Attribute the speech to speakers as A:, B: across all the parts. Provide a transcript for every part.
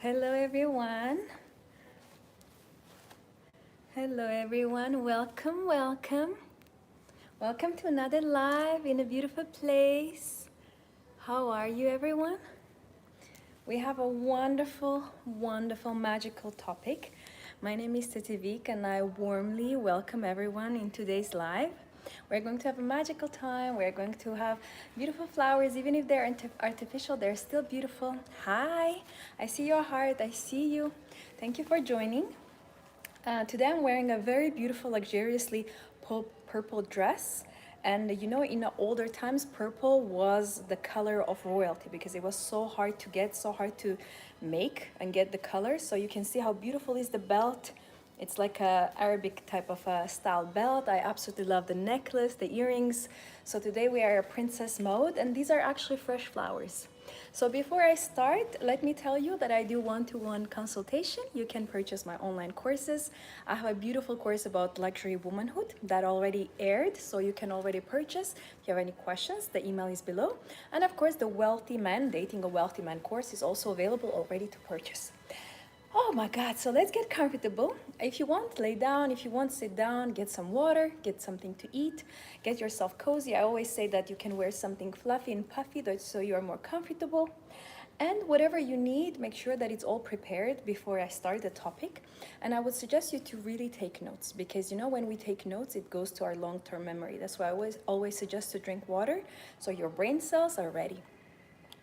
A: Hello everyone. Hello everyone. Welcome, welcome. Welcome to another live in a beautiful place. How are you everyone? We have a wonderful, wonderful, magical topic. My name is Tetivik and I warmly welcome everyone in today's live. We're going to have a magical time. We're going to have beautiful flowers. Even if they're artificial, they're still beautiful. Hi, I see your heart. I see you. Thank you for joining. Today I'm wearing a very beautiful, luxuriously purple dress. And you know, in the older times, purple was the color of royalty because it was so hard to get, so hard to make and get the color. So you can see how beautiful is the belt. It's like a Arabic type of a style belt. I absolutely love the necklace, the earrings. So today we are a princess mode, and these are actually fresh flowers. So before I start, let me tell you that I do one-to-one consultation. You can purchase my online courses. I have a beautiful course about luxury womanhood that already aired, so you can already purchase. If you have any questions, the email is below. And of course, the Wealthy Man, Dating a Wealthy Man course is also available already to purchase. Oh my God, so let's get comfortable. If you want, lay down. If you want, sit down, get some water, get something to eat, get yourself cozy. I always say that you can wear something fluffy and puffy so you are more comfortable. And whatever you need, make sure that it's all prepared before I start the topic. And I would suggest you to really take notes because you know when we take notes, it goes to our long-term memory. That's why I always suggest to drink water so your brain cells are ready.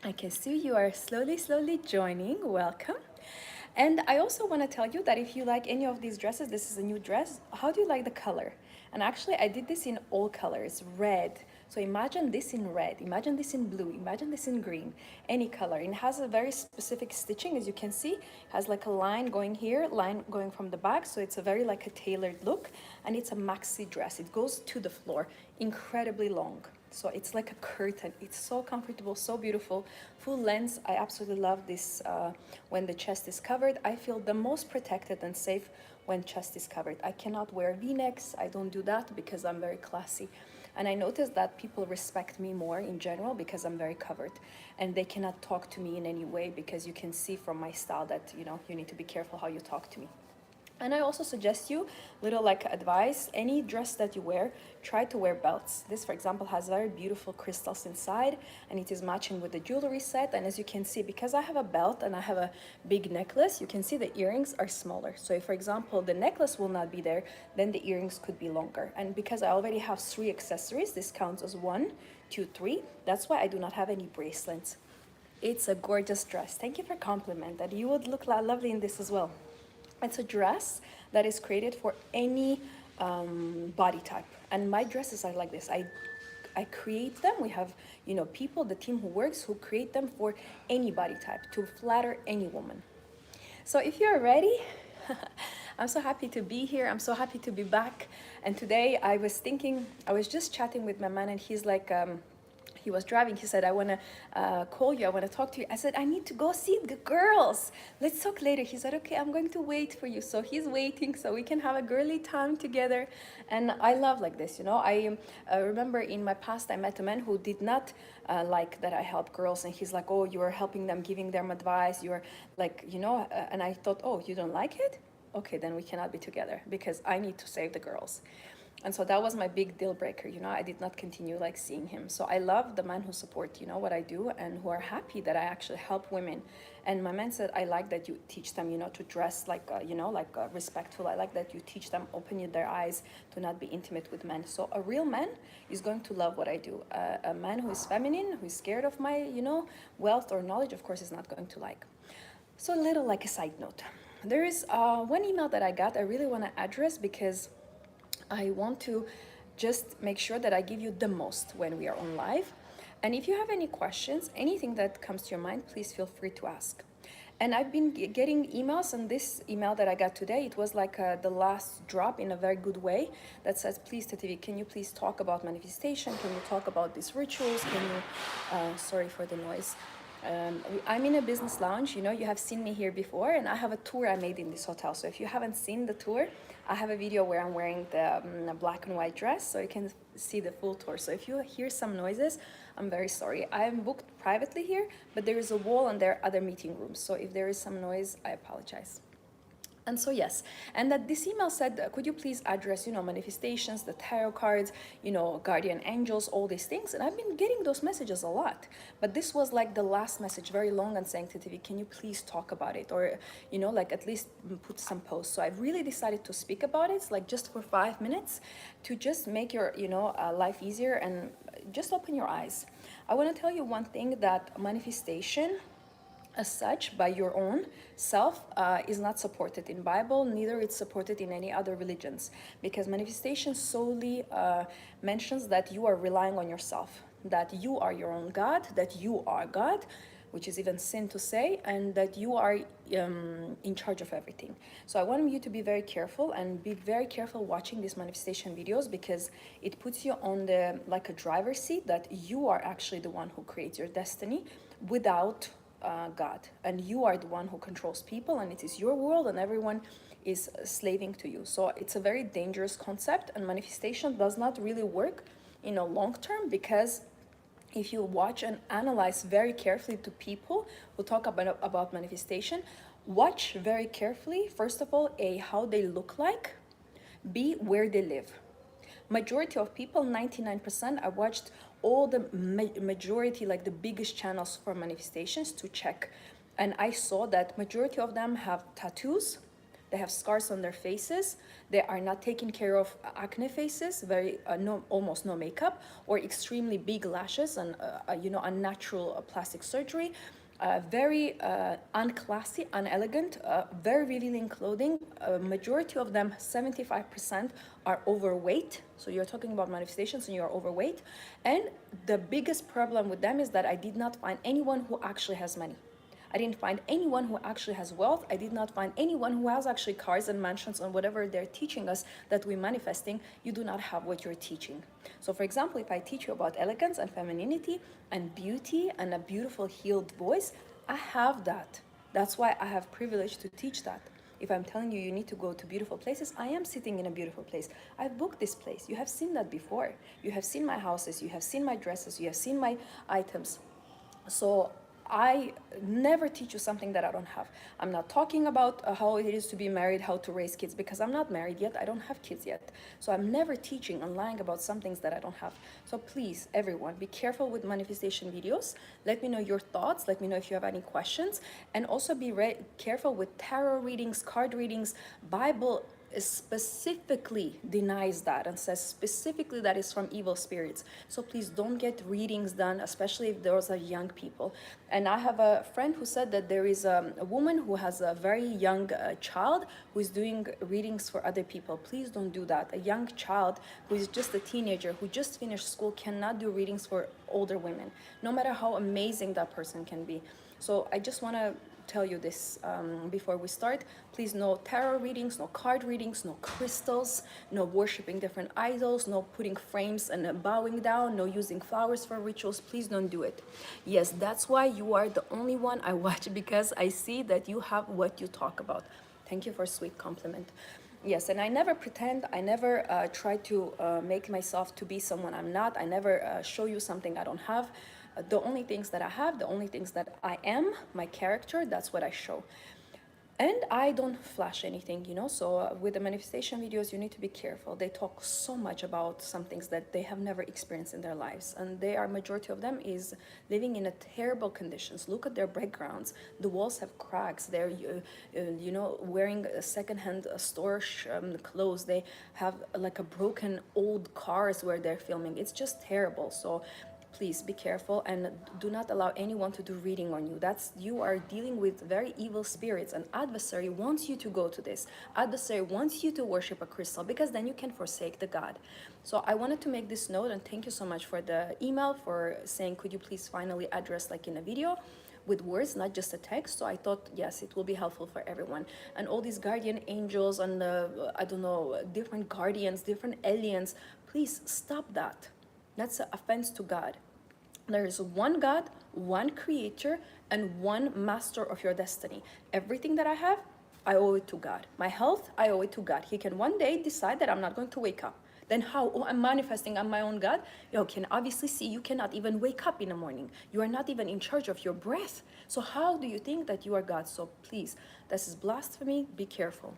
A: I can see you are slowly joining. Welcome. And I also want to tell you that if you like any of these dresses, this is a new dress, how do you like the color? And actually I did this in all colors, red. So imagine this in red, imagine this in blue, imagine this in green, any color. It has a very specific stitching, as you can see. It has like a line going here, line going from the back. So it's a very like a tailored look, and it's a maxi dress. It goes to the floor, incredibly long. So it's like a curtain. It's so comfortable, so beautiful. Full length. I absolutely love this when the chest is covered. I feel the most protected and safe when chest is covered. I cannot wear v-necks. I don't do that because I'm very classy. And I noticed that people respect me more in general because I'm very covered. And they cannot talk to me in any way because you can see from my style that, you know, you need to be careful how you talk to me. And I also suggest you, little like advice, any dress that you wear, try to wear belts. This, for example, has very beautiful crystals inside and it is matching with the jewelry set. And as you can see, because I have a belt and I have a big necklace, you can see the earrings are smaller. So if, for example, the necklace will not be there, then the earrings could be longer. And because I already have 3 accessories, this counts as 1, 2, 3. That's why I do not have any bracelets. It's a gorgeous dress. Thank you for compliment. And you would look lovely in this as well. It's a dress that is created for any body type. And my dresses are like this. I create them. We have, you know, people, the team who works, who create them for any body type to flatter any woman. So if you're ready, I'm so happy to be here. I'm so happy to be back. And today I was just chatting with my man and he's like, he was driving. He said, I want to call you. I want to talk to you. I said, I need to go see the girls. Let's talk later. He said, okay, I'm going to wait for you. So he's waiting so we can have a girly time together. And I love like this, you know. I remember in my past, I met a man who did not like that I help girls. And he's like, oh, you're helping them, giving them advice. You're like, you know, and I thought, oh, you don't like it? Okay, then we cannot be together because I need to save the girls. And so that was my big deal breaker, you know. I did not continue like seeing him. So I love the men who support, you know, what I do and who are happy that I actually help women. And my man said, I like that you teach them, you know, to dress like, you know, like respectful. I like that you teach them, open their eyes to not be intimate with men. So a real man is going to love what I do. A man who is feminine, who is scared of my, you know, wealth or knowledge, of course, is not going to like. So a little like a side note. There is one email that I got I really want to address because I want to just make sure that I give you the most when we are on live. And if you have any questions, anything that comes to your mind, please feel free to ask. And I've been getting emails, and this email that I got today, it was like the last drop in a very good way that says, please, Tativi, can you please talk about manifestation? Can you talk about these rituals? Can you, sorry for the noise. I'm in a business lounge. You know, you have seen me here before, and I have a tour I made in this hotel. So if you haven't seen the tour, I have a video where I'm wearing the black and white dress, so you can see the full tour. So if you hear some noises, I'm very sorry. I'm booked privately here, but there is a wall and there are other meeting rooms. So if there is some noise, I apologize. And so yes, and that this email said, could you please address, you know, manifestations, the tarot cards, you know, guardian angels, all these things. And I've been getting those messages a lot, but this was like the last message, very long and saying to TV, can you please talk about it? Or, you know, like at least put some posts. So I've really decided to speak about it, like just for 5 minutes, to just make your, you know, life easier and just open your eyes. I want to tell you one thing, that manifestation as such by your own self is not supported in Bible, neither it's supported in any other religions, because manifestation solely mentions that you are relying on yourself, that you are your own God, that you are God, which is even sin to say, and that you are in charge of everything. So I want you to be very careful, and be very careful watching these manifestation videos, because it puts you on the like a driver's seat, that you are actually the one who creates your destiny without God, and you are the one who controls people, and it is your world, and everyone is slaving to you. So it's a very dangerous concept, and manifestation does not really work in a long term, because if you watch and analyze very carefully to people who talk about manifestation, watch very carefully, first of all, A, how they look like, B, where they live. Majority of people, 99%, I watched all the majority, like the biggest channels for manifestations to check, and I saw that majority of them have tattoos, they have scars on their faces, they are not taking care of acne faces, very no, almost no makeup, or extremely big lashes, and you know, unnatural plastic surgery, very unclassy, unelegant, very revealing clothing. Majority of them, 75%, are overweight. So you're talking about manifestations and you're overweight. And the biggest problem with them is that I did not find anyone who actually has money. I didn't find anyone who actually has wealth. I did not find anyone who has actually cars and mansions and whatever they're teaching us that we're manifesting. You do not have what you're teaching. So for example, if I teach you about elegance and femininity and beauty and a beautiful healed voice, I have that. That's why I have privilege to teach that. If I'm telling you, you need to go to beautiful places, I am sitting in a beautiful place. I've booked this place. You have seen that before. You have seen my houses, you have seen my dresses, you have seen my items. So I never teach you something that I don't have. I'm not talking about how it is to be married, how to raise kids, because I'm not married yet. I don't have kids yet. So I'm never teaching and lying about some things that I don't have. So please, everyone, be careful with manifestation videos. Let me know your thoughts. Let me know if you have any questions. And also be careful with tarot readings, card readings, Bible specifically denies that and says specifically that is from evil spirits. So please don't get readings done, especially if those are young people. And I have a friend who said that there is a woman who has a very young child who is doing readings for other people. Please don't do that. A young child who is just a teenager who just finished school cannot do readings for older women, no matter how amazing that person can be. So I just want to tell you this before we start. Please, no tarot readings, no card readings, no crystals, no worshiping different idols, no putting frames and bowing down, no using flowers for rituals. Please don't do it. Yes, that's why you are the only one I watch, because I see that you have what you talk about. Thank you for a sweet compliment. Yes, and I never pretend, I never try to make myself to be someone I'm not. I never show you something I don't have. The only things that I have, the only things that I am, my character, that's what I show. And I don't flash anything, you know. So with the manifestation videos, you need to be careful. They talk so much about some things that they have never experienced in their lives, and they are, majority of them is living in a terrible conditions. Look at their backgrounds. The walls have cracks. They're you know, wearing a secondhand store clothes. They have like a broken old cars where they're filming. It's just terrible. So please be careful and do not allow anyone to do reading on you. That's, you are dealing with very evil spirits, and adversary wants you to go to this. Adversary wants you to worship a crystal, because then you can forsake the God. So I wanted to make this note, and thank you so much for the email, for saying could you please finally address like in a video with words, not just a text. So I thought, yes, it will be helpful for everyone. And all these guardian angels and I don't know, different guardians, different aliens, please stop that. That's an offense to God. There is one God, one creator, and one master of your destiny. Everything that I have, I owe it to God. My health, I owe it to God. He can one day decide that I'm not going to wake up. Then how? Oh, I'm manifesting. I'm my own God. You can obviously see you cannot even wake up in the morning. You are not even in charge of your breath. So how do you think that you are God? So please, this is blasphemy. Be careful.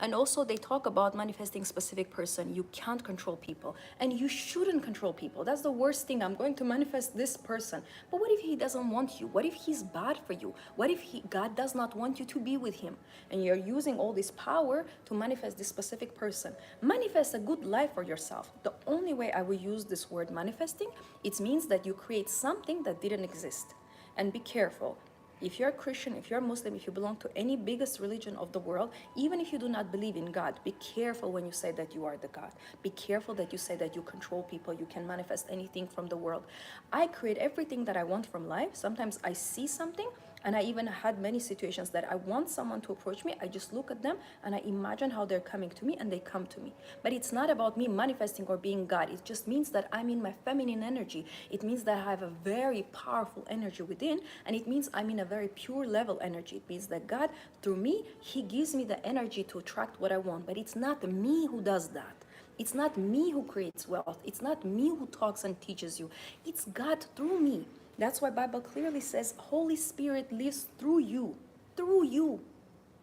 A: And also they talk about manifesting specific person. You can't control people, and you shouldn't control people. That's the worst thing. I'm going to manifest this person, but what if he doesn't want you? What if he's bad for you? What if God does not want you to be with him, and you're using all this power to manifest this specific person? Manifest a good life for yourself. The only way I will use this word manifesting, it means that you create something that didn't exist. And be careful. If you're a Christian, if you're a Muslim, if you belong to any biggest religion of the world, even if you do not believe in God, be careful when you say that you are the God. Be careful that you say that you control people, you can manifest anything from the world. I create everything that I want from life. Sometimes I see something, and I even had many situations that I want someone to approach me. I just look at them and I imagine how they're coming to me, and they come to me. But it's not about me manifesting or being God. It just means that I'm in my feminine energy. It means that I have a very powerful energy within, and it means I'm in a very pure level energy. It means that God, through me, he gives me the energy to attract what I want. But it's not me who does that. It's not me who creates wealth. It's not me who talks and teaches you. It's God through me. That's why Bible clearly says Holy Spirit lives through you. Through you.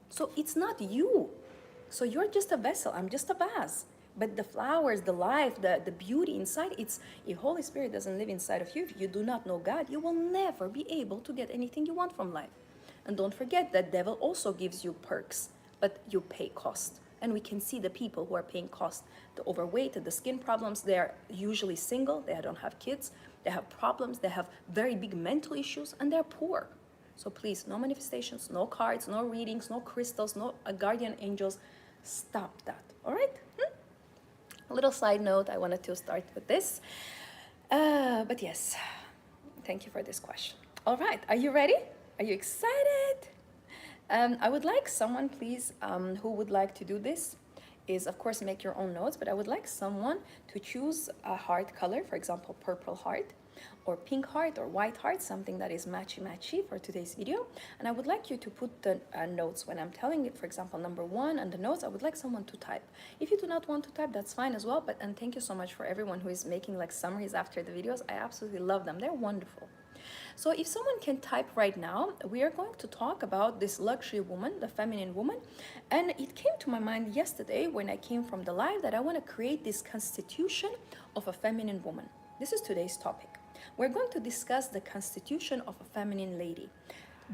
A: So it's not you. So you're just a vessel. I'm just a vase. But the flowers, the life, the beauty inside, it's, if Holy Spirit doesn't live inside of you, if you do not know God, you will never be able to get anything you want from life. And don't forget that devil also gives you perks, but you pay cost. And we can see the people who are paying cost. The overweight, the skin problems, they are usually single, they don't have kids, they have problems, they have very big mental issues, and they're poor. So please, no manifestations, no cards, no readings, no crystals, no guardian angels. Stop that, all right? A little side note, I wanted to start with this. But yes, thank you for this question. All right, are you ready? Are you excited? I would like someone, please, who would like to do this, is of course make your own notes, but I would like someone to choose a heart color, for example, purple heart, or pink heart, or white heart, something that is matchy-matchy for today's video. And I would like you to put the notes when I'm telling it, for example, number 1, and the notes, I would like someone to type. If you do not want to type, that's fine as well, and thank you so much for everyone who is making like summaries after the videos. I absolutely love them. They're wonderful. So if someone can type right now, we are going to talk about this luxury woman, the feminine woman. And it came to my mind yesterday when I came from the live that I want to create this constitution of a feminine woman. This is today's topic. We're going to discuss the constitution of a feminine lady.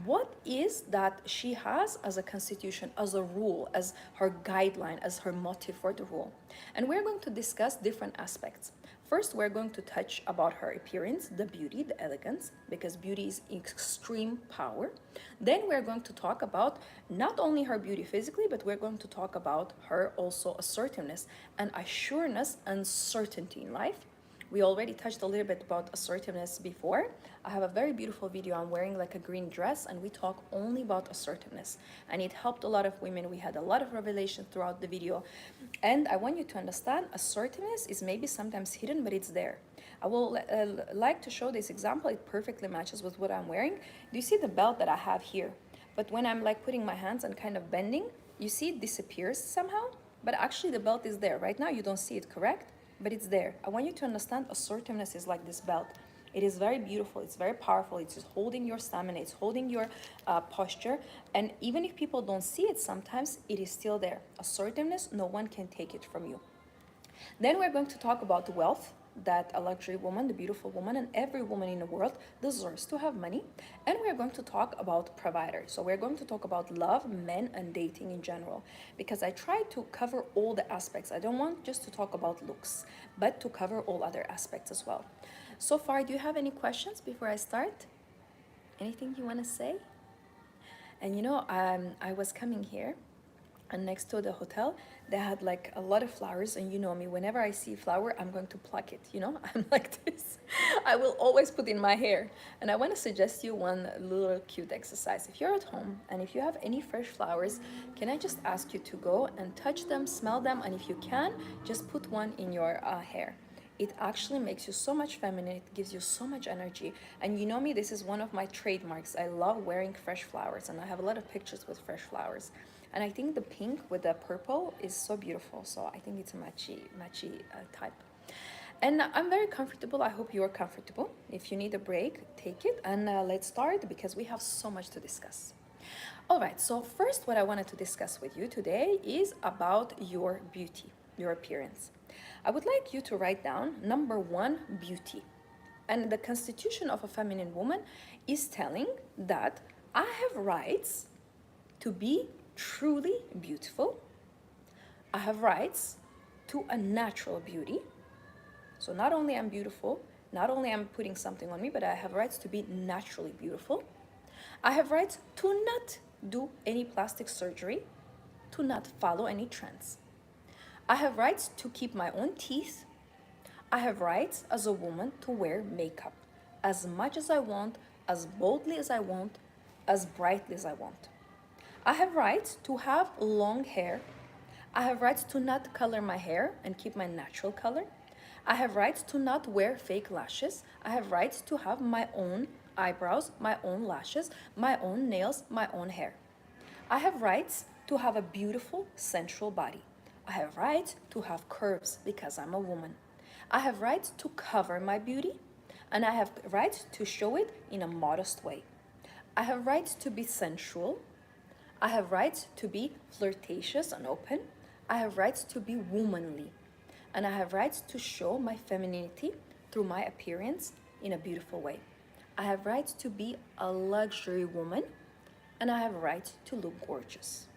A: What is that she has as a constitution, as a rule, as her guideline, as her motive for the rule? And we're going to discuss different aspects. First, we're going to touch about her appearance, the beauty, the elegance, because beauty is extreme power. Then we're going to talk about not only her beauty physically, but we're going to talk about her also assertiveness and assuredness and certainty in life. We already touched a little bit about assertiveness before. I have a very beautiful video. I'm wearing like a green dress, and we talk only about assertiveness. And it helped a lot of women. We had a lot of revelation throughout the video. And I want you to understand assertiveness is maybe sometimes hidden, but it's there. I will like to show this example. It perfectly matches with what I'm wearing. Do you see the belt that I have here? But when I'm like putting my hands and kind of bending, you see it disappears somehow. But actually the belt is there. Right now you don't see it, correct? But it's there. I want you to understand assertiveness is like this belt. It is very beautiful. It's very powerful. It's just holding your stamina. It's holding your posture. And even if people don't see it sometimes, it is still there. Assertiveness, no one can take it from you. Then we're going to talk about wealth, that a luxury woman, the beautiful woman, and every woman in the world deserves to have money. And we're going to talk about providers. So we're going to talk about love, men, and dating in general, because I try to cover all the aspects. I don't want just to talk about looks, but to cover all other aspects as well. So far, do you have any questions before I start? Anything you want to say? And you know, I was coming here, and next to the hotel they had like a lot of flowers, and you know me, whenever I see a flower I'm going to pluck it, you know. I'm like this. I will always put in my hair. And I want to suggest you one little cute exercise. If you're at home and if you have any fresh flowers, can I just ask you to go and touch them, smell them, and if you can, just put one in your hair. It actually makes you so much feminine. It gives you so much energy. And you know me, this is one of my trademarks. I love wearing fresh flowers, and I have a lot of pictures with fresh flowers. And I think the pink with the purple is so beautiful. So I think it's a matchy type. And I'm very comfortable. I hope you're comfortable. If you need a break, take it. And let's start because we have so much to discuss. All right, so first, what I wanted to discuss with you today is about your beauty, your appearance. I would like you to write down number one, beauty. And the constitution of a feminine woman is telling that I have rights to be truly beautiful. I have rights to a natural beauty. So not only I'm beautiful, not only I'm putting something on me, but I have rights to be naturally beautiful. I have rights to not do any plastic surgery, to not follow any trends. I have rights to keep my own teeth. I have rights as a woman to wear makeup as much as I want, as boldly as I want, as brightly as I want. I have rights to have long hair. I have rights to not color my hair and keep my natural color. I have rights to not wear fake lashes. I have rights to have my own eyebrows, my own lashes, my own nails, my own hair. I have rights to have a beautiful, sensual body. I have rights to have curves because I'm a woman. I have rights to cover my beauty, and I have rights to show it in a modest way. I have rights to be sensual. I have rights to be flirtatious and open. I have rights to be womanly. And I have rights to show my femininity through my appearance in a beautiful way. I have rights to be a luxury woman, and I have rights to look gorgeous.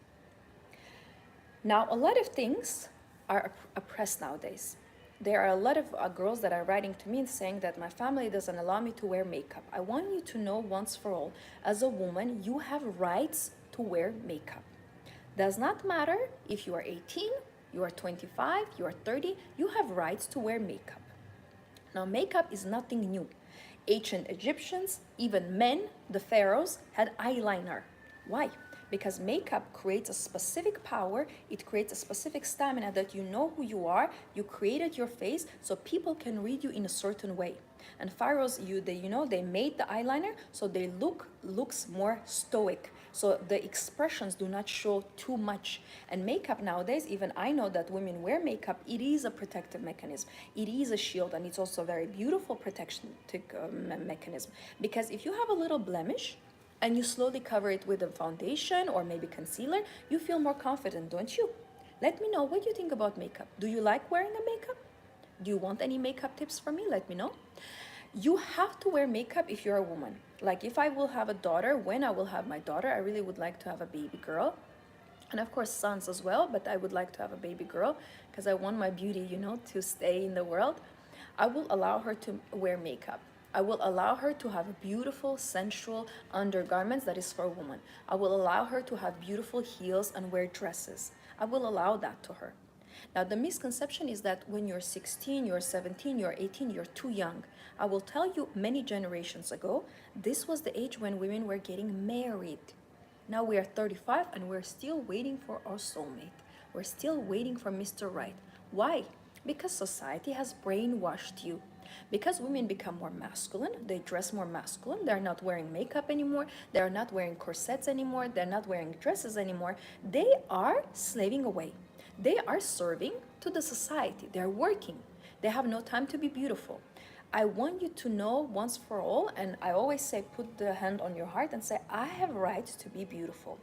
A: Now, a lot of things are oppressed nowadays. There are a lot of girls that are writing to me and saying that my family doesn't allow me to wear makeup. I want you to know once for all, as a woman, you have rights to wear makeup. Does not matter if you are 18, you are 25, you are 30, you have rights to wear makeup. Now, makeup is nothing new. Ancient Egyptians, even men, the pharaohs, had eyeliner. Why? Because makeup creates a specific power, it creates a specific stamina that you know who you are, you created your face so people can read you in a certain way. And pharaohs, they made the eyeliner so they looks more stoic. So the expressions do not show too much. And makeup nowadays, even I know that women wear makeup, it is a protective mechanism. It is a shield, and it's also a very beautiful protection mechanism. Because if you have a little blemish, and you slowly cover it with a foundation or maybe concealer, you feel more confident, don't you? Let me know what you think about makeup. Do you like wearing a makeup? Do you want any makeup tips from me? Let me know. You have to wear makeup if you're a woman. Like if I will have a daughter, when I will have my daughter, I really would like to have a baby girl. And of course sons as well, but I would like to have a baby girl because I want my beauty, to stay in the world. I will allow her to wear makeup. I will allow her to have beautiful, sensual undergarments that is for a woman. I will allow her to have beautiful heels and wear dresses. I will allow that to her. Now, the misconception is that when you're 16, you're 17, you're 18, you're too young. I will tell you, many generations ago, this was the age when women were getting married. Now we are 35 and we're still waiting for our soulmate. We're still waiting for Mr. Right. Why? Because society has brainwashed you. Because women become more masculine, they dress more masculine, they're not wearing makeup anymore, they're not wearing corsets anymore, they're not wearing dresses anymore, they are slaving away. They are serving to the society, they're working, they have no time to be beautiful. I want you to know once for all, and I always say put the hand on your heart and say, I have rights to be beautiful.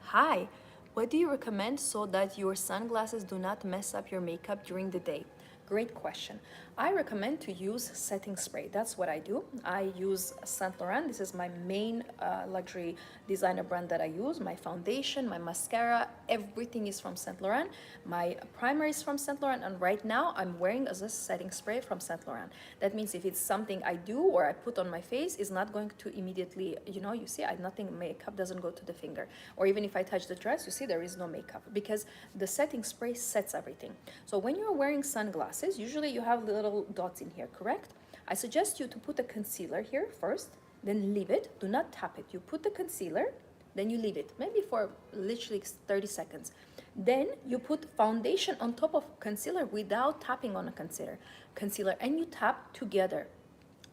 A: Hi, what do you recommend so that your sunglasses do not mess up your makeup during the day? Great question. I recommend to use setting spray. That's what I do. I use Saint Laurent. This is my main luxury designer brand that I use. My foundation, my mascara, everything is from Saint Laurent. My primer is from Saint Laurent, and right now I'm wearing as a setting spray from Saint Laurent. That means if it's something I do or I put on my face, it's not going to immediately, you see, nothing, makeup doesn't go to the finger. Or even if I touch the dress, you see there is no makeup because the setting spray sets everything. So when you're wearing sunglasses, usually you have little dots in here, correct? I suggest you to put a concealer here first, then leave it. Do not tap it. You put the concealer, then you leave it, maybe for literally 30 seconds. Then you put foundation on top of concealer without tapping on a concealer, and you tap together.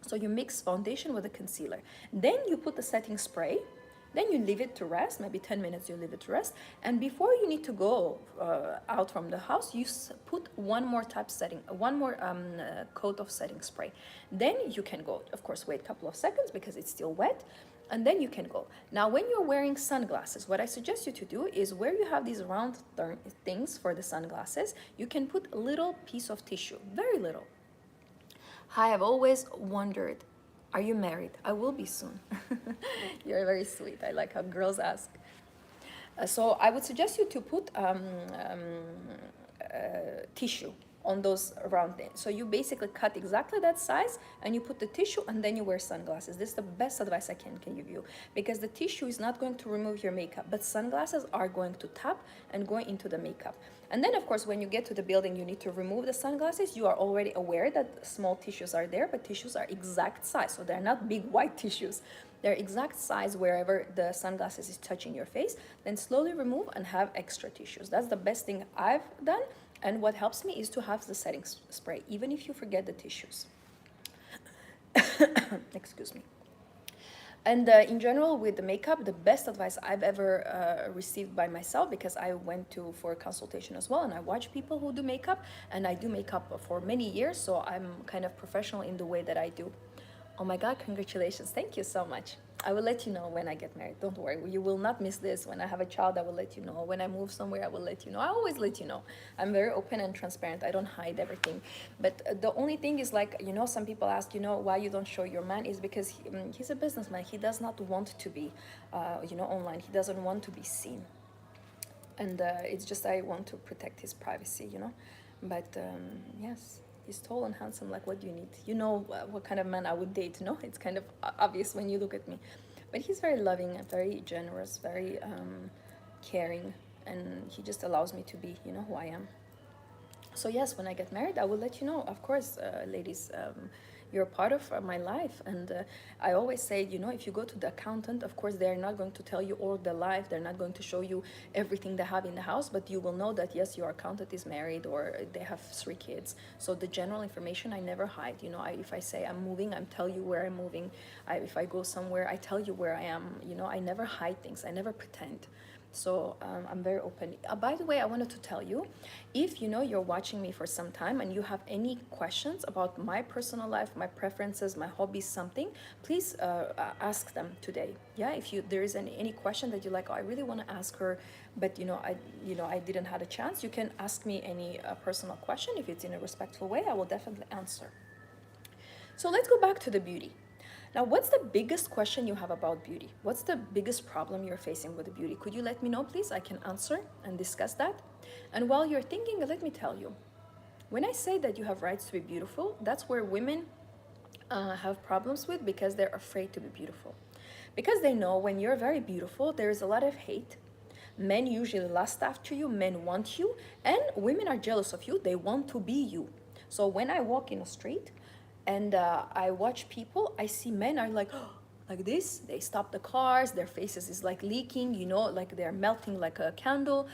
A: So you mix foundation with the concealer. Then you put the setting spray. Then you leave it to rest, maybe 10 minutes you leave it to rest. And before you need to go out from the house, you put one more coat of setting spray. Then you can go, of course, wait a couple of seconds because it's still wet. And then you can go. Now, when you're wearing sunglasses, what I suggest you to do is where you have these round things for the sunglasses, you can put a little piece of tissue, very little. Hi, I've always wondered, are you married? I will be soon. You're very sweet. I like how girls ask. So I would suggest you to put tissue on those round things. So you basically cut exactly that size and you put the tissue and then you wear sunglasses. This is the best advice I can give you, because the tissue is not going to remove your makeup, but sunglasses are going to tap and go into the makeup. And then of course, when you get to the building, you need to remove the sunglasses. You are already aware that small tissues are there, but tissues are exact size. So they're not big white tissues. They're exact size wherever the sunglasses is touching your face. Then slowly remove and have extra tissues. That's the best thing I've done. And what helps me is to have the setting spray, even if you forget the tissues. Excuse me. And in general, with the makeup, the best advice I've ever received by myself, because I went for a consultation as well, and I watch people who do makeup, and I do makeup for many years, so I'm kind of professional in the way that I do. Oh my God, congratulations. Thank you so much. I will let you know when I get married. Don't worry. You will not miss this. When I have a child, I will let you know. When I move somewhere, I will let you know. I always let you know. I'm very open and transparent. I don't hide everything. But the only thing is, like, you know, some people ask, you know, why you don't show your man, is because he's a businessman. He does not want to be, you know, online. He doesn't want to be seen. And it's just I want to protect his privacy, you know. But yes. He's tall and handsome. Like, what do you need? You know what kind of man I would date, no? It's kind of obvious when you look at me. But he's very loving and very generous, very caring, and he just allows me to be, you know, who I am. So yes, when I get married, I will let you know. Of course, ladies, you're a part of my life. And I always say, you know, if you go to the accountant, of course, they're not going to tell you all their life. They're not going to show you everything they have in the house, but you will know that, yes, your accountant is married or they have 3 kids. So the general information I never hide. You know, if I say I'm moving, I tell you where I'm moving. If I go somewhere, I tell you where I am. You know, I never hide things. I never pretend. So I'm very open. By the way, I wanted to tell you, if you know you're watching me for some time and you have any questions about my personal life, my preferences, my hobbies, something, please ask them today. Yeah, if there is any question that you're like, oh, I really want to ask her, but I didn't have a chance, you can ask me any personal question. If it's in a respectful way, I will definitely answer. So let's go back to the beauty. Now, what's the biggest question you have about beauty? What's the biggest problem you're facing with the beauty? Could you let me know, please? I can answer and discuss that. And while you're thinking, let me tell you, when I say that you have rights to be beautiful, that's where women have problems with, because they're afraid to be beautiful. Because they know when you're very beautiful, there is a lot of hate. Men usually lust after you, men want you, and women are jealous of you. They want to be you. So when I walk in a street, and I watch people, I see men are like, oh, like this. They stop the cars, their faces is like leaking, you know, like they're melting like a candle.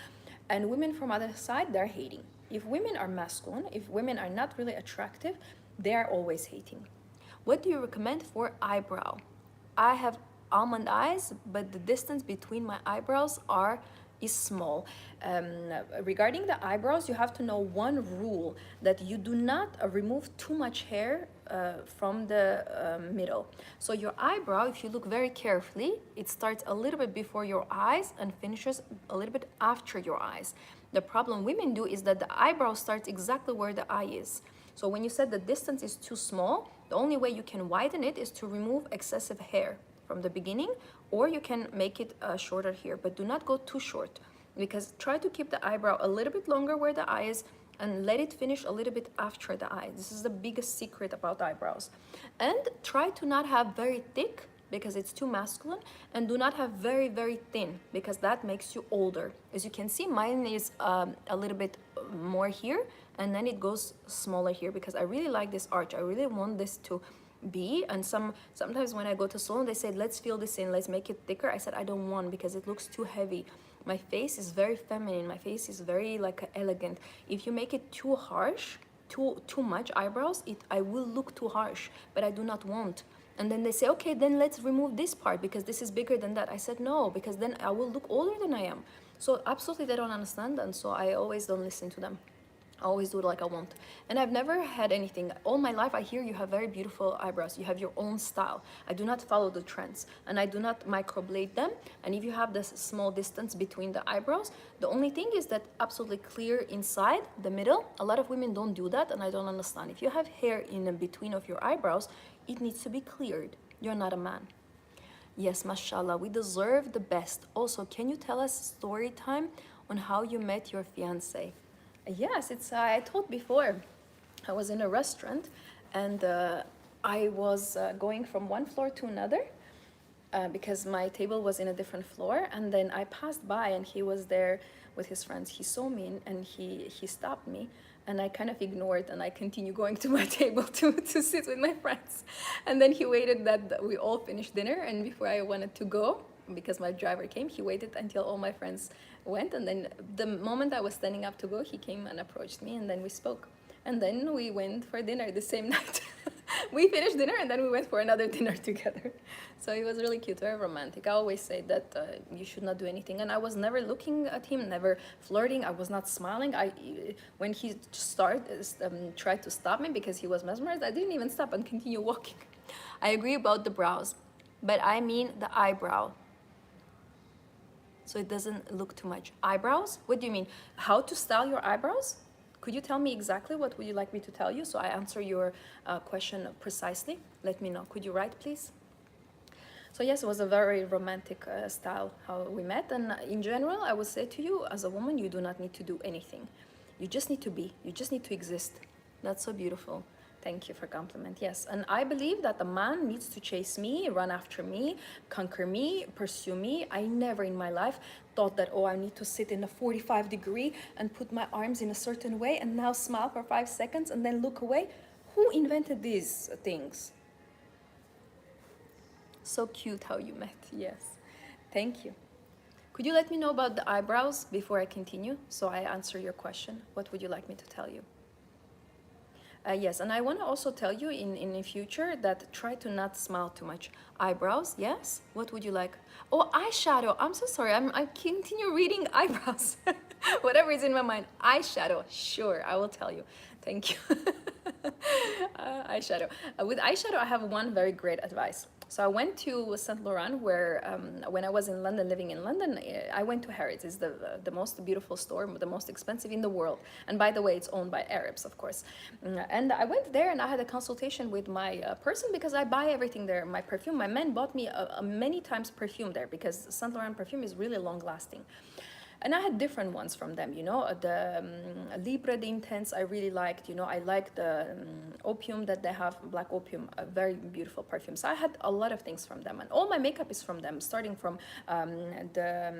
A: And women from other side, they're hating. If women are masculine, if women are not really attractive, they're always hating. What do you recommend for eyebrow? I have almond eyes, but the distance between my eyebrows is small. Regarding the eyebrows, you have to know one rule, that you do not remove too much hair from the middle. So your eyebrow, if you look very carefully, it starts a little bit before your eyes and finishes a little bit after your eyes. The problem women do is that the eyebrow starts exactly where the eye is. So when you said the distance is too small, the only way you can widen it is to remove excessive hair from the beginning, or you can make it shorter here, but do not go too short, because try to keep the eyebrow a little bit longer where the eye is and let it finish a little bit after the eye. This is the biggest secret about eyebrows. And try to not have very thick, because it's too masculine, and do not have very, very thin, because that makes you older. As you can see, mine is a little bit more here, and then it goes smaller here, because I really like this arch. I really want this to be, and sometimes when I go to salon, they say, let's fill this in, let's make it thicker. I said, I don't want, because it looks too heavy. My face is very feminine. My face is very like elegant. If you make it too harsh, too much eyebrows, I will look too harsh, but I do not want. And then they say, okay, then let's remove this part because this is bigger than that. I said no, because then I will look older than I am. So absolutely they don't understand, and so I always don't listen to them. I always do it like I want. And I've never had anything. All my life I hear you have very beautiful eyebrows. You have your own style. I do not follow the trends, and I do not microblade them. And if you have this small distance between the eyebrows, the only thing is that absolutely clear inside the middle. A lot of women don't do that, and I don't understand. If you have hair in the between of your eyebrows, it needs to be cleared. You're not a man. Yes, mashallah, we deserve the best. Also, can you tell us story time on how you met your fiance? Yes, it's I told before. I was in a restaurant, and I was going from one floor to another because my table was in a different floor, and then I passed by and he was there with his friends. He saw me and he stopped me, and I kind of ignored, and I continued going to my table to sit with my friends. And then he waited that we all finished dinner, and before I wanted to go, because my driver came, he waited until all my friends went, and then the moment I was standing up to go, he came and approached me, and then we spoke. And then we went for dinner the same night. We finished dinner and then we went for another dinner together. So it was really cute, very romantic. I always say that you should not do anything. And I was never looking at him, never flirting. I was not smiling. When he tried to stop me because he was mesmerized, I didn't even stop and continue walking. I agree about the brows, but I mean the eyebrow. So it doesn't look too much. Eyebrows? What do you mean? How to style your eyebrows? Could you tell me exactly what would you like me to tell you so I answer your question precisely? Let me know. Could you write, please? So yes, it was a very romantic style how we met. And in general, I would say to you, as a woman, you do not need to do anything. You just need to be. You just need to exist. That's so beautiful. Thank you for compliment. Yes, and I believe that a man needs to chase me, run after me, conquer me, pursue me. I never in my life thought that, oh, I need to sit in a 45-degree and put my arms in a certain way and now smile for 5 seconds and then look away. Who invented these things? So cute how you met. Yes, thank you. Could you let me know about the eyebrows before I continue so I answer your question? What would you like me to tell you? Yes, and I want to also tell you in the future that try to not smile too much. Eyebrows, yes? What would you like? Oh, eyeshadow. I'm so sorry. I continue reading eyebrows. Whatever is in my mind. Eyeshadow. Sure, I will tell you. Thank you. Eyeshadow. With eyeshadow, I have one very great advice. So I went to Saint Laurent, where when I was in London, living in London, I went to Harrods. It's the most beautiful store, the most expensive in the world. And by the way, it's owned by Arabs, of course. And I went there and I had a consultation with my person because I buy everything there. My perfume, my man bought me many times perfume there because Saint Laurent perfume is really long lasting. And I had different ones from them, you know, the Libre de Intense I really liked, you know, I like the Opium that they have, Black Opium, a very beautiful perfume. So I had a lot of things from them, and all my makeup is from them, starting from the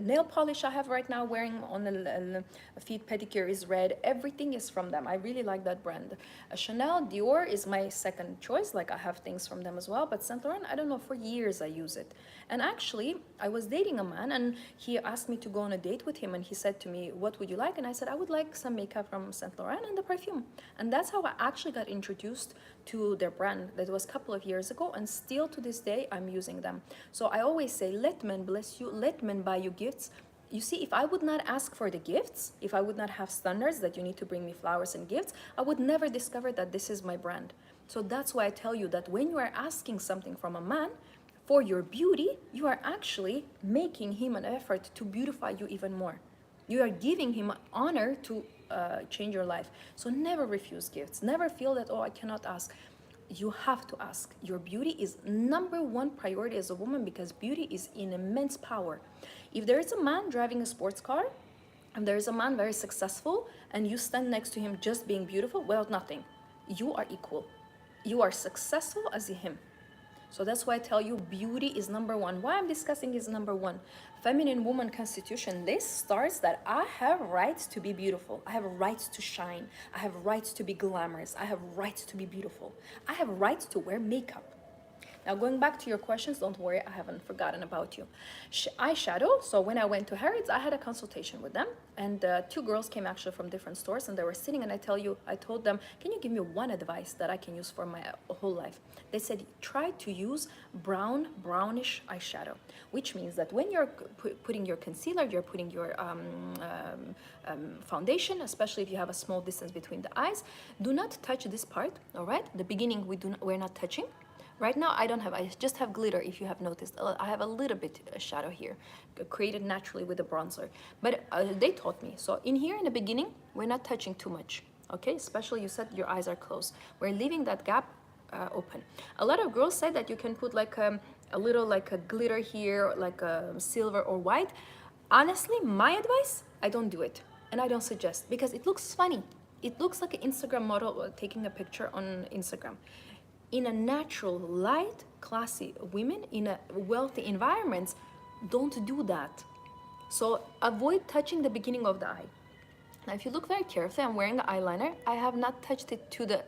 A: nail polish I have right now wearing on the feet, pedicure is red, everything is from them. I really like that brand. Chanel, Dior is my second choice, like I have things from them as well, but Saint Laurent, I don't know, for years I use it. And actually, I was dating a man and he asked me to go on a date with him, and he said to me, what would you like? And I said, I would like some makeup from Saint Laurent and the perfume. And that's how I actually got introduced to their brand. That was a couple of years ago, and still to this day I'm using them. So I always say, let men bless you, let men buy you gifts. You see, if I would not ask for the gifts, if I would not have standards that you need to bring me flowers and gifts, I would never discover that this is my brand. So that's why I tell you that when you are asking something from a man for your beauty, you are actually making him an effort to beautify you even more. You are giving him honor to change your life. So never refuse gifts. Never feel that, oh, I cannot ask. You have to ask. Your beauty is #1 priority as a woman, because beauty is in immense power. If there is a man driving a sports car, and there is a man very successful, and you stand next to him just being beautiful without nothing, you are equal. You are successful as him. So that's why I tell you beauty is #1. Why I'm discussing is #1. Feminine woman constitution, this starts that I have rights to be beautiful. I have rights to shine. I have rights to be glamorous. I have rights to be beautiful. I have rights to wear makeup. Now going back to your questions, don't worry, I haven't forgotten about you. Eyeshadow, so when I went to Harrods, I had a consultation with them, and two girls came actually from different stores, and they were sitting, and I told them, can you give me one advice that I can use for my whole life? They said, try to use brownish eyeshadow, which means that when you're putting your concealer, you're putting your foundation, especially if you have a small distance between the eyes, do not touch this part, all right? The beginning, we're not touching. Right now, I just have glitter, if you have noticed. I have a little bit shadow here, created naturally with the bronzer. But they taught me. So in here, in the beginning, we're not touching too much, okay? Especially you said your eyes are closed. We're leaving that gap open. A lot of girls say that you can put like a little like a glitter here, like a silver or white. Honestly, my advice, I don't do it. And I don't suggest, because it looks funny. It looks like an Instagram model taking a picture on Instagram. In a natural, light, classy women, in a wealthy environments, don't do that. So avoid touching the beginning of the eye. Now, if you look very carefully, I'm wearing an eyeliner. I have not touched it to the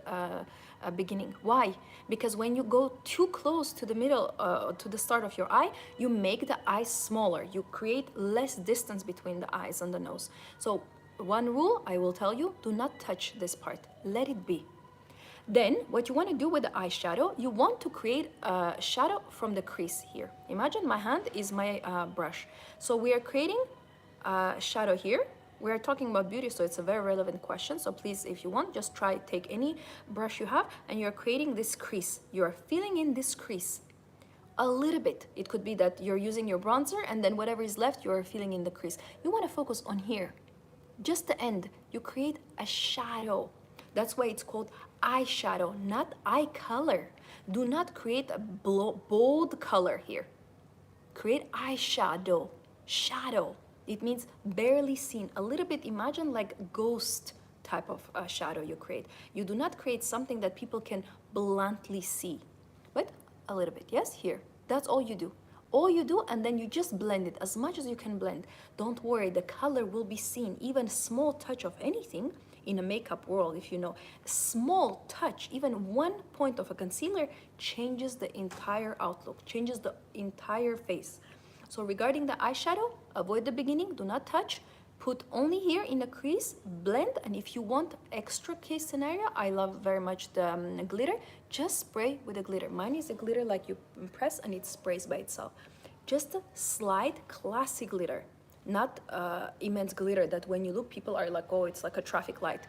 A: beginning. Why? Because when you go too close to the middle, to the start of your eye, you make the eye smaller. You create less distance between the eyes and the nose. So one rule I will tell you, do not touch this part. Let it be. Then what you want to do with the eyeshadow, you want to create a shadow from the crease here. Imagine my hand is my brush. So we are creating a shadow here. We are talking about beauty, so it's a very relevant question. So please, if you want, just take any brush you have, and you're creating this crease. You're filling in this crease a little bit. It could be that you're using your bronzer, and then whatever is left, you're filling in the crease. You want to focus on here, just the end. You create a shadow. That's why it's called eyeshadow, not eye color. Do not create a bold color here. Create eyeshadow, shadow. It means barely seen. A little bit, imagine like ghost type of shadow you create. You do not create something that people can bluntly see, but a little bit, yes, here. That's all you do. All you do, and then you just blend it as much as you can blend. Don't worry, the color will be seen. Even a small touch of anything in a makeup world, if you know, a small touch, even 1 point of a concealer changes the entire outlook, changes the entire face. So regarding the eyeshadow, avoid the beginning, do not touch, put only here in the crease, blend, and if you want extra case scenario, I love very much the glitter, just spray with the glitter. Mine is a glitter like you press and it sprays by itself. Just a slight classy glitter. Not immense glitter that when you look, people are like, oh, it's like a traffic light.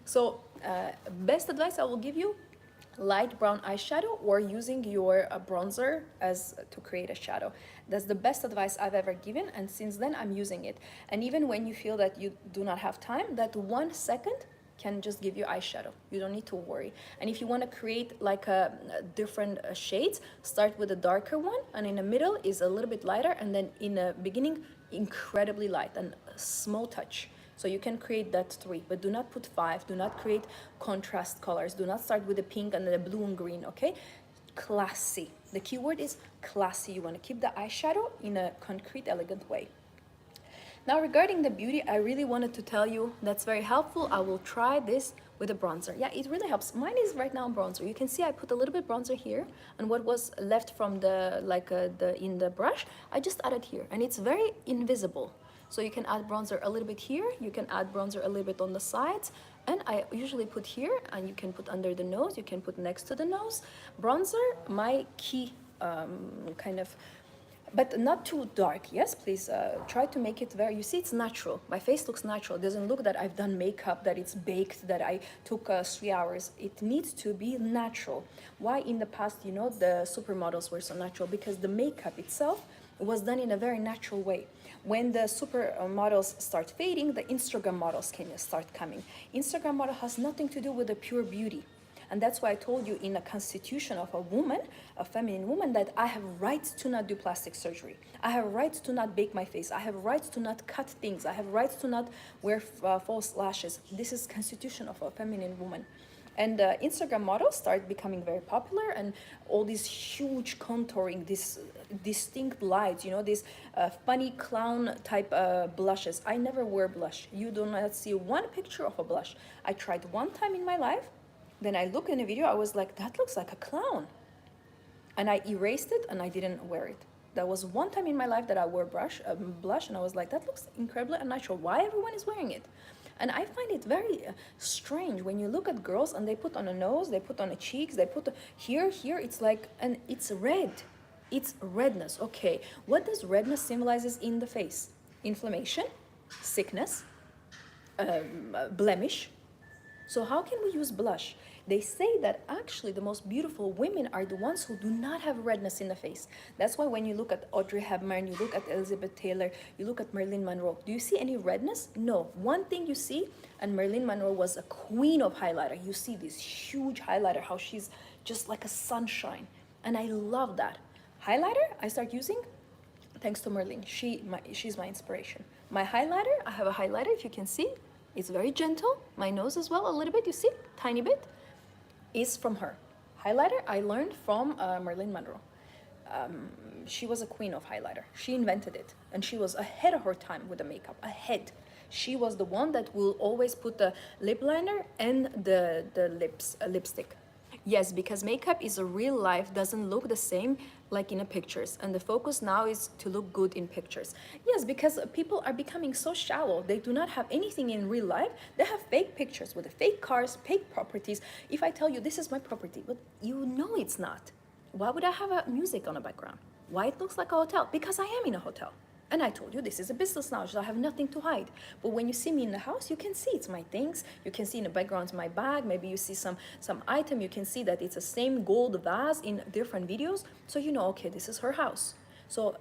A: So best advice I will give you, light brown eyeshadow or using your bronzer as to create a shadow. That's the best advice I've ever given, and since then I'm using it. And even when you feel that you do not have time, that 1 second can just give you eyeshadow. You don't need to worry. And if you want to create like a different shades, start with a darker one, and in the middle is a little bit lighter, and then in the beginning incredibly light and a small touch. So you can create that 3, but do not put 5. Do not create contrast colors. Do not start with the pink and the blue and green, okay? Classy. The keyword is classy. You want to keep the eyeshadow in a concrete, elegant way. Now regarding the beauty, I really wanted to tell you that's very helpful. I will try this with a bronzer. Yeah, it really helps. Mine is right now bronzer. You can see I put a little bit bronzer here, and what was left from the in the brush, I just added here, and it's very invisible. So you can add bronzer a little bit here, you can add bronzer a little bit on the sides, and I usually put here, and you can put under the nose, you can put next to the nose. Bronzer, my key kind of, but not too dark. Yes, please try to make it very, you see, it's natural. My face looks natural. It doesn't look that I've done makeup, that it's baked, that I took 3 hours. It needs to be natural. Why in the past, you know, the supermodels were so natural? Because the makeup itself was done in a very natural way. When the supermodels start fading, the Instagram models can start coming. Instagram model has nothing to do with the pure beauty. And that's why I told you in a constitution of a woman, a feminine woman, that I have rights to not do plastic surgery. I have rights to not bake my face. I have rights to not cut things. I have rights to not wear false lashes. This is constitution of a feminine woman. And Instagram models start becoming very popular, and all these huge contouring, these distinct lights, you know, these funny clown type blushes. I never wear blush. You do not see one picture of a blush. I tried one time in my life, then I look in a video, I was like, that looks like a clown. and I erased it and I didn't wear it. That was one time in my life that I wore blush, and I was like, that looks incredibly unnatural. Why everyone is wearing it? And I find it very strange when you look at girls and they put on a nose, they put on the cheeks, they put here, it's like, and it's red. It's redness. Okay, what does redness symbolizes in the face? Inflammation, sickness, blemish. So how can we use blush? They say that actually the most beautiful women are the ones who do not have redness in the face. That's why when you look at Audrey Hepburn, you look at Elizabeth Taylor, you look at Marilyn Monroe, do you see any redness? No. One thing you see, and Marilyn Monroe was a queen of highlighter. You see this huge highlighter, how she's just like a sunshine. And I love that. Highlighter I start using thanks to Marilyn. She's my inspiration. My highlighter, I have a highlighter, if you can see. It's very gentle. My nose as well, a little bit, you see, tiny bit, is from her. Highlighter I learned from Marilyn Monroe. She was a queen of highlighter. She invented it, and she was ahead of her time with the makeup, ahead. She was the one that will always put the lip liner and the lipstick. Yes, because makeup is a real life, doesn't look the same like in the pictures, and the focus now is to look good in pictures. Yes, because people are becoming so shallow. They do not have anything in real life. They have fake pictures with the fake cars, fake properties. If I tell you this is my property, but you know it's not. Why would I have a music on the background? Why it looks like a hotel? Because I am in a hotel. And I told you this is a business now, so I have nothing to hide. But when you see me in the house, you can see it's my things. You can see in the background my bag. Maybe you see some item. You can see that it's the same gold vase in different videos. So you know, okay, this is her house. So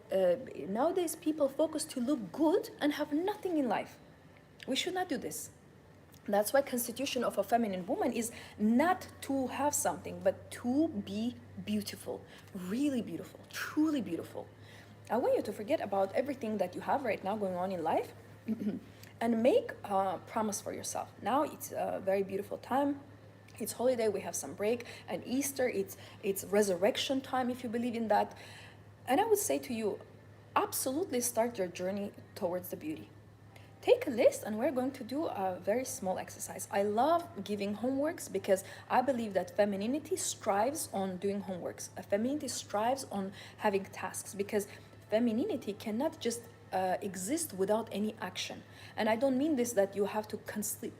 A: nowadays people focus to look good and have nothing in life. We should not do this. That's why constitution of a feminine woman is not to have something, but to be beautiful, really beautiful, truly beautiful. I want you to forget about everything that you have right now going on in life and make a promise for yourself. Now it's a very beautiful time. It's holiday, we have some break, and Easter, it's resurrection time if you believe in that. And I would say to you, absolutely start your journey towards the beauty. Take a list and we're going to do a very small exercise. I love giving homeworks because I believe that femininity strives on doing homeworks. Femininity strives on having tasks because femininity cannot just exist without any action. And I don't mean this that you have to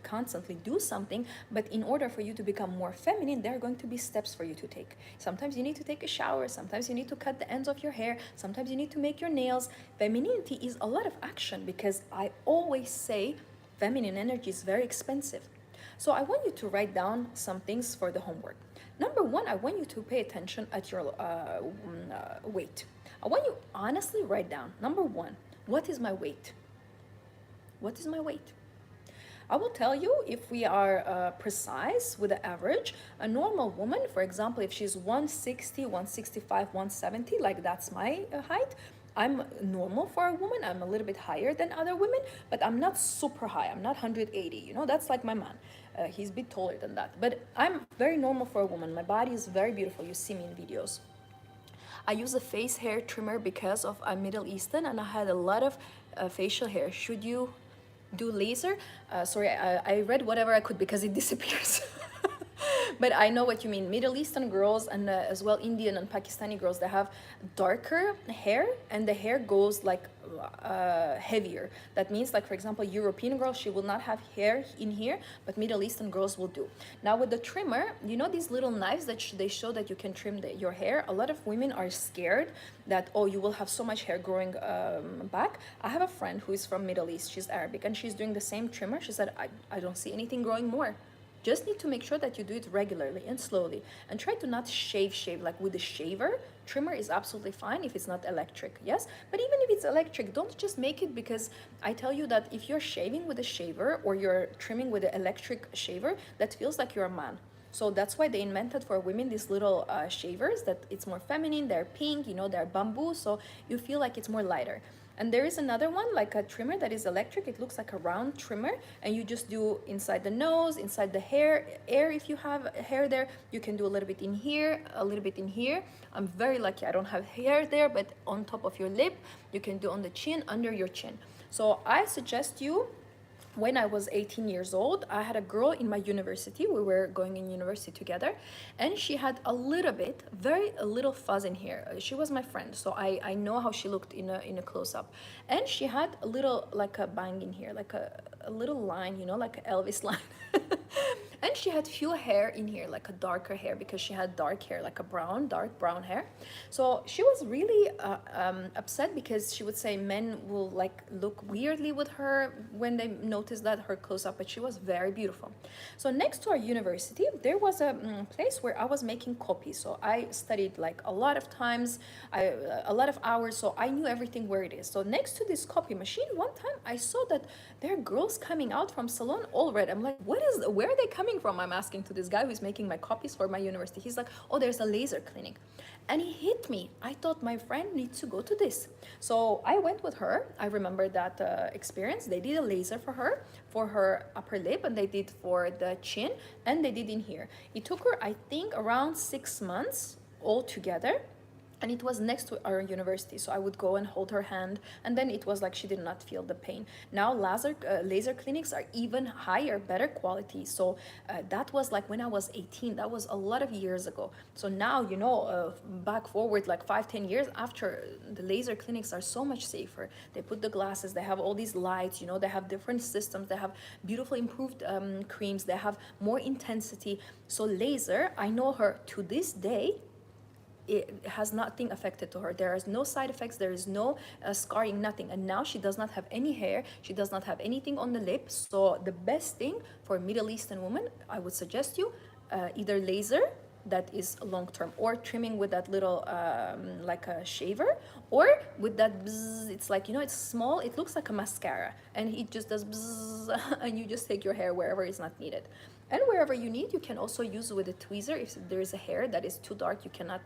A: constantly do something, but in order for you to become more feminine, there are going to be steps for you to take. Sometimes you need to take a shower, sometimes you need to cut the ends of your hair, sometimes you need to make your nails. Femininity is a lot of action because I always say feminine energy is very expensive. So I want you to write down some things for the homework. Number one, I want you to pay attention at your weight. I want you honestly write down, number one, what is my weight? What is my weight? I will tell you if we are precise with the average. A normal woman, for example, if she's 160, 165, 170, like that's my height, I'm normal for a woman. I'm a little bit higher than other women, but I'm not super high. I'm not 180, you know, that's like my man. He's a bit taller than that, but I'm very normal for a woman. My body is very beautiful. You see me in videos. I use a face hair trimmer because of I'm Middle Eastern and I had a lot of facial hair. Should you do laser? Sorry, I read whatever I could because it disappears. But I know what you mean. Middle Eastern girls and as well Indian and Pakistani girls, they have darker hair and the hair goes like heavier. That means like, for example, European girls, she will not have hair in here, but Middle Eastern girls will do. Now with the trimmer, you know these little knives that they show that you can trim your hair? A lot of women are scared that, oh, you will have so much hair growing back. I have a friend who is from Middle East, she's Arabic, and she's doing the same trimmer. She said, I don't see anything growing more. Just need to make sure that you do it regularly and slowly, and try to not shave like with a shaver. Trimmer is absolutely fine if it's not electric, yes? But even if it's electric, don't just make it, because I tell you that if you're shaving with a shaver or you're trimming with an electric shaver, that feels like you're a man. So that's why they invented for women these little shavers that it's more feminine. They're pink, you know, they're bamboo, so you feel like it's more lighter. And there is another one, like a trimmer that is electric. It looks like a round trimmer, and you just do inside the nose, inside the hair. If you have hair there, you can do a little bit in here, a little bit in here. I'm very lucky I don't have hair there, but on top of your lip, you can do on the chin, under your chin. So I suggest you when I was 18 years old, I had a girl in my university. We were going in university together, and she had a little bit, a little fuzz in here. She was my friend, so I know how she looked in a close-up. And she had a little, like a bang in here, like a little line, you know, like an Elvis line. And she had few hair in here, like a darker hair, because she had dark hair, like a dark brown hair. So she was really upset, because she would say men will like look weirdly with her when they notice that her close-up, but she was very beautiful. So next to our university, there was a place where I was making copies. So I studied like a lot of times, a lot of hours, so I knew everything where it is. So next to this copy machine, one time I saw that there are girls coming out from salon all red. I'm like, where are they coming from? I'm asking to this guy who's making my copies for my university. He's like, oh, there's a laser clinic. And he hit me. I thought my friend needs to go to this. So I went with her. I remember that experience. They did a laser for her upper lip, and they did for the chin, and they did in here. It took her, I think, around 6 months altogether. And it was next to our university, so I would go and hold her hand, and then it was like she did not feel the pain. Now laser clinics are even higher, better quality. So that was like when I was 18. That was a lot of years ago. So now, you know, back forward like 5-10 years after, the laser clinics are so much safer. They put the glasses, they have all these lights, you know, they have different systems, they have beautiful improved creams, they have more intensity. So laser, I know her to this day, it has nothing affected to her. There is no side effects, there is no scarring, nothing. And now she does not have any hair, she does not have anything on the lips. So the best thing for Middle Eastern women, I would suggest you either laser, that is long term, or trimming with that little like a shaver, or with that bzz, it's like, you know, it's small, it looks like a mascara, and it just does bzz, and you just take your hair wherever it's not needed. And wherever you need, you can also use with a tweezer if there is a hair that is too dark, you cannot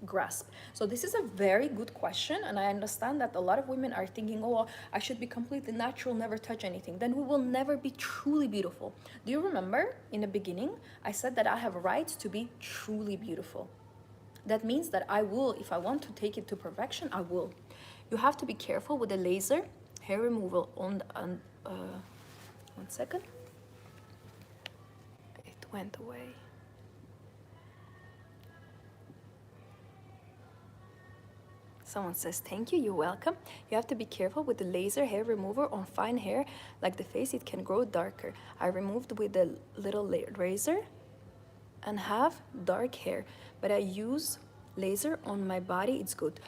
A: grasp. So this is a very good question, and I understand that a lot of women are thinking, oh, I should be completely natural, never touch anything. Then we will never be truly beautiful. Do you remember in the beginning, I said that I have a right to be truly beautiful? That means that I will, if I want to take it to perfection, I will. You have to be careful with the laser hair removal on 1 second. Went away. Someone says thank you, you're welcome. You have to be careful with the laser hair remover on fine hair like the face, it can grow darker. I removed with the little razor and have dark hair, but I use laser on my body, it's good.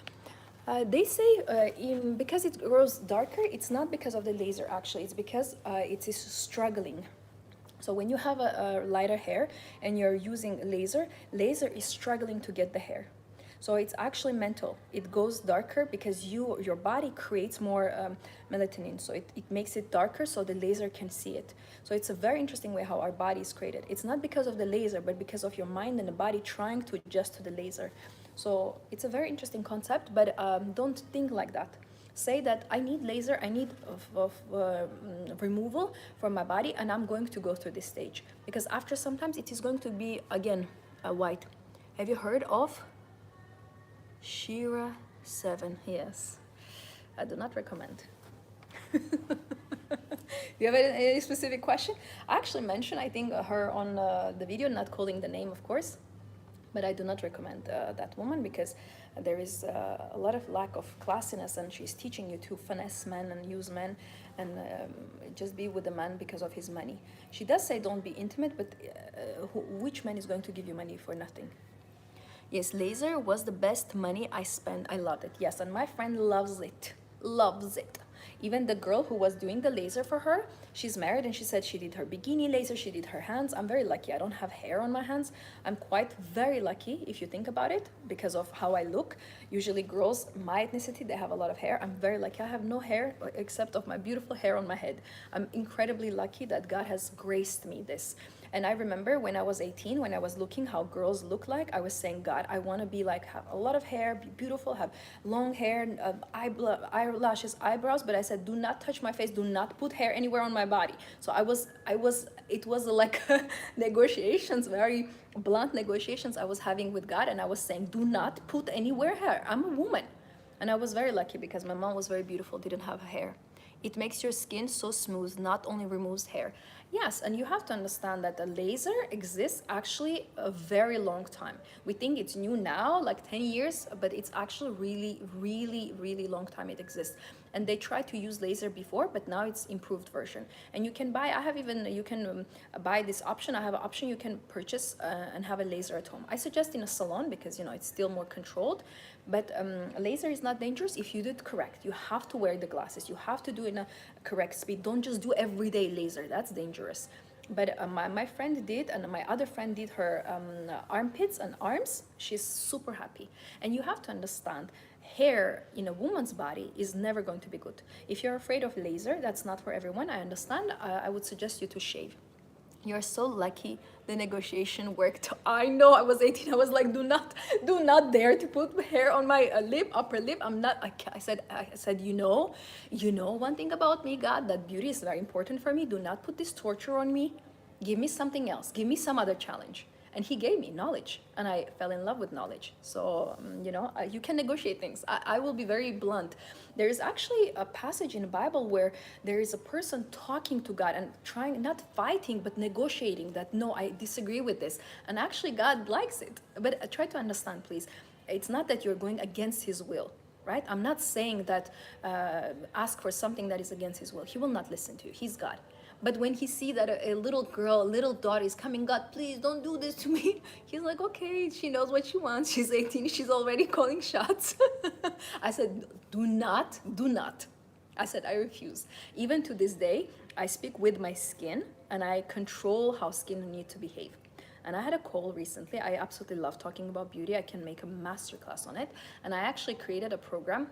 A: They say because it grows darker, it's not because of the laser actually, it's because it is struggling. So when you have a lighter hair and you're using laser is struggling to get the hair. So it's actually mental. It goes darker because your body creates more melatonin. So it makes it darker so the laser can see it. So it's a very interesting way how our body is created. It's not because of the laser, but because of your mind and the body trying to adjust to the laser. So it's a very interesting concept, but don't think like that. Say that I need laser, I need removal from my body, and I'm going to go through this stage, because after sometimes it is going to be again white. Have you heard of Shira 7? Yes, I do not recommend. Do you have any specific question? I actually mentioned, I think, her on the video, not calling the name, of course, but I do not recommend that woman, because there is a lot of lack of classiness, and she's teaching you to finesse men and use men and just be with the man because of his money. She does say don't be intimate, but which man is going to give you money for nothing? Yes, laser was the best money I spent. I loved it. Yes, and my friend loves it. Loves it. Even the girl who was doing the laser for her, she's married, and she said she did her bikini laser, she did her hands. I'm very lucky. I don't have hair on my hands. I'm quite very lucky if you think about it, because of how I look. Usually girls, my ethnicity, they have a lot of hair. I'm very lucky. I have no hair except of my beautiful hair on my head. I'm incredibly lucky that God has graced me this. And I remember when I was 18, when I was looking how girls look like, I was saying, God, I want to be like, have a lot of hair, be beautiful, have long hair, eyelashes, eyebrows. But I said, do not touch my face, do not put hair anywhere on my body. So it was like negotiations, very blunt negotiations I was having with God. And I was saying, do not put anywhere hair. I'm a woman. And I was very lucky because my mom was very beautiful, didn't have hair. It makes your skin so smooth, not only removes hair. Yes, and you have to understand that the laser exists actually a very long time. We think it's new now, like 10 years, but it's actually really long time it exists. And they tried to use laser before, but now it's improved version. And you can buy, you can buy this option. I have an option you can purchase and have a laser at home. I suggest in a salon because, it's still more controlled. But laser is not dangerous if you do it correct. You have to wear the glasses. You have to do it in a correct speed. Don't just do everyday laser. That's dangerous. But my friend did, and my other friend did her armpits and arms. She's super happy. And you have to understand, hair in a woman's body is never going to be good. If you're afraid of laser, that's not for everyone. I understand. I would suggest you to shave. You're so lucky the negotiation worked. I know, I was 18. I was like, do not dare to put hair on my upper lip. I said, you know one thing about me, God, that beauty is very important for me. Do not put this torture on me. Give me something else. Give me some other challenge. And he gave me knowledge, and I fell in love with knowledge. So, you can negotiate things. I will be very blunt. There is actually a passage in the Bible where there is a person talking to God and trying, not fighting, but negotiating that, no, I disagree with this. And actually God likes it. But try to understand, please. It's not that you're going against his will. Right? I'm not saying that ask for something that is against his will. He will not listen to you. He's God. But when he see that a little girl, a little daughter is coming, God, please don't do this to me. He's like, okay, she knows what she wants. She's 18. She's already calling shots. I said, do not. I said, I refuse. Even to this day, I speak with my skin and I control how skin need to behave. And I had a call recently. I absolutely love talking about beauty. I can make a masterclass on it. And I actually created a program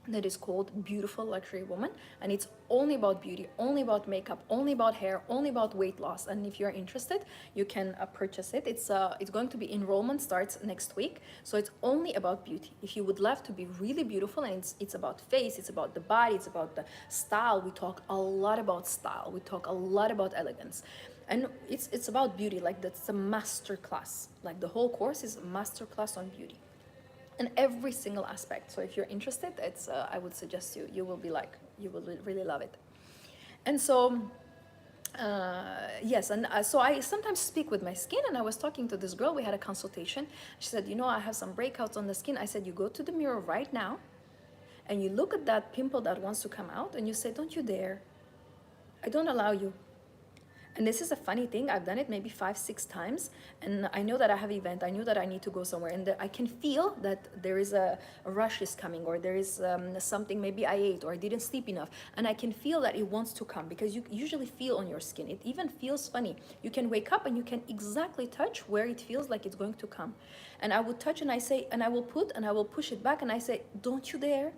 A: that is called Beautiful Luxury Woman, and it's only about beauty, only about makeup, only about hair, only about weight loss. And if you're interested, you can purchase it. It's going to be, enrollment starts next week, so it's only about beauty. If you would love to be really beautiful, and it's about face, it's about the body, it's about the style. We talk a lot about style. We talk a lot about elegance. And it's about beauty. Like, that's a master class. Like, the whole course is a master class on beauty in every single aspect. So if you're interested, I would suggest you will really love it. And so yes, and so I sometimes speak with my skin, and I was talking to this girl. We had a consultation. She said, I have some breakouts on the skin. I said, you go to the mirror right now and you look at that pimple that wants to come out, and you say, don't you dare. I don't allow you. And this is a funny thing. I've done it maybe 5-6 times, and I know that I have an event. I knew that I need to go somewhere, and I can feel that there is a rush is coming, or there is something, maybe I ate or I didn't sleep enough, and I can feel that it wants to come, because you usually feel on your skin. It even feels funny. You can wake up and you can exactly touch where it feels like it's going to come. And I would touch, and I say, and I will push it back, and I say, don't you dare.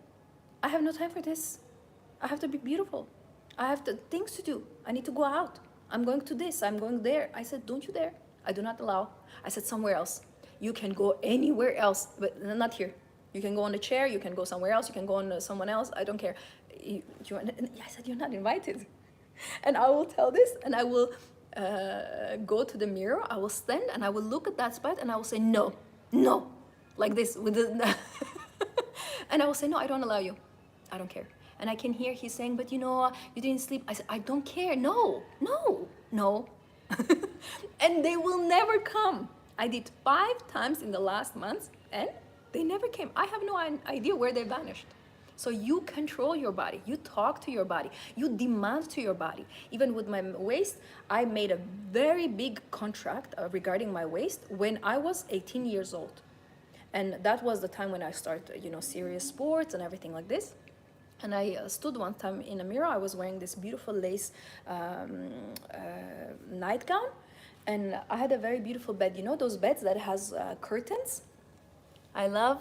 A: I have no time for this. I have to be beautiful. I have things to do. I need to go out. I'm going to this, I'm going there. I said, don't you dare. I do not allow. I said, somewhere else. You can go anywhere else, but not here. You can go on a chair, you can go somewhere else, you can go on someone else, I don't care. I said, you're not invited. And I will tell this, and I will go to the mirror, I will stand, and I will look at that spot, and I will say, no, like this. And I will say, no, I don't allow you. I don't care. And I can hear he's saying, but you didn't sleep. I said, I don't care. No. And they will never come. I did 5 times in the last month, and they never came. I have no idea where they vanished. So you control your body. You talk to your body. You demand to your body. Even with my waist, I made a very big contract regarding my waist when I was 18 years old. And that was the time when I started, serious sports and everything like this. And I stood one time in a mirror. I was wearing this beautiful lace nightgown, and I had a very beautiful bed. Those beds that has curtains? I love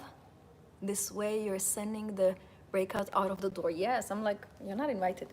A: this way you're sending the breakout out of the door. Yes, I'm like, you're not invited.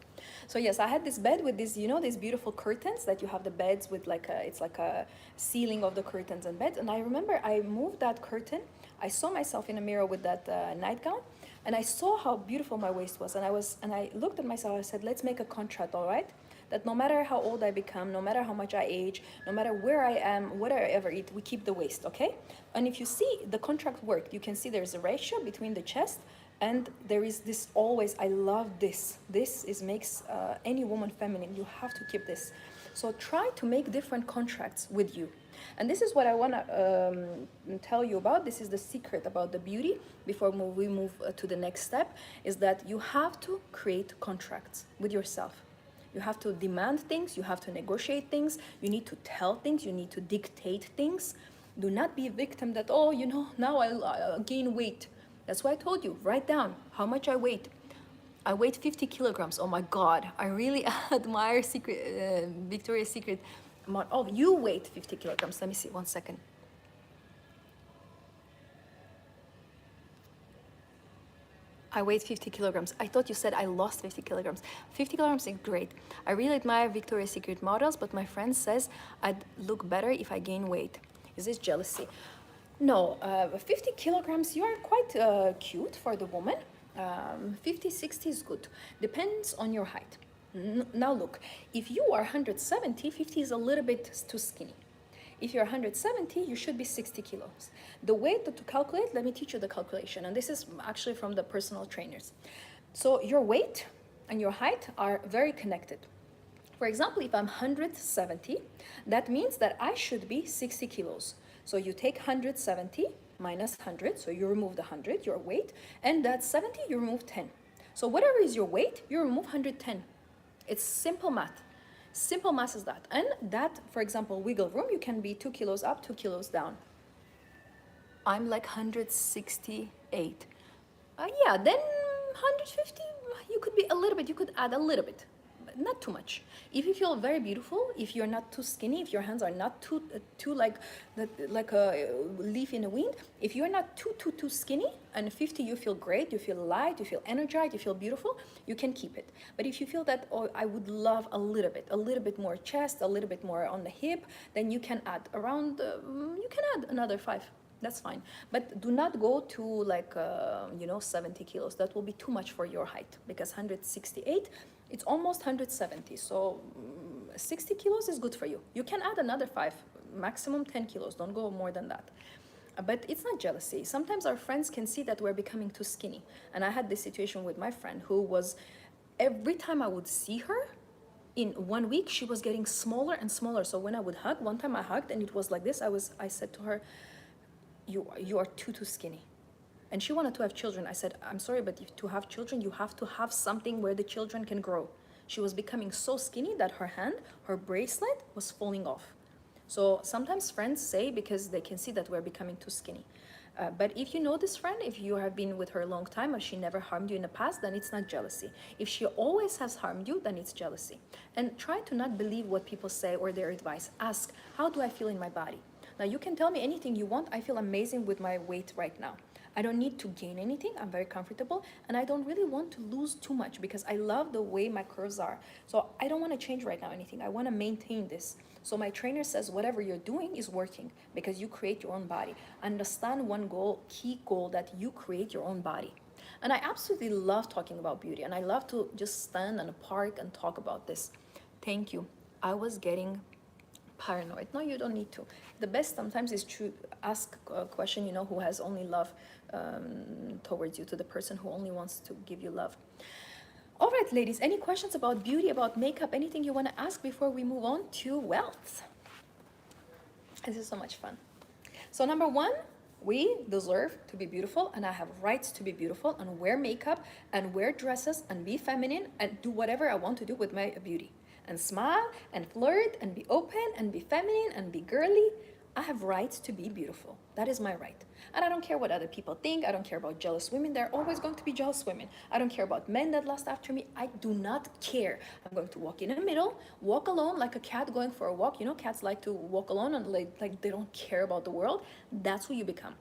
A: So yes, I had this bed with this, these beautiful curtains that you have the beds with, it's like a ceiling of the curtains and beds. And I remember I moved that curtain. I saw myself in a mirror with that nightgown. And I saw how beautiful my waist was, and I looked at myself. I said, let's make a contract, all right? That no matter how old I become, no matter how much I age, no matter where I am, whatever I ever eat, we keep the waist, okay? And if you see, the contract worked. You can see there's a ratio between the chest And there is this always, I love this. This is makes any woman feminine. You have to keep this. So try to make different contracts with you. And this is what I want to tell you about. This is the secret about the beauty before we move to the next step, is that you have to create contracts with yourself. You have to demand things, you have to negotiate things, you need to tell things, you need to dictate things. Do not be a victim that, oh, you know, now I'll gain weight. That's why I told you, write down how much I weigh. I weighed 50 kilograms. Oh my God, I really admire Victoria's Secret. Oh, you weighed 50 kilograms. Let me see, 1 second. I weighed 50 kilograms. I thought you said I lost 50 kilograms. 50 kilograms is great. I really admire Victoria's Secret models, but my friend says I'd look better if I gain weight. Is this jealousy? No, 50 kilograms, you are quite cute for the woman. 50, 60 is good. Depends on your height. Now look, if you are 170, 50 is a little bit too skinny. If you're 170, you should be 60 kilos. The way to calculate, let me teach you the calculation. And this is actually from the personal trainers. So your weight and your height are very connected. For example, if I'm 170, that means that I should be 60 kilos. So you take 170 minus 100, so you remove the 100, your weight, and that's 70, you remove 10. So whatever is your weight, you remove 110. It's simple math. Simple math is that. And that, for example, wiggle room, you can be 2 kilos up, 2 kilos down. I'm like 168. Yeah, then 150, you could be a little bit, you could add a little bit, but not too much. If you feel very beautiful, if you're not too skinny, if your hands are not too like a leaf in the wind, if you're not too skinny, and 50 you feel great, you feel light, you feel energized, you feel beautiful, you can keep it. But if you feel that, oh, I would love a little bit more chest, a little bit more on the hip, then you can add around, you can add another 5. That's fine. But do not go to like, 70 kilos. That will be too much for your height, because 168, it's almost 170. So 60 kilos is good for you. You can add another 5, maximum 10 kilos. Don't go more than that. But it's not jealousy. Sometimes our friends can see that we're becoming too skinny. And I had this situation with my friend who was, every time I would see her, in 1 week, she was getting smaller and smaller. So when I would hug, one time I hugged and it was like this, I said to her, you are too skinny. And she wanted to have children. I said, I'm sorry, but if to have children, you have to have something where the children can grow. She was becoming so skinny that her hand, her bracelet was falling off. So sometimes friends say, because they can see that we're becoming too skinny. But if you know this friend, if you have been with her a long time, or she never harmed you in the past, then it's not jealousy. If she always has harmed you, then it's jealousy. And try to not believe what people say or their advice. Ask, how do I feel in my body? Now, you can tell me anything you want. I feel amazing with my weight right now. I don't need to gain anything. I'm very comfortable. And I don't really want to lose too much because I love the way my curves are. So I don't want to change right now anything. I want to maintain this. So my trainer says whatever you're doing is working because you create your own body. Understand one goal, key goal, that you create your own body. And I absolutely love talking about beauty. And I love to just stand in a park and talk about this. Thank you. I was getting paranoid. No, you don't need to. The best sometimes is to ask a question, who has only love towards you, to the person who only wants to give you love. All right, ladies, any questions about beauty, about makeup, anything you want to ask before we move on to wealth? This is so much fun. So number 1, we deserve to be beautiful, and I have rights to be beautiful and wear makeup and wear dresses and be feminine and do whatever I want to do with my beauty. And smile and flirt and be open and be feminine and be girly. I have rights to be beautiful. That is my right. And I don't care what other people think. I don't care about jealous women. There are always going to be jealous women. I don't care about men that lust after me. I do not care. I'm going to walk in the middle, walk alone like a cat going for a walk. Cats like to walk alone and like they don't care about the world. That's who you become.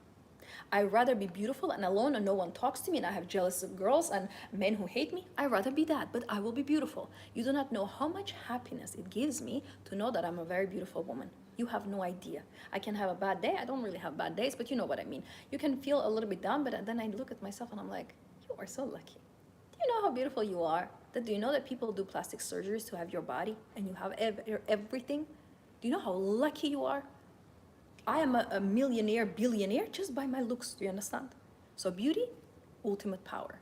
A: I'd rather be beautiful and alone and no one talks to me and I have jealous girls and men who hate me. I'd rather be that, but I will be beautiful. You do not know how much happiness it gives me to know that I'm a very beautiful woman. You have no idea. I can have a bad day. I don't really have bad days, but you know what I mean. You can feel a little bit down, but then I look at myself and I'm like, you are so lucky. Do you know how beautiful you are? Do you know that people do plastic surgeries to have your body and you have everything? Do you know how lucky you are? I am a millionaire, billionaire just by my looks, do you understand? So beauty ultimate power.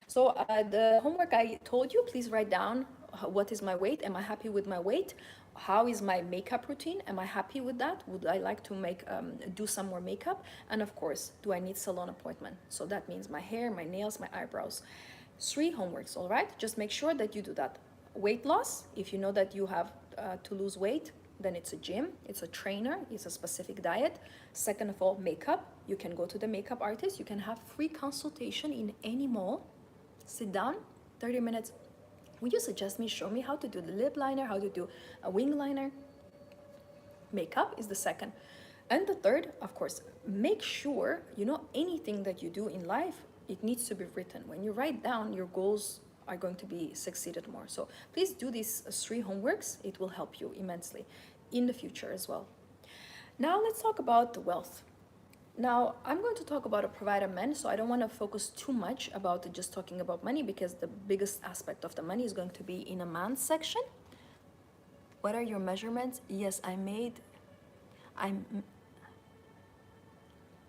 A: So the homework I told you, please write down what is my weight. Am I happy with my weight? How is my makeup routine? Am I happy with that? Would I like to do some more makeup? And of course, do I need salon appointment? So that means my hair, my nails, my eyebrows. 3 homeworks, all right? Just make sure that you do that. Weight loss, if you know that you have to lose weight, then it's a gym, it's a trainer, it's a specific diet. Second of all, makeup. You can go to the makeup artist. You can have free consultation in any mall. Sit down, 30 minutes. Will you suggest me, show me how to do the lip liner, how to do a wing liner? Makeup is the second. And the third, of course, make sure, anything that you do in life, it needs to be written. When you write down, your goals are going to be succeeded more. So please do these 3 homeworks. It will help you immensely in the future as well. Now let's talk about the wealth. Now, I'm going to talk about a provider man, so I don't want to focus too much about just talking about money, because the biggest aspect of the money is going to be in a man's section. What are your measurements? Yes, I made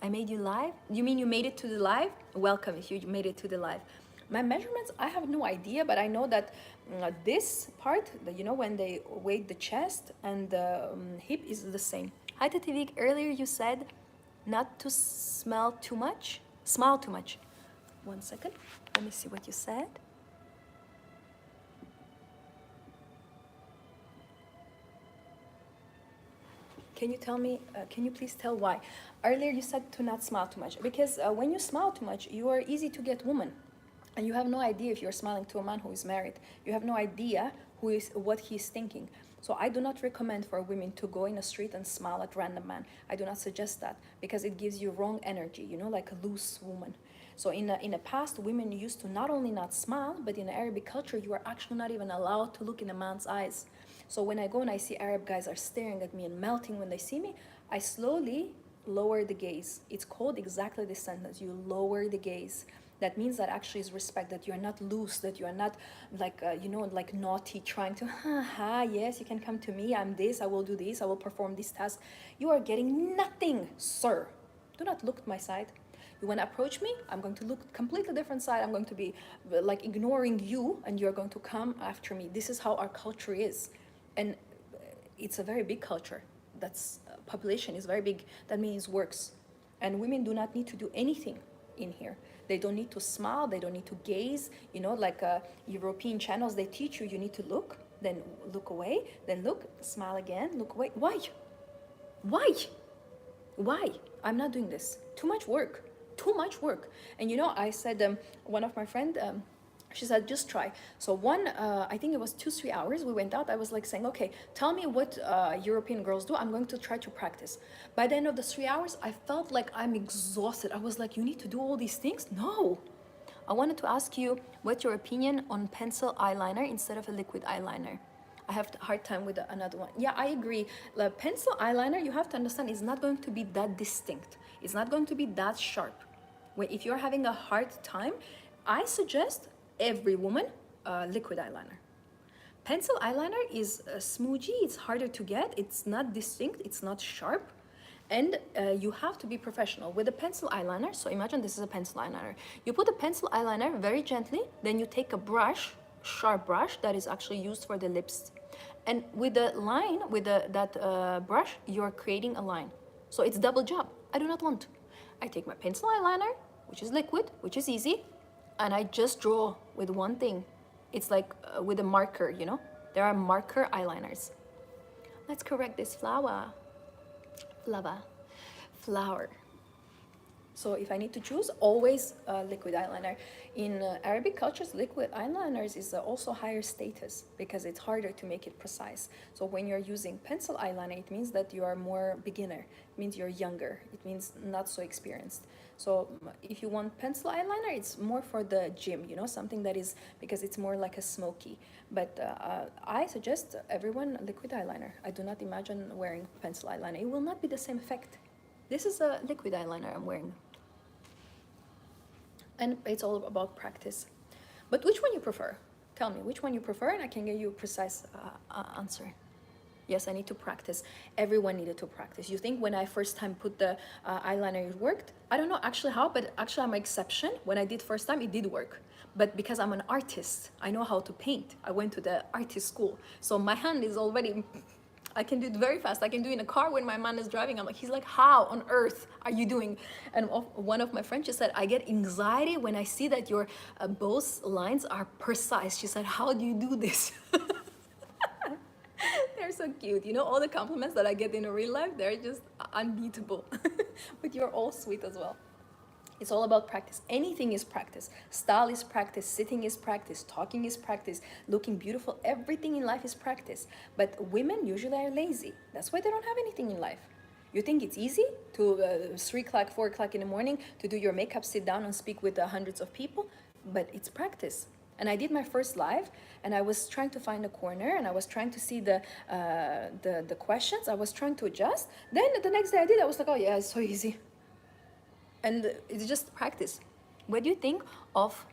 A: you live? You mean you made it to the live? Welcome if you made it to the live. My measurements, I have no idea, but I know that this part, when they weigh the chest and the hip, is the same. Hi Tativik, earlier you said not to smile too much. 1 second, let me see what you said. Can you tell me, can you please tell why? Earlier you said to not smile too much, because when you smile too much, you are easy to get women. And you have no idea if you're smiling to a man who is married. You have no idea what he's thinking. So I do not recommend for women to go in a street and smile at random man. I do not suggest that, because it gives you wrong energy, like a loose woman. So in the past, women used to not only not smile, but in the Arabic culture, you are actually not even allowed to look in a man's eyes. So when I go and I see Arab guys are staring at me and melting when they see me, I slowly lower the gaze. It's called exactly this sentence, you lower the gaze. That means that actually is respect, that you are not loose, that you are not like, like naughty, trying to, yes, you can come to me, I'm this, I will do this, I will perform this task. You are getting nothing, sir. Do not look at my side. You want to approach me, I'm going to look completely different side. I'm going to be like ignoring you, and you're going to come after me. This is how our culture is. And it's a very big culture. That's population is very big. That means works. And women do not need to do anything in here. They don't need to smile, they don't need to gaze, like European channels, they teach you need to look, then look away, then look, smile again, look away. Why? I'm not doing this. Too much work. And I said, one of my friend, she said, just try. So I think it was 2-3 hours, we went out. I was like saying, okay, tell me what European girls do. I'm going to try to practice. By the end of the 3 hours, I felt like I'm exhausted. I was like, you need to do all these things? No. I wanted to ask you, what's your opinion on pencil eyeliner instead of a liquid eyeliner? I have a hard time with another one. Yeah, I agree. The pencil eyeliner, you have to understand, is not going to be that distinct. It's not going to be that sharp. If you're having a hard time, I suggest every woman liquid eyeliner. Pencil eyeliner is smudgy, it's harder to get, it's not distinct, it's not sharp, and you have to be professional with a pencil eyeliner. So imagine this is a pencil eyeliner. You put a pencil eyeliner very gently, then you take a brush, sharp brush that is actually used for the lips, and with the line, with that brush, you're creating a line. So it's double job. I do not want. I take my pencil eyeliner, which is liquid, which is easy, and I just draw with one thing. It's like with a marker, There are marker eyeliners. Let's correct this flower. Flower. So if I need to choose, always liquid eyeliner. In Arabic cultures, liquid eyeliners is also higher status because it's harder to make it precise. So when you're using pencil eyeliner, it means that you are more beginner. It means you're younger. It means not so experienced. So if you want pencil eyeliner, it's more for the gym, something that is, because it's more like a smoky. But I suggest everyone liquid eyeliner. I do not imagine wearing pencil eyeliner. It will not be the same effect. This is a liquid eyeliner I'm wearing. And it's all about practice. But which one you prefer? Tell me which one you prefer, and I can give you a precise answer. Yes, I need to practice. Everyone needed to practice. You think when I first time put the eyeliner, it worked? I don't know actually how, but actually I'm an exception. When I did first time, it did work. But because I'm an artist, I know how to paint. I went to the artist school. So my hand is already, I can do it very fast. I can do it in a car when my man is driving. I'm like, he's like, how on earth are you doing? And one of my friends just said, I get anxiety when I see that your both lines are precise. She said, how do you do this? They're so cute. You know, all the compliments that I get in real life, they're just unbeatable. But you're all sweet as well. It's all about practice. Anything is practice. Style is practice. Sitting is practice. Talking is practice. Looking beautiful. Everything in life is practice. But women usually are lazy. That's why they don't have anything in life. You think it's easy to 3 o'clock, 4 o'clock in the morning to do your makeup, sit down and speak with hundreds of people? But it's practice. And I did my first live, and I was trying to find a corner, and I was trying to see the questions. I was trying to adjust. Then the next day I did. I was like, oh yeah, it's so easy. And it's just practice. What do you think of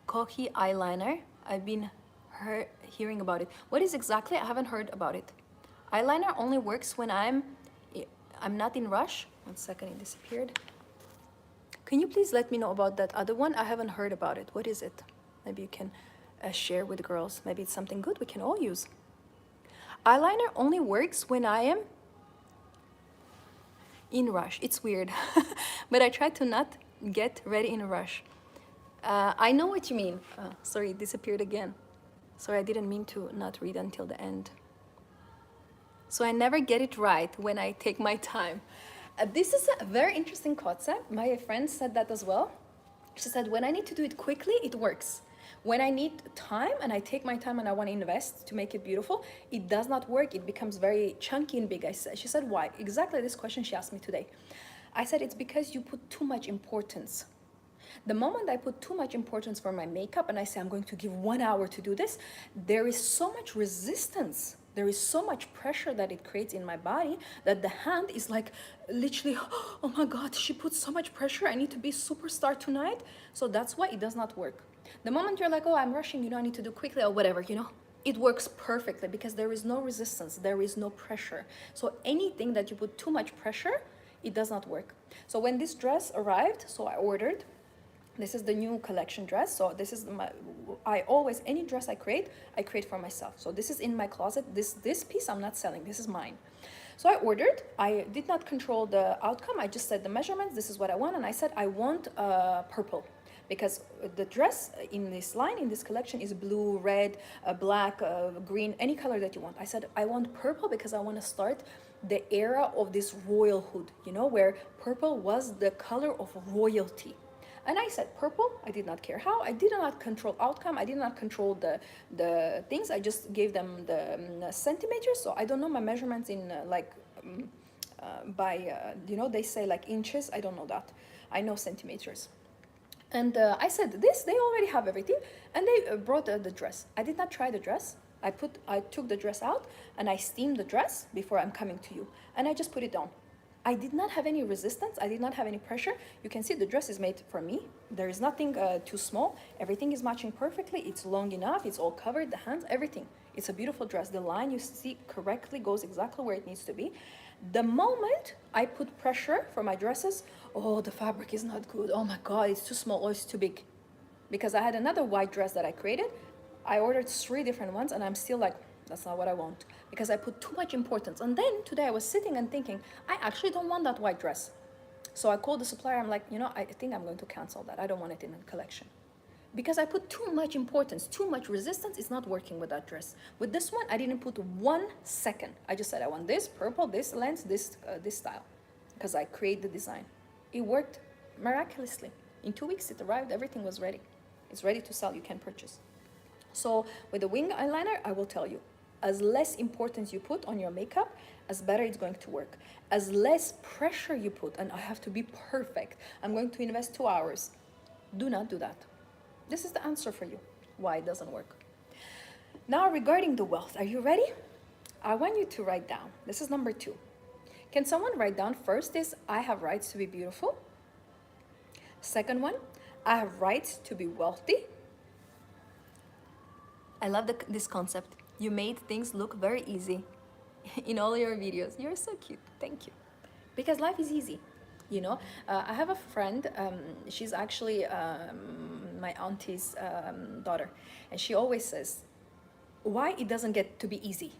A: Kohi eyeliner? I've been hearing about it. What is exactly? I haven't heard about it. Eyeliner only works when I'm not in rush. 1 second, it disappeared. Can you please let me know about that other one? I haven't heard about it. What is it? Maybe you can share with the girls. Maybe it's something good we can all use. Eyeliner only works when I am in rush. It's weird, but I try to not get ready in a rush. I know what you mean. Sorry, it disappeared again. Sorry, I didn't mean to not read until the end. So I never get it right when I take my time. This is a very interesting concept. My friend said that as well. She said, when I need to do it quickly, it works. When I need time and I take my time and I want to invest to make it beautiful, it does not work. It becomes very chunky and big. She said, why? Exactly this question she asked me today. I said, it's because you put too much importance. The moment I put too much importance for my makeup and I say, I'm going to give 1 hour to do this, there is so much resistance. There is so much pressure that it creates in my body that the hand is like literally, oh my God, she put so much pressure. I need to be superstar tonight. So that's why it does not work. The moment you're like, oh, I'm rushing, you know, I need to do quickly or whatever, you know, it works perfectly because there is no resistance. There is no pressure. So anything that you put too much pressure, it does not work. So when this dress arrived, so I ordered. This is the new collection dress. So this is any dress I create for myself. So this is in my closet. This piece I'm not selling. This is mine. So I ordered. I did not control the outcome. I just said the measurements. This is what I want. And I said, I want purple. Because the dress in this line, in this collection, is blue, red, black, green, any color that you want. I said, I want purple because I want to start the era of this royalhood, you know, where purple was the color of royalty. And I said purple. I did not care how. I did not control outcome. I did not control the things. I just gave them the centimeters. So I don't know my measurements in you know, they say like inches. I don't know that. I know centimeters. And I said this, they already have everything. And they brought the dress. I did not try the dress. I took the dress out and I steamed the dress before I'm coming to you. And I just put it down. I did not have any resistance. I did not have any pressure. You can see the dress is made for me. There is nothing too small. Everything is matching perfectly. It's long enough. It's all covered, the hands, everything. It's a beautiful dress. The line you see correctly goes exactly where it needs to be. The moment I put pressure for my dresses, oh, the fabric is not good. Oh my God, it's too small or it's too big. Because I had another white dress that I created. I ordered 3 different ones and I'm still like, that's not what I want. Because I put too much importance. And then today I was sitting and thinking, I actually don't want that white dress. So I called the supplier. I'm like, you know, I think I'm going to cancel that. I don't want it in the collection. Because I put too much importance, too much resistance. It's not working with that dress. With this one, I didn't put 1 second. I just said, I want this purple, this lens, this style. Because I create the design. It worked miraculously. In 2 weeks, it arrived. Everything was ready. It's ready to sell. You can purchase. So with the wing eyeliner, I will tell you, as less importance you put on your makeup, as better it's going to work. As less pressure you put, and I have to be perfect, I'm going to invest 2 hours. Do not do that. This is the answer for you, why it doesn't work. Now regarding the wealth, are you ready? I want you to write down. This is number 2. Can someone write down? First is, I have rights to be beautiful. Second one, I have rights to be wealthy. I love this concept. You made things look very easy. in all your videos. You're so cute. Thank you. Because life is easy. I have a friend, she's actually my auntie's daughter, and she always says, why it doesn't get to be easy.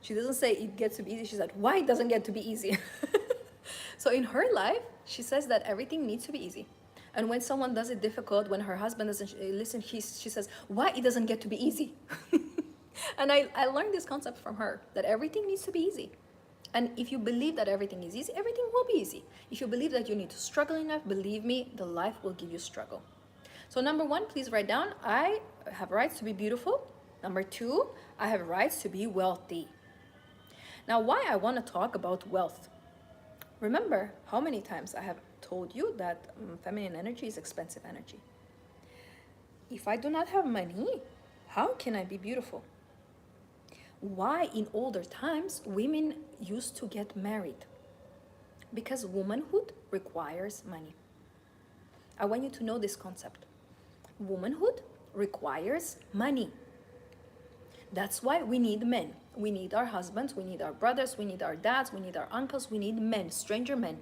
A: She doesn't say it gets to be easy, she said, why it doesn't get to be easy. So in her life, she says that everything needs to be easy. And when someone does it difficult, when her husband doesn't listen, she says, why it doesn't get to be easy. And I learned this concept from her, that everything needs to be easy. And if you believe that everything is easy, everything will be easy. If you believe that you need to struggle enough, believe me, the life will give you struggle. So number one, please write down, I have rights to be beautiful. Number two, I have rights to be wealthy. Now, why I want to talk about wealth? Remember how many times I have told you that feminine energy is expensive energy. If I do not have money, how can I be beautiful? Why in older times women used to get married? Because womanhood requires money. I want you to know this concept. Womanhood requires money. That's why we need men. We need our husbands, we need our brothers, we need our dads, we need our uncles, we need men, stranger men.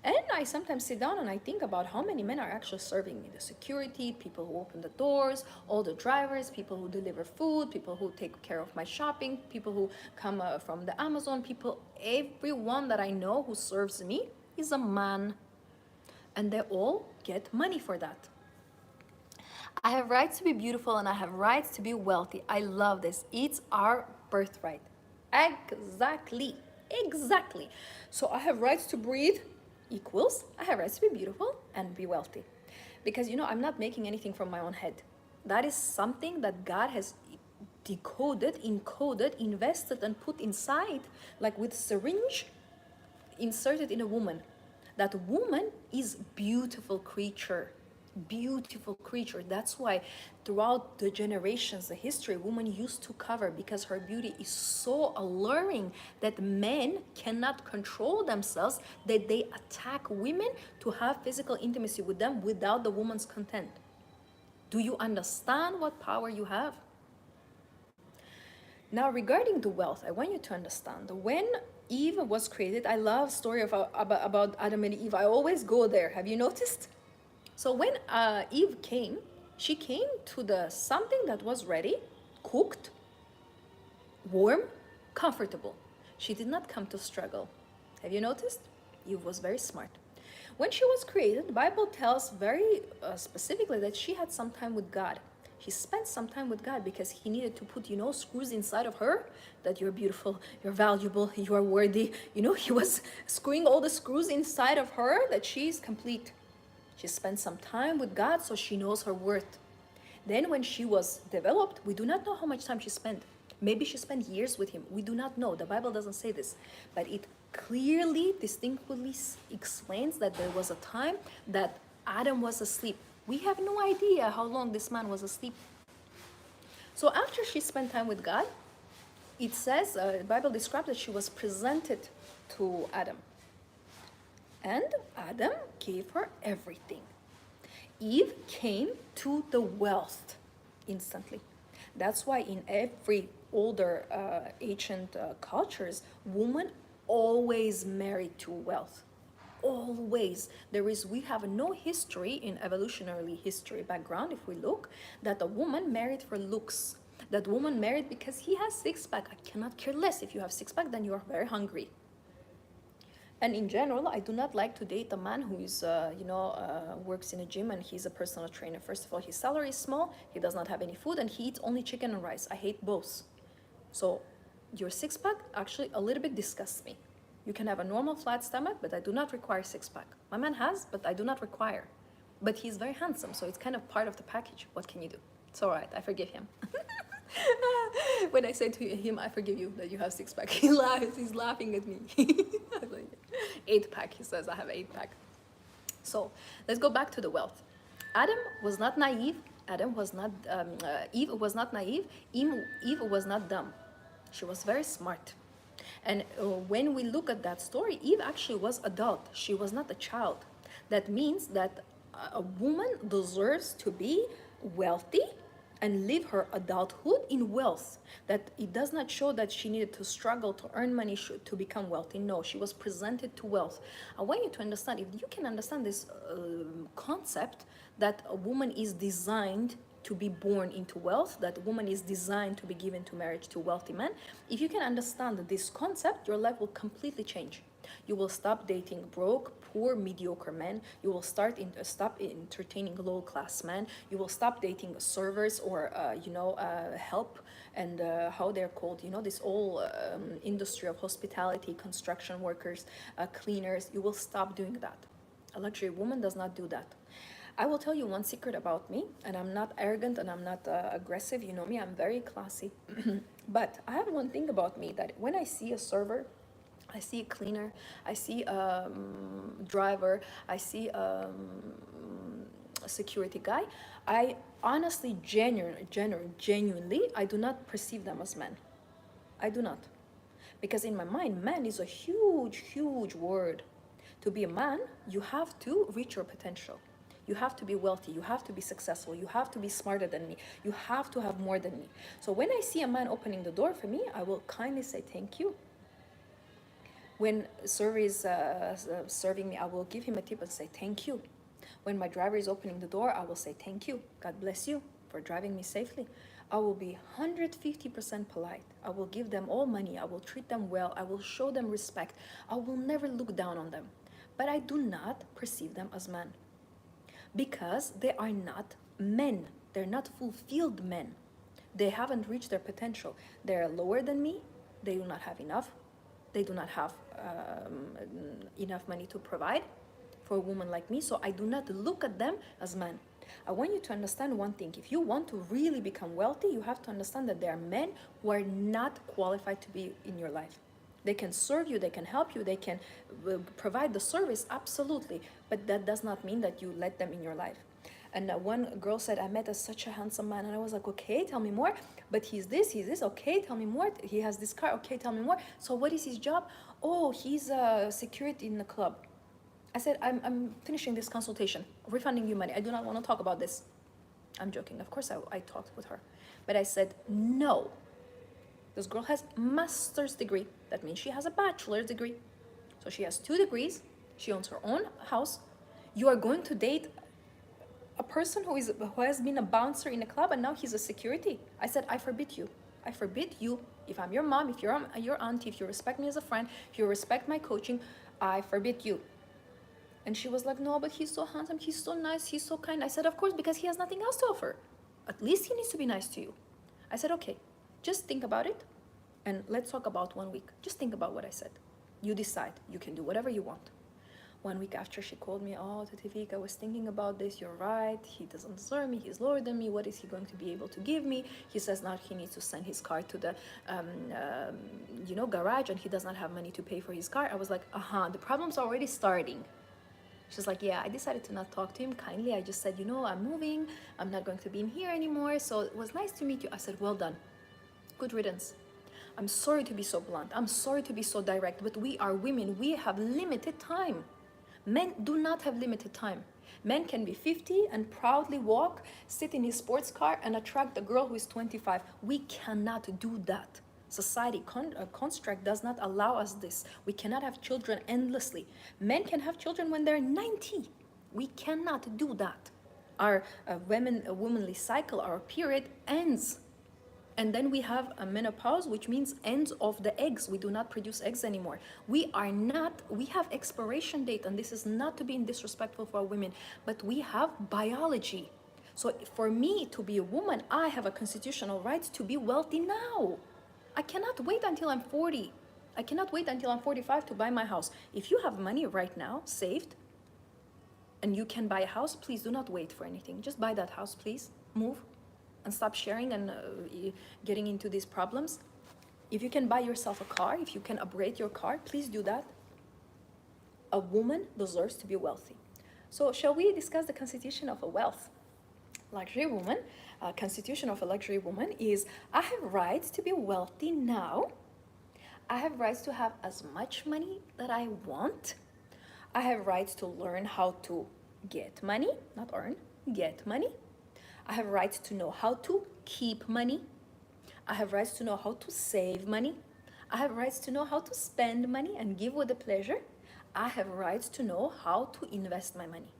A: And I sometimes sit down and I think about how many men are actually serving me. The security, people who open the doors, all the drivers, people who deliver food, people who take care of my shopping, people who come from the Amazon, everyone that I know who serves me is a man. And they all get money for that. I have rights to be beautiful and I have rights to be wealthy. I love this. It's our birthright. Exactly. So I have rights to breathe equals I have rights to be beautiful and be wealthy. Because I'm not making anything from my own head. That is something that God has decoded, encoded, invested and put inside, like with syringe, inserted in a woman. That woman is beautiful creature. That's why throughout the generations, the history, women used to cover, because her beauty is so alluring that men cannot control themselves, that they attack women to have physical intimacy with them without the woman's consent. Do you understand what power you have? Now, regarding the wealth, I want you to understand, when Eve was created, I love story about Adam and Eve. I always go there. Have you noticed? So when Eve came, she came to the something that was ready, cooked, warm, comfortable. She did not come to struggle. Have you noticed? Eve was very smart. When she was created, the Bible tells very specifically that she had some time with God. He spent some time with God because he needed to put, screws inside of her, that you're beautiful, you're valuable, you are worthy. He was screwing all the screws inside of her that she's complete. She spent some time with God, so she knows her worth. Then when she was developed, we do not know how much time she spent. Maybe she spent years with him. We do not know. The Bible doesn't say this. But it clearly, distinctly explains that there was a time that Adam was asleep. We have no idea how long this man was asleep. So after she spent time with God, it says, the Bible describes that she was presented to Adam. And Adam gave her everything. Eve came to the wealth instantly. That's why in every older ancient cultures, women always married to wealth. Always. We have no history in evolutionary history background, if we look, that a woman married for looks. That woman married because he has six-pack. I cannot care less. If you have six-pack, then you are very hungry. And in general, I do not like to date a man who is, works in a gym and he's a personal trainer. First of all, his salary is small, he does not have any food, and he eats only chicken and rice. I hate both. So your six-pack actually a little bit disgusts me. You can have a normal flat stomach, but I do not require six-pack. My man has, but I do not require. But he's very handsome, so it's kind of part of the package. What can you do? It's all right, I forgive him. When I say to him, I forgive you that you have six-pack, he laughs, he's laughing at me. Like, 8-pack, he says, I have 8-pack. So let's go back to the wealth. Adam was not naive. Eve was not naive. Eve was not dumb. She was very smart. And when we look at that story, Eve actually was adult. She was not a child. That means that a woman deserves to be wealthy and live her adulthood in wealth. That it does not show that she needed to struggle to earn money to become wealthy. No, she was presented to wealth. I want you to understand, if you can understand this concept, that a woman is designed to be born into wealth, that a woman is designed to be given to marriage to wealthy men. If you can understand this concept, your life will completely change. You will stop dating broke, poor, mediocre men. You will stop entertaining low-class men. You will stop dating servers or help and how they're called. This whole industry of hospitality, construction workers, cleaners. You will stop doing that. A luxury woman does not do that. I will tell you one secret about me, and I'm not arrogant and I'm not aggressive. You know me, I'm very classy. But I have one thing about me, that when I see a server, I see a cleaner, I see a driver, I see a security guy, I honestly, genuinely, I do not perceive them as men. I do not. Because in my mind, man is a huge word. To be a man, you have to reach your potential. You have to be wealthy, you have to be successful, you have to be smarter than me, you have to have more than me. So when I see a man opening the door for me, I will kindly say thank you. When server is serving me, I will give him a tip and say thank you. When my driver is opening the door, I will say thank you. God bless you for driving me safely. I will be 150% polite. I will give them all money. I will treat them well. I will show them respect. I will never look down on them. But I do not perceive them as men, because they are not men. They're not fulfilled men. They haven't reached their potential. They're lower than me. They do not have enough. They do not have enough money to provide for a woman like me. So I do not look at them as men. I want you to understand one thing. If you want to really become wealthy, you have to understand that there are men who are not qualified to be in your life. They can serve you, they can help you, they can provide the service, absolutely. But that does not mean that you let them in your life. And one girl said, I met such a handsome man. And I was like, okay, tell me more. But he's this, okay, tell me more. He has this car, okay, tell me more. So what is his job? Oh, he's a security in the club. I said, I'm finishing this consultation, refunding you money. I do not want to talk about this. I'm joking. Of course, I talked with her. But I said, no. This girl has master's degree. That means she has a bachelor's degree. So she has 2 degrees. She owns her own house. You are going to date a person who has been a bouncer in a club and now he's a security. I said, I forbid you. I forbid you. If I'm your mom, if you're your auntie, if you respect me as a friend, if you respect my coaching, I forbid you. And she was like, no, but he's so handsome, he's so nice, he's so kind. I said, of course, because he has nothing else to offer. At least he needs to be nice to you. I said, okay, just think about it. And let's talk about 1 week. Just think about what I said. You decide. You can do whatever you want. 1 week after, she called me, oh, Tatifik, I was thinking about this. You're right. He doesn't deserve me. He's lower than me. What is he going to be able to give me? He says now he needs to send his car to the, garage, and he does not have money to pay for his car. I was like, the problem's already starting. She's like, yeah, I decided to not talk to him kindly. I just said, I'm moving. I'm not going to be in here anymore. So it was nice to meet you. I said, well done. Good riddance. I'm sorry to be so blunt. I'm sorry to be so direct, but we are women. We have limited time. Men do not have limited time. Men can be 50 and proudly walk, sit in his sports car and attract the girl who is 25. We cannot do that. Society construct does not allow us this. We cannot have children endlessly. Men can have children when they're 90. We cannot do that. Our womanly cycle, our period ends. And then we have a menopause, which means end of the eggs. We do not produce eggs anymore. We have expiration date, and this is not to be disrespectful for women, but we have biology. So for me to be a woman, I have a constitutional right to be wealthy now. I cannot wait until I'm 40. I cannot wait until I'm 45 to buy my house. If you have money right now saved and you can buy a house, please do not wait for anything. Just buy that house, please. Move. And stop sharing and getting into these problems. If you can buy yourself a car, if you can upgrade your car, please do that. A woman deserves to be wealthy. So shall we discuss the constitution of a luxury woman? Constitution of a luxury woman is, I have rights to be wealthy now. I have rights to have as much money that I want. I have rights to learn how to get money, not earn, get money. I have rights to know how to keep money. I have rights to know how to save money. I have rights to know how to spend money and give with the pleasure. I have rights to know how to invest my money.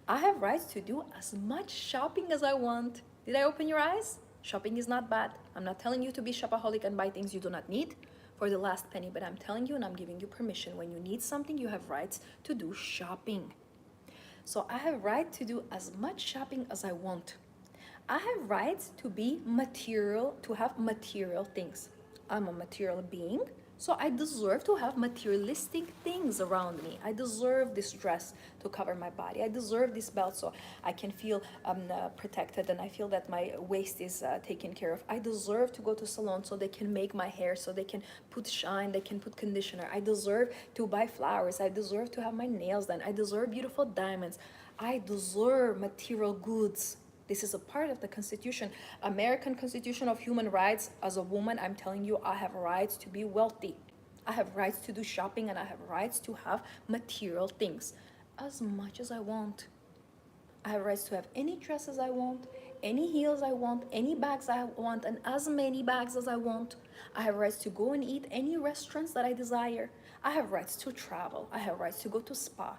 A: I have rights to do as much shopping as I want. Did I open your eyes? Shopping is not bad. I'm not telling you to be shopaholic and buy things you do not need for the last penny, but I'm telling you and I'm giving you permission. When you need something, you have rights to do shopping. So I have right to do as much shopping as I want. I have rights to be material, to have material things. I'm a material being, so I deserve to have materialistic things around me. I deserve this dress to cover my body. I deserve this belt so I can feel protected and I feel that my waist is taken care of. I deserve to go to salon so they can make my hair, so they can put shine, they can put conditioner. I deserve to buy flowers. I deserve to have my nails done. I deserve beautiful diamonds. I deserve material goods. This is a part of the Constitution, American Constitution of Human Rights. As a woman, I'm telling you, I have rights to be wealthy. I have rights to do shopping and I have rights to have material things as much as I want. I have rights to have any dresses I want, any heels I want, any bags I want, and as many bags as I want. I have rights to go and eat any restaurants that I desire. I have rights to travel. I have rights to go to spa.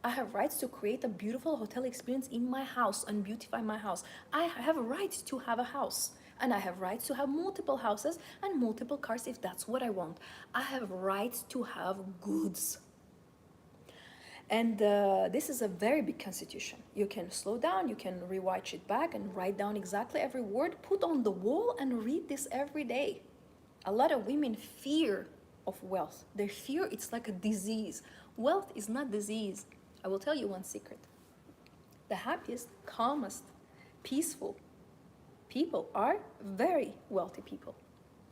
A: I have rights to create a beautiful hotel experience in my house and beautify my house. I have rights to have a house. And I have rights to have multiple houses and multiple cars if that's what I want. I have rights to have goods. And this is a very big constitution. You can slow down, you can rewatch it back and write down exactly every word, put on the wall and read this every day. A lot of women fear of wealth. They fear it's like a disease. Wealth is not disease. I will tell you one secret. The happiest, calmest, peaceful people are very wealthy people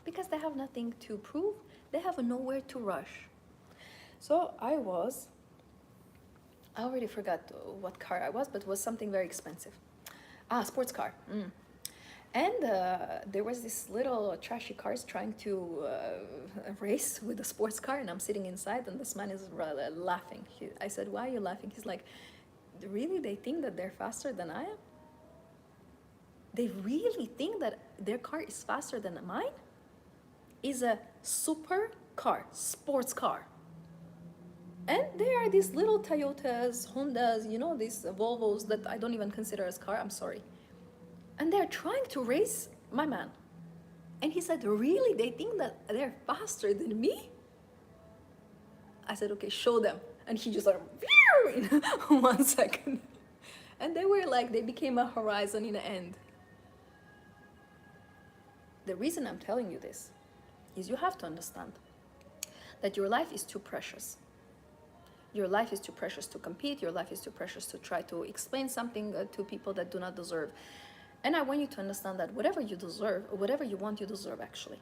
A: because they have nothing to prove. They have nowhere to rush. So I already forgot what car I was, but it was something very expensive. Sports car. And there was this little trashy cars trying to race with a sports car, and I'm sitting inside, and this man is laughing. I said, "Why are you laughing?" He's like, "Really? They think that they're faster than I am? They really think that their car is faster than mine? Is a super car, sports car. And there are these little Toyotas, Hondas, you know, these Volvos that I don't even consider as car, I'm sorry. And they're trying to race my man. And he said, really? They think that they're faster than me? I said, okay, show them. And he just like, in 1 second. And they were like, they became a horizon in the end. The reason I'm telling you this is you have to understand that your life is too precious. Your life is too precious to compete. Your life is too precious to try to explain something to people that do not deserve. And I want you to understand that whatever you deserve, or whatever you want, you deserve actually.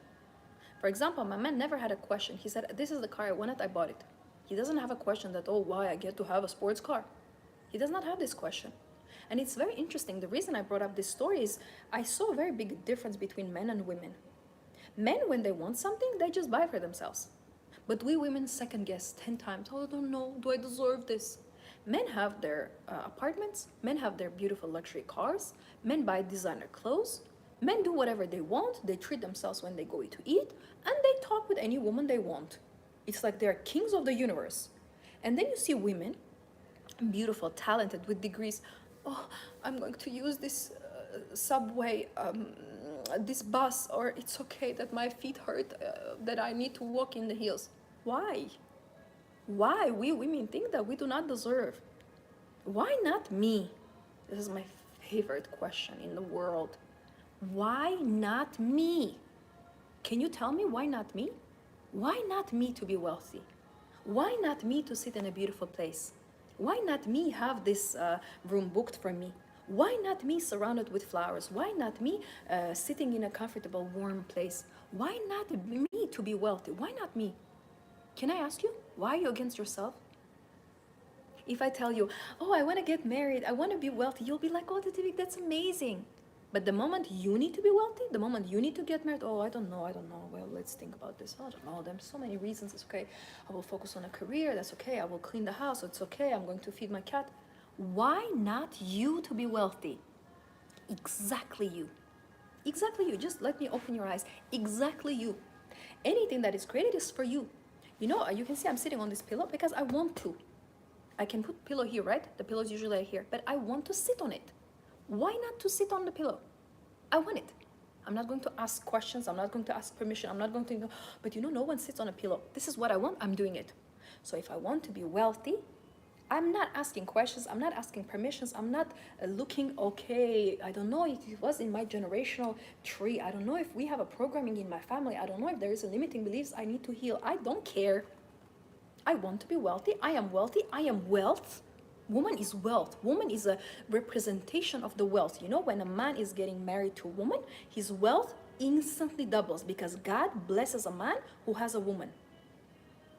A: For example, my man never had a question. He said, this is the car I wanted, I bought it. He doesn't have a question that, oh, why I get to have a sports car. He does not have this question. And it's very interesting. The reason I brought up this story is I saw a very big difference between men and women. Men, when they want something, they just buy for themselves. But we women second guess 10 times. Oh, I don't know. Do I deserve this? Men have their apartments. Men have their beautiful luxury cars. Men buy designer clothes. Men do whatever they want. They treat themselves when they go to eat. And they talk with any woman they want. It's like they're kings of the universe. And then you see women, beautiful, talented, with degrees. Oh, I'm going to use this subway, this bus, or it's okay that my feet hurt, that I need to walk in the heels. Why? Why we women think that we do not deserve? Why not me? This is my favorite question in the world. Why not me? Can you tell me why not me? Why not me to be wealthy? Why not me to sit in a beautiful place? Why not me have this room booked for me? Why not me surrounded with flowers? Why not me sitting in a comfortable, warm place? Why not me to be wealthy? Why not me? Can I ask you, why are you against yourself? If I tell you, oh, I want to get married, I want to be wealthy, you'll be like, oh, that's amazing. But the moment you need to be wealthy, the moment you need to get married, oh, I don't know. Well, let's think about this. I don't know. There's so many reasons. It's okay. I will focus on a career. That's okay. I will clean the house. It's okay. I'm going to feed my cat. Why not you to be wealthy? exactly you. Exactly you. Just let me open your eyes. Exactly you. Anything that is created is for you. You know, you can see I'm sitting on this pillow because I want to. I can put pillow here, right? The pillow is usually here, but I want to sit on it. Why not to sit on the pillow? I want it. I'm not going to ask questions. I'm not going to ask permission. I'm not going to, but you know, no one sits on a pillow. This is what I want. I'm doing it. So if I want to be wealthy, I'm not asking questions. I'm not asking permissions. I'm not looking, okay, I don't know if it was in my generational tree. I don't know if we have a programming in my family. I don't know if there is a limiting beliefs I need to heal. I don't care. I want to be wealthy. I am wealthy. I am wealth. Woman is wealth. Woman is a representation of the wealth. You know, when a man is getting married to a woman, his wealth instantly doubles because God blesses a man who has a woman.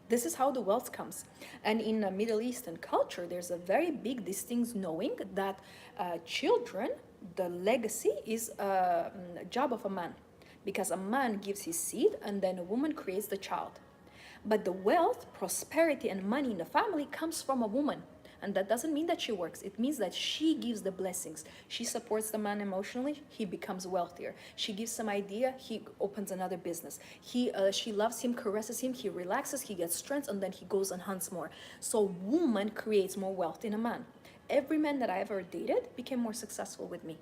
A: This is how the wealth comes. And in a Middle Eastern culture, there's a very big distinct knowing that children, the legacy is a job of a man. Because a man gives his seed and then a woman creates the child. But the wealth, prosperity, and money in the family comes from a woman. And that doesn't mean that she works. It means that she gives the blessings. She supports the man emotionally, he becomes wealthier. She gives some idea, he opens another business. She loves him, caresses him, he relaxes, he gets strength, and then he goes and hunts more. So woman creates more wealth in a man. Every man that I ever dated became more successful with me.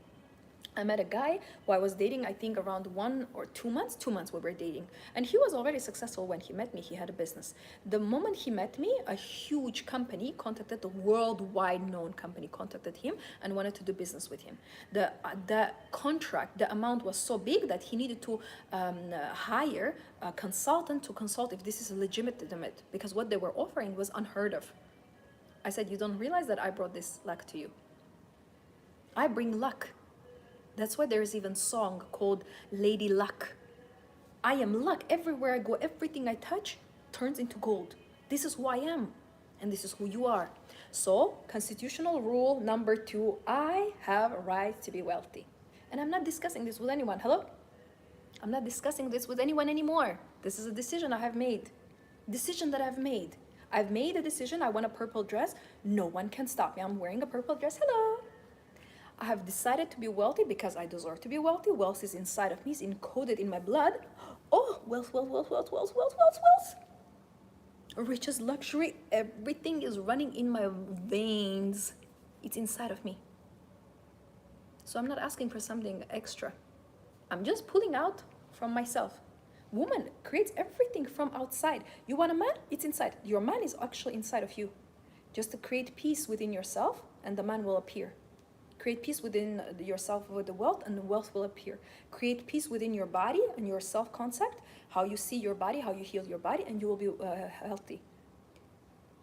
A: I met a guy who I was dating, I think around 1 or 2 months. 2 months we were dating. And he was already successful when he met me. He had a business. The moment he met me, a huge company contacted, the worldwide known company contacted him and wanted to do business with him. The contract, the amount was so big that he needed to hire a consultant to consult if this is legitimate, because what they were offering was unheard of. I said, you don't realize that I brought this luck to you. I bring luck. That's why there's even a song called Lady Luck. I am luck. Everywhere I go, everything I touch turns into gold. This is who I am, and this is who you are. So, constitutional rule number 2, I have a right to be wealthy. And I'm not discussing this with anyone. Hello? I'm not discussing this with anyone anymore. This is a decision I have made. Decision that I've made. I've made a decision. I want a purple dress. No one can stop me. I'm wearing a purple dress. Hello. I have decided to be wealthy because I deserve to be wealthy. Wealth is inside of me, it's encoded in my blood. Oh, wealth, wealth, wealth, wealth, wealth, wealth, wealth, wealth. Riches, luxury, everything is running in my veins. It's inside of me. So I'm not asking for something extra. I'm just pulling out from myself. Woman creates everything from outside. You want a man? It's inside. Your man is actually inside of you. Just to create peace within yourself and the man will appear. Create peace within yourself with the wealth, and the wealth will appear. Create peace within your body and your self-concept, how you see your body, how you heal your body, and you will be healthy.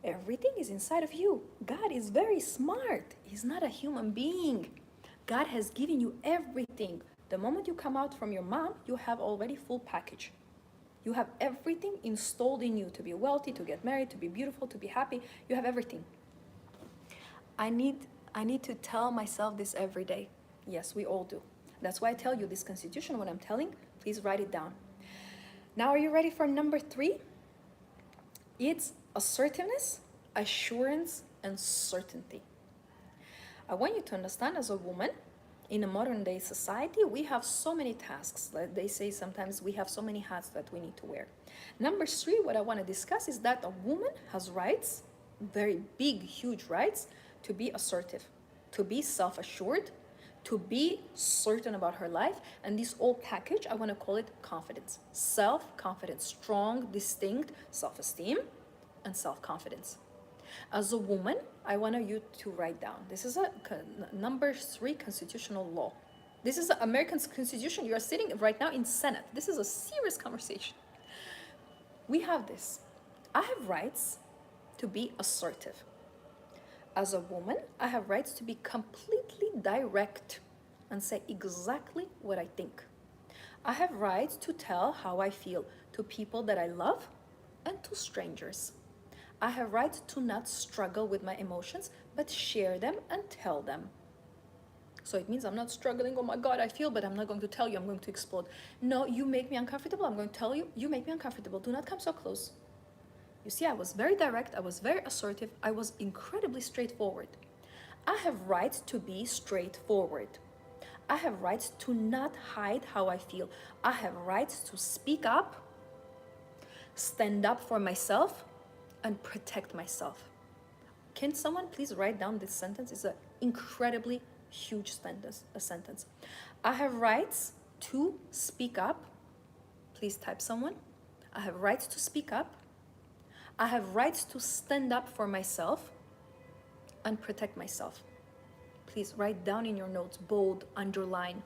A: Everything is inside of you. God is very smart. He's not a human being. God has given you everything. The moment you come out from your mom, you have already full package. You have everything installed in you to be wealthy, to get married, to be beautiful, to be happy. You have everything. I need to tell myself this every day. Yes, we all do. That's why I tell you this constitution, when I'm telling, please write it down. Now, are you ready for number 3? It's assertiveness, assurance, and certainty. I want you to understand, as a woman, in a modern day society, we have so many tasks. Like they say sometimes we have so many hats that we need to wear. Number 3, what I want to discuss is that a woman has rights, very big, huge rights, to be assertive, to be self-assured, to be certain about her life. And this whole package, I want to call it confidence. Self-confidence, strong, distinct self-esteem and self-confidence. As a woman, I want you to write down. This is a number 3 constitutional law. This is the American Constitution. You are sitting right now in Senate. This is a serious conversation. We have this. I have rights to be assertive. As a woman, I have rights to be completely direct and say exactly what I think. I have rights to tell how I feel to people that I love and to strangers. I have rights to not struggle with my emotions, but share them and tell them. So it means I'm not struggling, oh my God, I feel, but I'm not going to tell you, I'm going to explode. No, you make me uncomfortable, I'm going to tell you, you make me uncomfortable, do not come so close. You see, I was very direct, I was very assertive, I was incredibly straightforward. I have rights to be straightforward. I have rights to not hide how I feel. I have rights to speak up, stand up for myself, and protect myself. Can someone please write down this sentence? It's an incredibly huge sentence. I have rights to speak up. Please type someone. I have rights to speak up. I have rights to stand up for myself and protect myself. Please write down in your notes, bold, underline,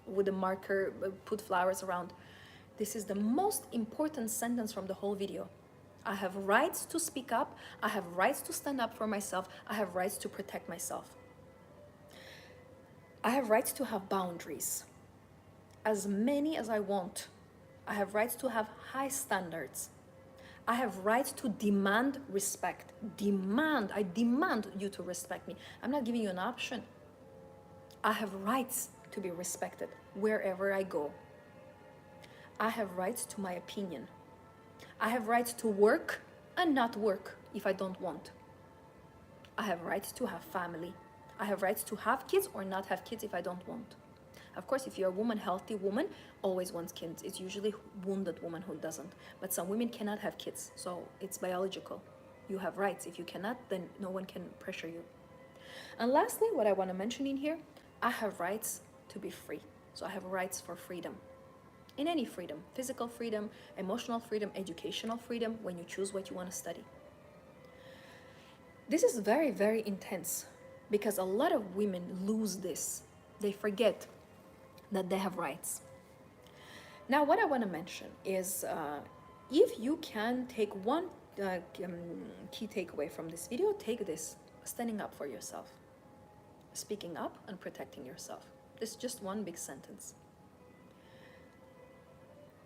A: with a marker, put flowers around. This is the most important sentence from the whole video. I have rights to speak up. I have rights to stand up for myself. I have rights to protect myself. I have rights to have boundaries, as many as I want. I have rights to have high standards. I have rights to demand respect. I demand you to respect me. I'm not giving you an option. I have rights to be respected wherever I go. I have rights to my opinion. I have rights to work and not work if I don't want. I have rights to have family. I have rights to have kids or not have kids if I don't want. Of course, if you're a woman, healthy woman, always wants kids. It's usually wounded woman who doesn't. But some women cannot have kids, so it's biological. You have rights. If you cannot, then no one can pressure you. And lastly, what I want to mention in here, I have rights to be free. So I have rights for freedom. In any freedom, physical freedom, emotional freedom, educational freedom, when you choose what you want to study. This is very, very intense because a lot of women lose this. They forget that they have rights. Now, what I want to mention is if you can take one key takeaway from this video, take this: standing up for yourself, speaking up and protecting yourself. This is just one big sentence.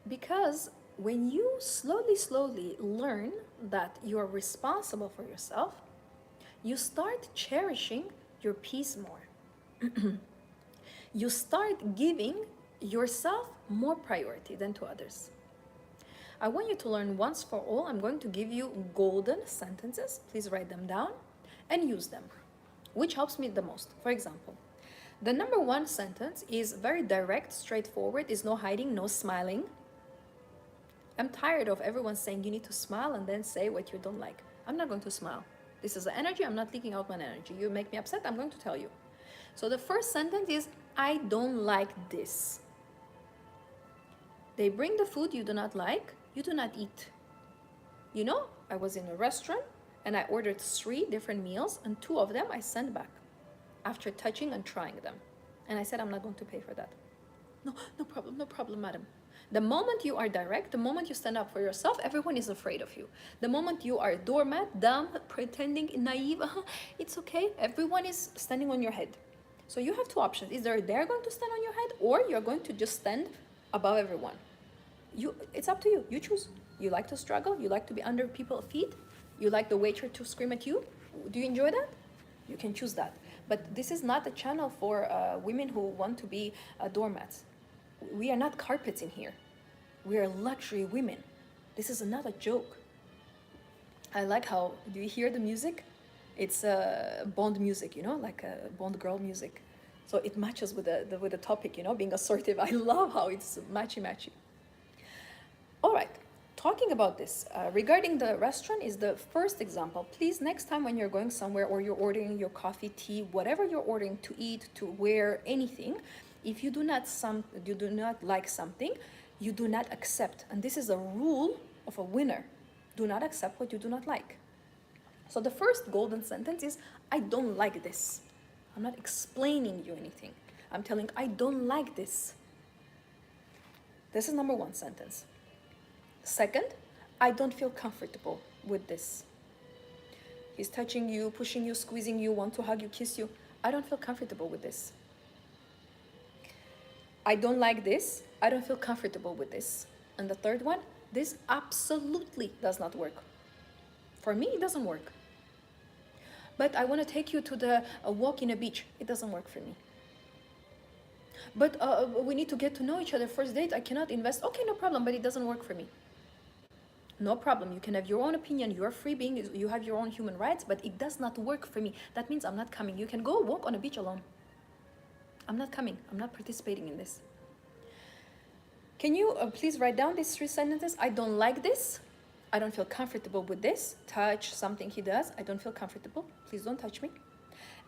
A: Because when you slowly learn that you are responsible for yourself, you start cherishing your peace more. You start giving yourself more priority than to others. I want you to learn once for all. I'm going to give you golden sentences. Please write them down and use them, which helps me the most. For example, the number one sentence is very direct, straightforward, is no hiding, no smiling. I'm tired of everyone saying you need to smile and then say what you don't like. I'm not going to smile. This is the energy. I'm not leaking out my energy. You make me upset, I'm going to tell you. So the first sentence is, I don't like this. They bring the food you do not like, you do not eat. You know, I was in a restaurant and I ordered 3 different meals and 2 of them I sent back after touching and trying them. And I said, I'm not going to pay for that. No problem, madam. The moment you are direct, the moment you stand up for yourself, everyone is afraid of you. The moment you are doormat, dumb, pretending, naive, it's okay, everyone is standing on your head. So you have 2 options. Either they're going to stand on your head or you're going to just stand above everyone. It's up to you. You choose. You like to struggle. You like to be under people's feet. You like the waiter to scream at you. Do you enjoy that? You can choose that. But this is not a channel for women who want to be doormats. We are not carpets in here. We are luxury women. This is not a joke. I like how, do you hear the music? It's Bond music, you know, like a Bond girl music. So it matches with the topic, you know, being assertive. I love how it's matchy. All right, talking about this, regarding the restaurant is the first example. Please, next time when you're going somewhere or you're ordering your coffee, tea, whatever you're ordering to eat, to wear, anything, if you do not like something, you do not accept. And this is a rule of a winner. Do not accept what you do not like. So the first golden sentence is, I don't like this. I'm not explaining you anything. I'm telling, I don't like this. This is number 1 sentence. Second, I don't feel comfortable with this. He's touching you, pushing you, squeezing you, want to hug you, kiss you. I don't feel comfortable with this. I don't like this. I don't feel comfortable with this. And the third one, this absolutely does not work. For me, it doesn't work. But I want to take you to the walk in a beach. It doesn't work for me. But we need to get to know each other. First date, I cannot invest. Okay, no problem, but it doesn't work for me. No problem. You can have your own opinion. You're a free being. You have your own human rights, but it does not work for me. That means I'm not coming. You can go walk on a beach alone. I'm not coming. I'm not participating in this. Can you please write down these 3 sentences? I don't like this. I don't feel comfortable with this. Touch something he does. I don't feel comfortable. Please don't touch me.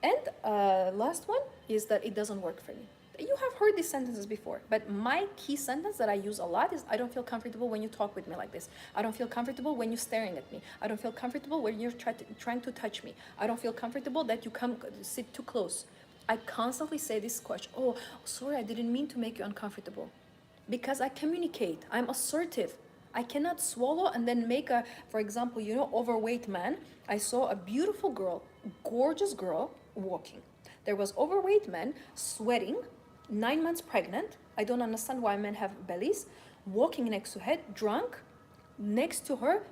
A: And last one is that it doesn't work for me. You have heard these sentences before, but my key sentence that I use a lot is I don't feel comfortable when you talk with me like this. I don't feel comfortable when you're staring at me. I don't feel comfortable when you're trying to touch me. I don't feel comfortable that you come sit too close. I constantly say this question, oh, sorry, I didn't mean to make you uncomfortable. Because I communicate, I'm assertive. I cannot swallow and then make a, for example, you know, overweight man. I saw a beautiful girl, gorgeous girl walking. There was overweight man sweating, 9 months pregnant. I don't understand why men have bellies. Walking next to her, drunk, next to her,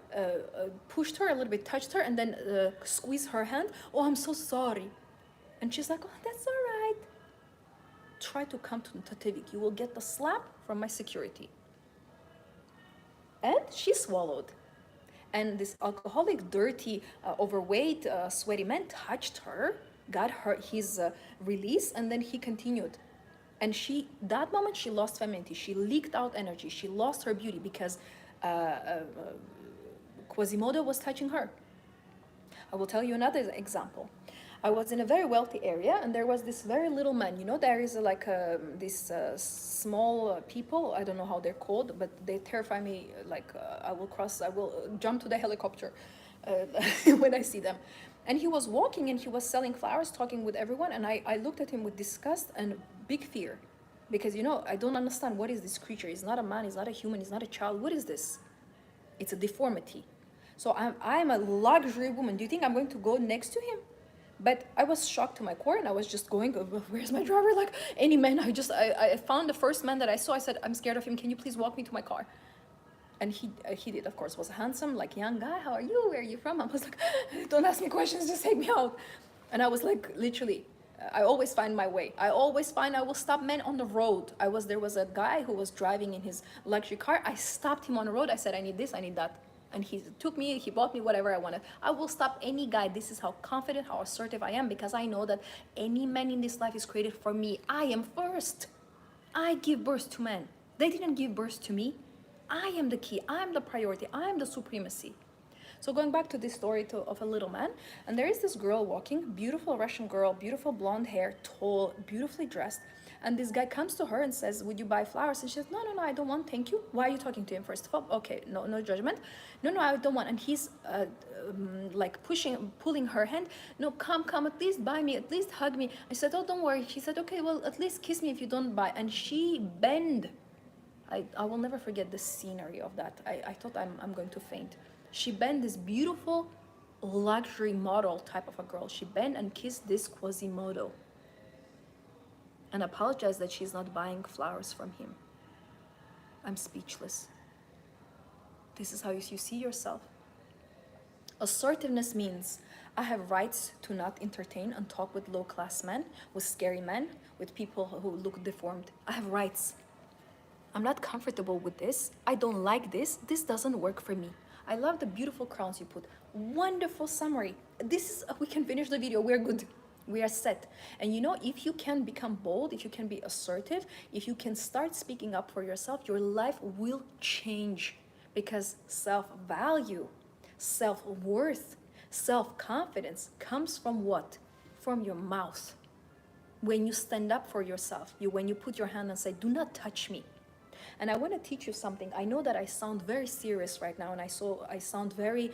A: pushed her a little bit, touched her, and then squeezed her hand. Oh, I'm so sorry. And she's like, oh, that's all right. Try to come to Tativik. You will get the slap from my security. And she swallowed. And this alcoholic, dirty, overweight, sweaty man touched her, got her his release, and then he continued. And she, that moment, she lost femininity. She leaked out energy. She lost her beauty because Quasimodo was touching her. I will tell you another example. I was in a very wealthy area, and there was this very little man. You know, there is like this small people. I don't know how they're called, but they terrify me. Like I will jump to the helicopter when I see them. And he was walking, and he was selling flowers, talking with everyone. And I looked at him with disgust and big fear, because you know I don't understand what is this creature. He's not a man. He's not a human. He's not a child. What is this? It's a deformity. So I'm a luxury woman. Do you think I'm going to go next to him? But I was shocked to my core, and I was just going, where's my driver? Like any man, I found the first man that I saw. I said, I'm scared of him. Can you please walk me to my car? And he did, of course, was a handsome, like young guy. How are you? Where are you from? I was like, don't ask me questions, just take me out. And I was like, literally, I always find my way. I will stop men on the road. There was a guy who was driving in his luxury car. I stopped him on the road. I said, I need this, I need that. And he took me, he bought me whatever I wanted. I will stop any guy. This is how confident, how assertive I am, because I know that any man in this life is created for me. I am first. I give birth to men. They didn't give birth to me. I am the key. I'm the priority. I'm the supremacy. So going back to this story of a little man, and there is this girl walking, beautiful Russian girl, beautiful blonde hair, tall, beautifully dressed. And this guy comes to her and says, would you buy flowers? And she says, no, I don't want, thank you. Why are you talking to him, first of all? Okay, no judgment. No, I don't want. And he's like pulling her hand. No, come, at least buy me, at least hug me. I said, oh, don't worry. She said, okay, well, at least kiss me if you don't buy. And she bent. I will never forget the scenery of that. I thought I'm going to faint. She bent, this beautiful luxury model type of a girl. She bent and kissed this Quasimodo, and apologized that she's not buying flowers from him. I'm speechless. This is how you see yourself. Assertiveness means I have rights to not entertain and talk with low-class men, with scary men, with people who look deformed. I have rights. I'm not comfortable with this. I don't like this. This doesn't work for me. I love the beautiful crowns you put. Wonderful summary. We can finish the video. We're good. We are set. And you know, if you can become bold, if you can be assertive, if you can start speaking up for yourself, your life will change. Because self-value, self-worth, self-confidence comes from what? From your mouth. When you stand up for yourself, when you put your hand and say, do not touch me. And I want to teach you something. I know that I sound very serious right now, and I sound very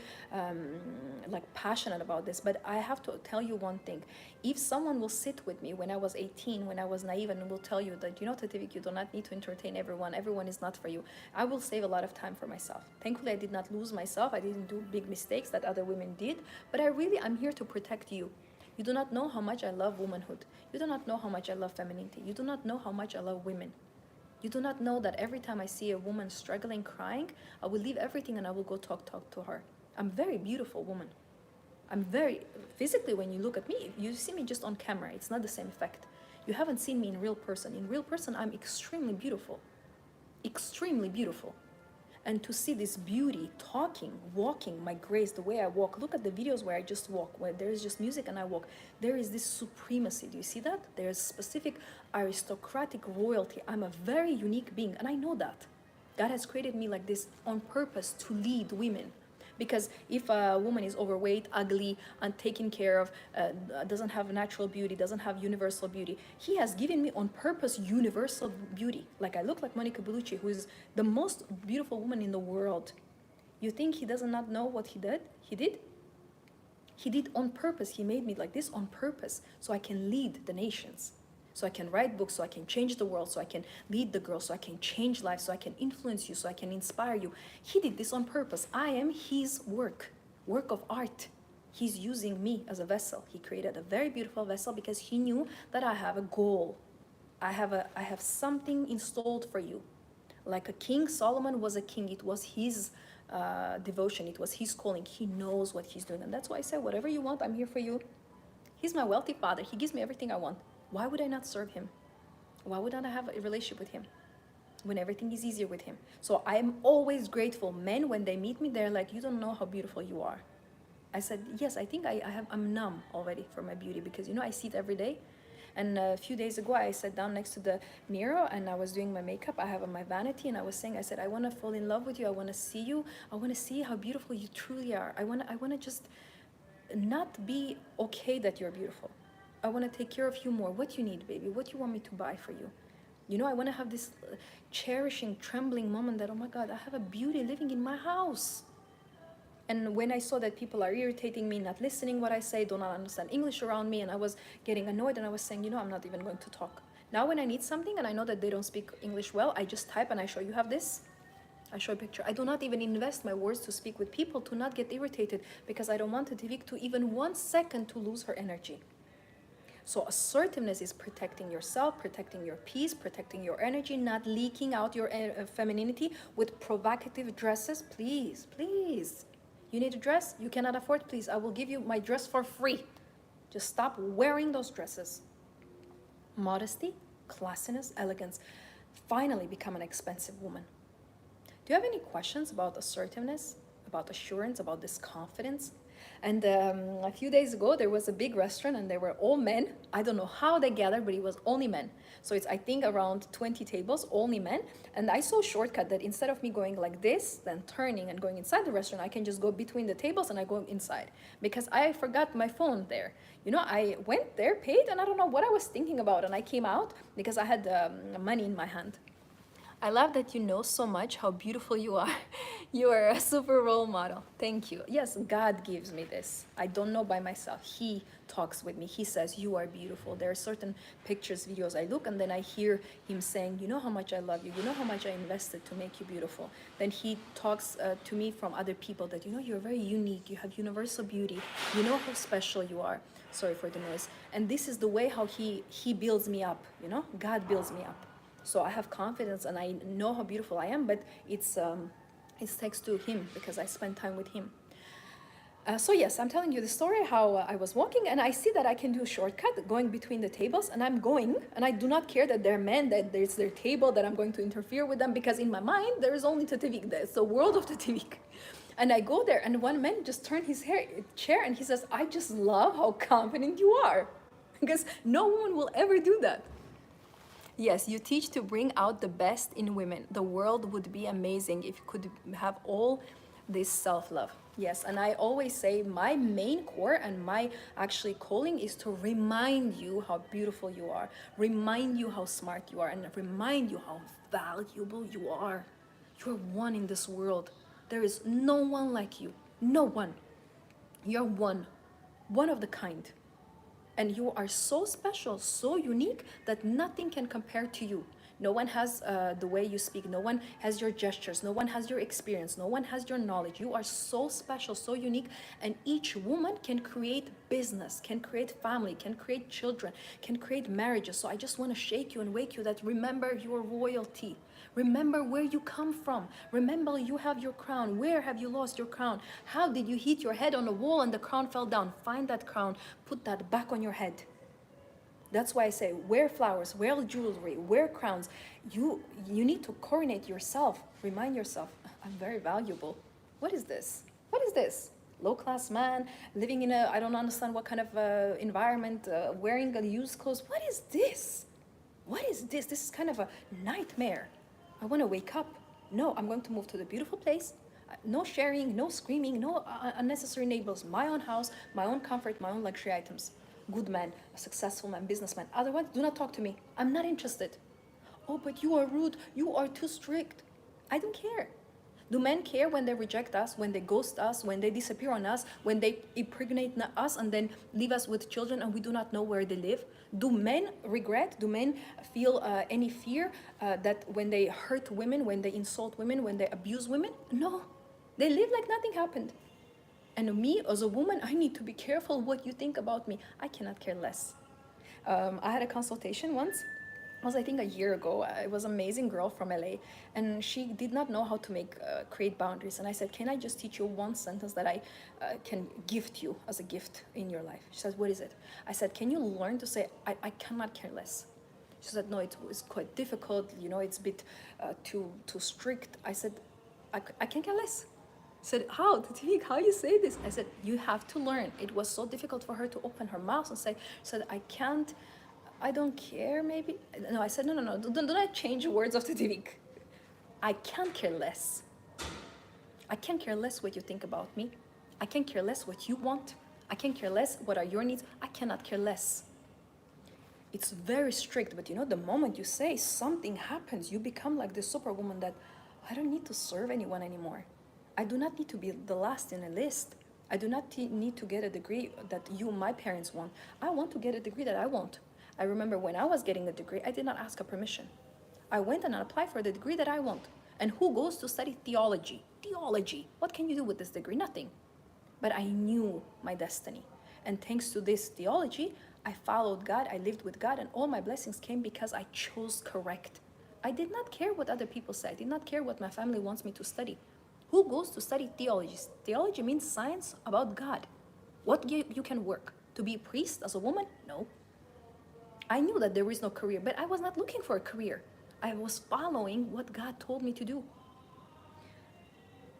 A: like passionate about this, but I have to tell you one thing. If someone will sit with me when I was 18, when I was naive, and will tell you that, you know, Tativik, you do not need to entertain everyone. Everyone is not for you. I will save a lot of time for myself. Thankfully, I did not lose myself. I didn't do big mistakes that other women did, but I'm here to protect you. You do not know how much I love womanhood. You do not know how much I love femininity. You do not know how much I love women. You do not know that every time I see a woman struggling, crying, I will leave everything and I will go talk to her. I'm a very beautiful woman. I'm very, physically, when you look at me, you see me just on camera. It's not the same effect. You haven't seen me in real person. In real person, I'm extremely beautiful. Extremely beautiful. And to see this beauty, talking, walking, my grace, the way I walk. Look at the videos where I just walk, where there is just music and I walk. There is this supremacy. Do you see that? There's specific aristocratic royalty. I'm a very unique being, and I know that. God has created me like this on purpose to lead women. Because if a woman is overweight, ugly, untaken care of, doesn't have natural beauty, doesn't have universal beauty, he has given me on purpose universal beauty. Like I look like Monica Bellucci, who is the most beautiful woman in the world. You think he does not know what he did? He did. He did on purpose. He made me like this on purpose so I can lead the nations. So I can write books, so I can change the world, so I can lead the girls, so I can change lives, so I can influence you, so I can inspire you. He did this on purpose. I am his work of art. He's using me as a vessel. He created a very beautiful vessel because he knew that I have a goal. I have something installed for you. Like a king, Solomon was a king. It was his devotion. It was his calling. He knows what he's doing. And that's why I said, whatever you want, I'm here for you. He's my wealthy father. He gives me everything I want. Why would I not serve him? Why would I not have a relationship with him when everything is easier with him? So I'm always grateful. Men, when they meet me, they're like, you don't know how beautiful you are. I said, yes, I think I'm numb already for my beauty because, you know, I see it every day. And a few days ago, I sat down next to the mirror and I was doing my makeup. I have on my vanity and I was saying, I said, I want to fall in love with you. I want to see you. I want to see how beautiful you truly are. I want to just not be okay that you're beautiful. I want to take care of you more. What you need, baby? What you want me to buy for you? You know, I want to have this cherishing, trembling moment that, oh my God, I have a beauty living in my house. And when I saw that people are irritating me, not listening what I say, do not understand English around me, and I was getting annoyed and I was saying, you know, I'm not even going to talk. Now when I need something and I know that they don't speak English well, I just type and I show you have this. I show a picture. I do not even invest my words to speak with people to not get irritated because I don't want Tivik to even 1 second to lose her energy. So assertiveness is protecting yourself, protecting your peace, protecting your energy, not leaking out your femininity with provocative dresses. Please, please. You need a dress? You cannot afford? Please, I will give you my dress for free. Just stop wearing those dresses. Modesty, classiness, elegance. Finally become an expensive woman. Do you have any questions about assertiveness, about assurance, about this confidence? And a few days ago, there was a big restaurant and there were all men. I don't know how they gathered, but it was only men. So it's, I think, around 20 tables, only men. And I saw a shortcut that instead of me going like this, then turning and going inside the restaurant, I can just go between the tables and I go inside. Because I forgot my phone there. You know, I went there, paid, and I don't know what I was thinking about. And I came out because I had money in my hand. I love that you know so much how beautiful you are. You are a super role model. Thank you. Yes, God gives me this. I don't know by myself. He talks with me. He says, you are beautiful. There are certain pictures, videos I look, and then I hear him saying, you know how much I love you. You know how much I invested to make you beautiful. Then he talks to me from other people that, you know, you're very unique. You have universal beauty. You know how special you are. Sorry for the noise. And this is the way how he builds me up, you know? God builds me up. So I have confidence and I know how beautiful I am, but it's thanks to him because I spend time with him. So yes, I'm telling you the story how I was walking and I see that I can do a shortcut going between the tables and I'm going and I do not care that they're men, that there's their table, that I'm going to interfere with them because in my mind there is only Tativik, there's the world of Tativik. And I go there and one man just turned his chair and he says, I just love how confident you are. Because no woman will ever do that. Yes, you teach to bring out the best in women. The world would be amazing if you could have all this self-love. Yes, and I always say my main core and my actually calling is to remind you how beautiful you are, remind you how smart you are, and remind you how valuable you are. You're one in this world. There is no one like you. No one. You're one of the kind. And you are so special, so unique that nothing can compare to you. No one has the way you speak. No one has your gestures. No one has your experience. No one has your knowledge. You are so special, so unique. And each woman can create business, can create family, can create children, can create marriages. So I just want to shake you and wake you that remember your royalty. Remember where you come from. Remember you have your crown. Where have you lost your crown? How did you hit your head on a wall and the crown fell down? Find that crown. Put that back on your head. That's why I say wear flowers, wear jewelry, wear crowns. You need to coronate yourself. Remind yourself, I'm very valuable. What is this? What is this? Low class man living in a, I don't understand what kind of environment, wearing a used clothes. What is this? What is this? This is kind of a nightmare. I want to wake up. No, I'm going to move to the beautiful place. No sharing, no screaming, no unnecessary neighbors. My own house, my own comfort, my own luxury items. Good man, a successful man, businessman. Otherwise, do not talk to me. I'm not interested. Oh, but you are rude. You are too strict. I don't care. Do men care when they reject us, when they ghost us, when they disappear on us, when they impregnate us and then leave us with children and we do not know where they live? Do men regret? Do men feel any fear that when they hurt women, when they insult women, when they abuse women? No. They live like nothing happened. And me, as a woman, I need to be careful what you think about me. I cannot care less. I had a consultation once. It was, I think, a year ago. It was an amazing girl from LA, and she did not know how to create boundaries. And I said, can I just teach you one sentence that I can gift you as a gift in your life? She says, what is it? I said, can you learn to say, I cannot care less? She said, no, it's quite difficult. You know, it's a bit too strict. I said, I can care less. Said, how? Tatifik, how you say this? I said, you have to learn. It was so difficult for her to open her mouth and say, said, I can't, I don't care, maybe. No, I said, no, do not change the words of Tatifik. I can't care less. I can't care less what you think about me. I can't care less what you want. I can't care less what are your needs. I cannot care less. It's very strict, but you know, the moment you say something happens, you become like the superwoman that I don't need to serve anyone anymore. I do not need to be the last in a list. I do not need to get a degree that you, my parents, want. I want to get a degree that I want. I remember when I was getting a degree, I did not ask a permission. I went and applied for the degree that I want. And who goes to study theology? Theology. What can you do with this degree? Nothing. But I knew my destiny. And thanks to this theology, I followed God, I lived with God, and all my blessings came because I chose correct. I did not care what other people say. I did not care what my family wants me to study. Who goes to study theology? Theology means science about God. What you can work. To be a priest as a woman? No. I knew that there is no career, but I was not looking for a career. I was following what God told me to do.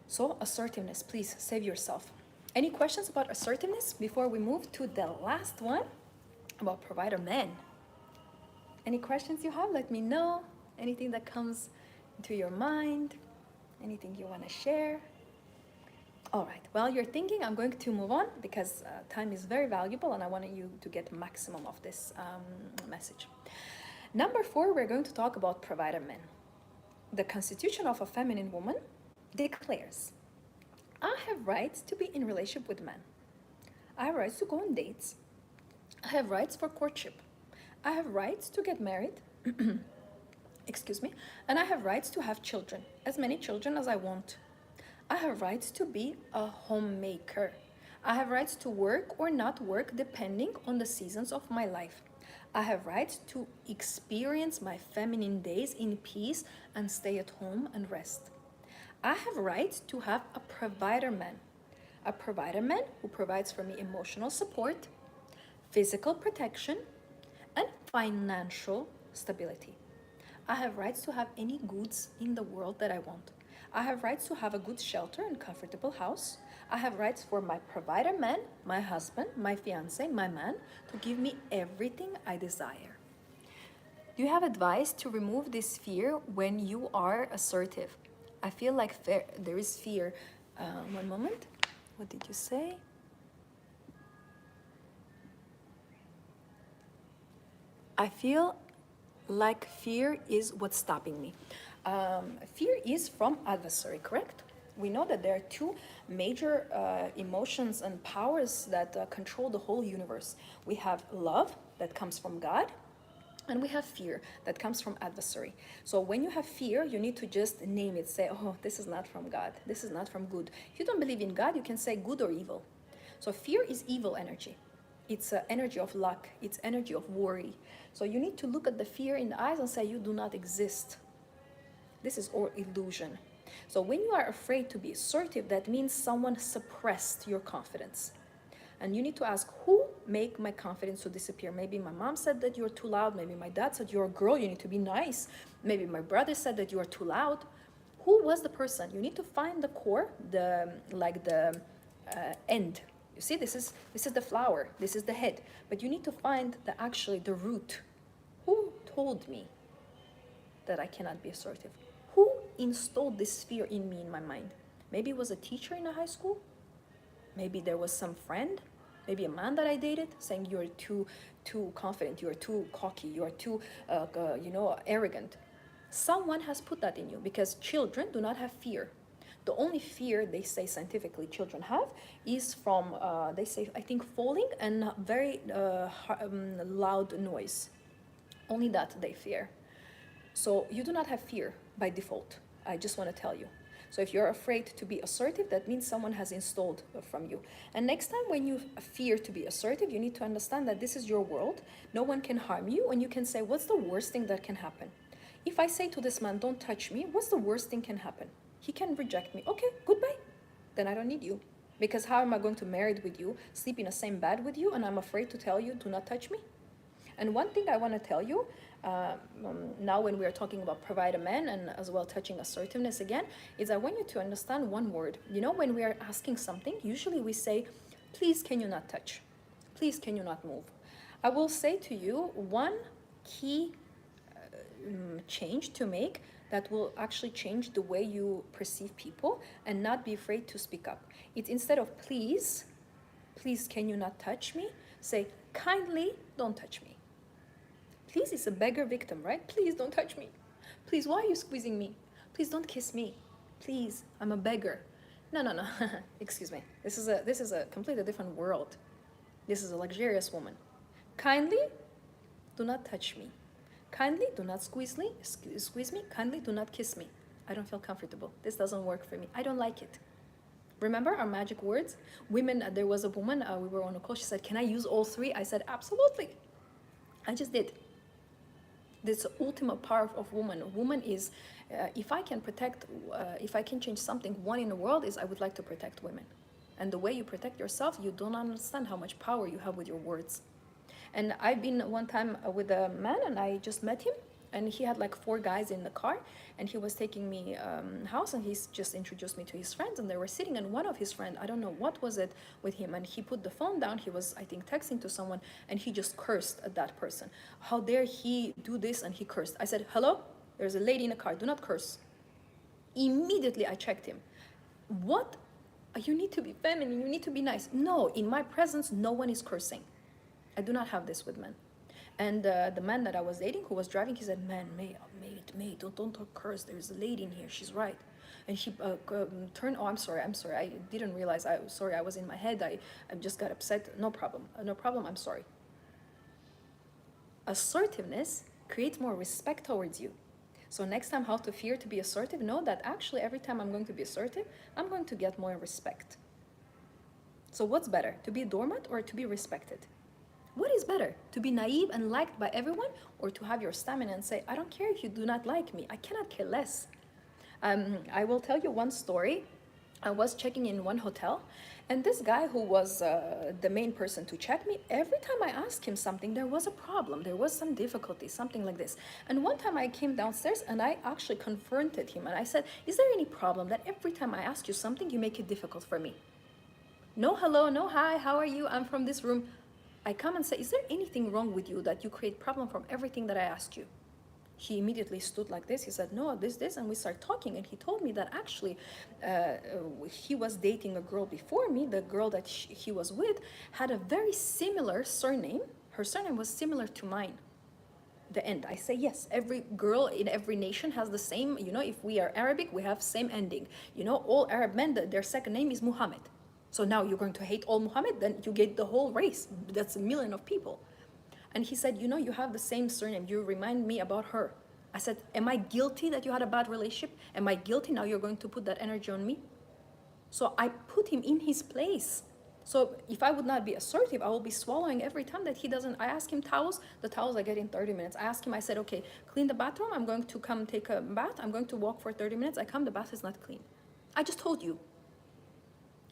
A: So, assertiveness, please save yourself. Any questions about assertiveness before we move to the last one about provider men? Any questions you have? Let me know. Anything that comes into your mind? Anything you want to share? All right, while you're thinking, I'm going to move on because time is very valuable and I want you to get maximum of this message. Number 4, we're going to talk about provider men. The constitution of a feminine woman declares, I have rights to be in relationship with men. I have rights to go on dates. I have rights for courtship. I have rights to get married. Excuse me. And I have rights to have children, as many children as I want. I have rights to be a homemaker. I have rights to work or not work depending on the seasons of my life. I have rights to experience my feminine days in peace and stay at home and rest. I have rights to have a provider man. A provider man who provides for me emotional support, physical protection, and financial stability. I have rights to have any goods in the world that I want. I have rights to have a good shelter and comfortable house. I have rights for my provider man, my husband, my fiance, my man, to give me everything I desire. Do you have advice to remove this fear when you are assertive? I feel like there is fear. One moment. What did you say? I feel like fear is what's stopping me. Fear is from adversary, correct? We know that there are two major emotions and powers that control the whole universe. We have love that comes from God, and we have fear that comes from adversary. So when you have fear, you need to just name it. Say, oh, this is not from God. This is not from good. If you don't believe in God, you can say good or evil. So fear is evil energy. It's energy of luck. It's energy of worry. So you need to look at the fear in the eyes and say, you do not exist. This is all illusion. So when you are afraid to be assertive, that means someone suppressed your confidence. And you need to ask, who make my confidence to disappear? Maybe my mom said that you're too loud. Maybe my dad said you're a girl, you need to be nice. Maybe my brother said that you are too loud. Who was the person? You need to find the core, the end. You see, this is the flower, this is the head. But you need to find the root. Who told me that I cannot be assertive? Who installed this fear in me, in my mind? Maybe it was a teacher in a high school. Maybe there was some friend, maybe a man that I dated, saying you're too confident, you're too cocky, you're too arrogant. Someone has put that in you, because children do not have fear. The only fear they say scientifically children have is from, they say, I think, falling and very loud noise. Only that they fear. So you do not have fear by default. I just want to tell you. So if you're afraid to be assertive, that means someone has installed from you. And next time when you fear to be assertive, you need to understand that this is your world. No one can harm you. And you can say, what's the worst thing that can happen? If I say to this man, don't touch me, what's the worst thing can happen? He can reject me. Okay, goodbye. Then I don't need you. Because how am I going to marry with you, sleep in the same bed with you, and I'm afraid to tell you, do not touch me? And one thing I want to tell you, now when we are talking about provide a man and as well touching assertiveness again, is I want you to understand one word. You know, when we are asking something, usually we say, please can you not touch? Please can you not move? I will say to you one key change to make that will actually change the way you perceive people and not be afraid to speak up. It's instead of please can you not touch me, say kindly don't touch me. Please is a beggar victim, right? Please don't touch me. Please, why are you squeezing me? Please don't kiss me. Please, I'm a beggar. No. Excuse me. This is a completely different world. This is a luxurious woman. Kindly, do not touch me. Kindly, do not squeeze me. Kindly, do not kiss me. I don't feel comfortable. This doesn't work for me. I don't like it. Remember our magic words? Women, there was a woman, we were on a call, she said, can I use all three? I said, absolutely. I just did. This ultimate power of woman. Woman is, if I can protect, if I can change something, one in the world is I would like to protect women. And the way you protect yourself, you don't understand how much power you have with your words. And I've been one time with a man and I just met him and he had like 4 guys in the car and he was taking me house and he's just introduced me to his friends and they were sitting and one of his friends, I don't know what was it with him, and he put the phone down. He was, I think, texting to someone and he just cursed at that person. How dare he do this? And he cursed. I said, hello, there's a lady in the car, do not curse. Immediately I checked him. What? You need to be feminine, you need to be nice. No, in my presence, no one is cursing. I do not have this with men. And the man that I was dating who was driving, he said, man, mate, don't curse. There's a lady in here, she's right. And he turned, oh, I'm sorry, I didn't realize, sorry, I was in my head, I just got upset. No problem, I'm sorry. Assertiveness creates more respect towards you. So next time, how to fear to be assertive, know that actually every time I'm going to be assertive, I'm going to get more respect. So what's better, to be a doormat or to be respected? What is better, to be naive and liked by everyone, or to have your stamina and say, I don't care if you do not like me, I cannot care less. I will tell you one story. I was checking in one hotel, and this guy who was the main person to check me, every time I asked him something, there was a problem, there was some difficulty, something like this. And one time I came downstairs and I actually confronted him and I said, is there any problem that every time I ask you something, you make it difficult for me? No hello, no hi, how are you? I'm from this room. I come and say, is there anything wrong with you that you create problem from everything that I ask you? He immediately stood like this. He said, no, this, and we start talking. And he told me that actually he was dating a girl before me. The girl that he was with had a very similar surname. Her surname was similar to mine. The end. I say, yes, every girl in every nation has the same, you know, if we are Arabic, we have same ending. You know, all Arab men, their second name is Muhammad. So now you're going to hate all Muhammad, then you get the whole race. That's 1 million of people. And he said, you know, you have the same surname. You remind me about her. I said, am I guilty that you had a bad relationship? Am I guilty now you're going to put that energy on me? So I put him in his place. So if I would not be assertive, I will be swallowing every time that he doesn't. I ask him towels. The towels I get in 30 minutes. I ask him, I said, okay, clean the bathroom. I'm going to come take a bath. I'm going to walk for 30 minutes. I come, the bath is not clean. I just told you.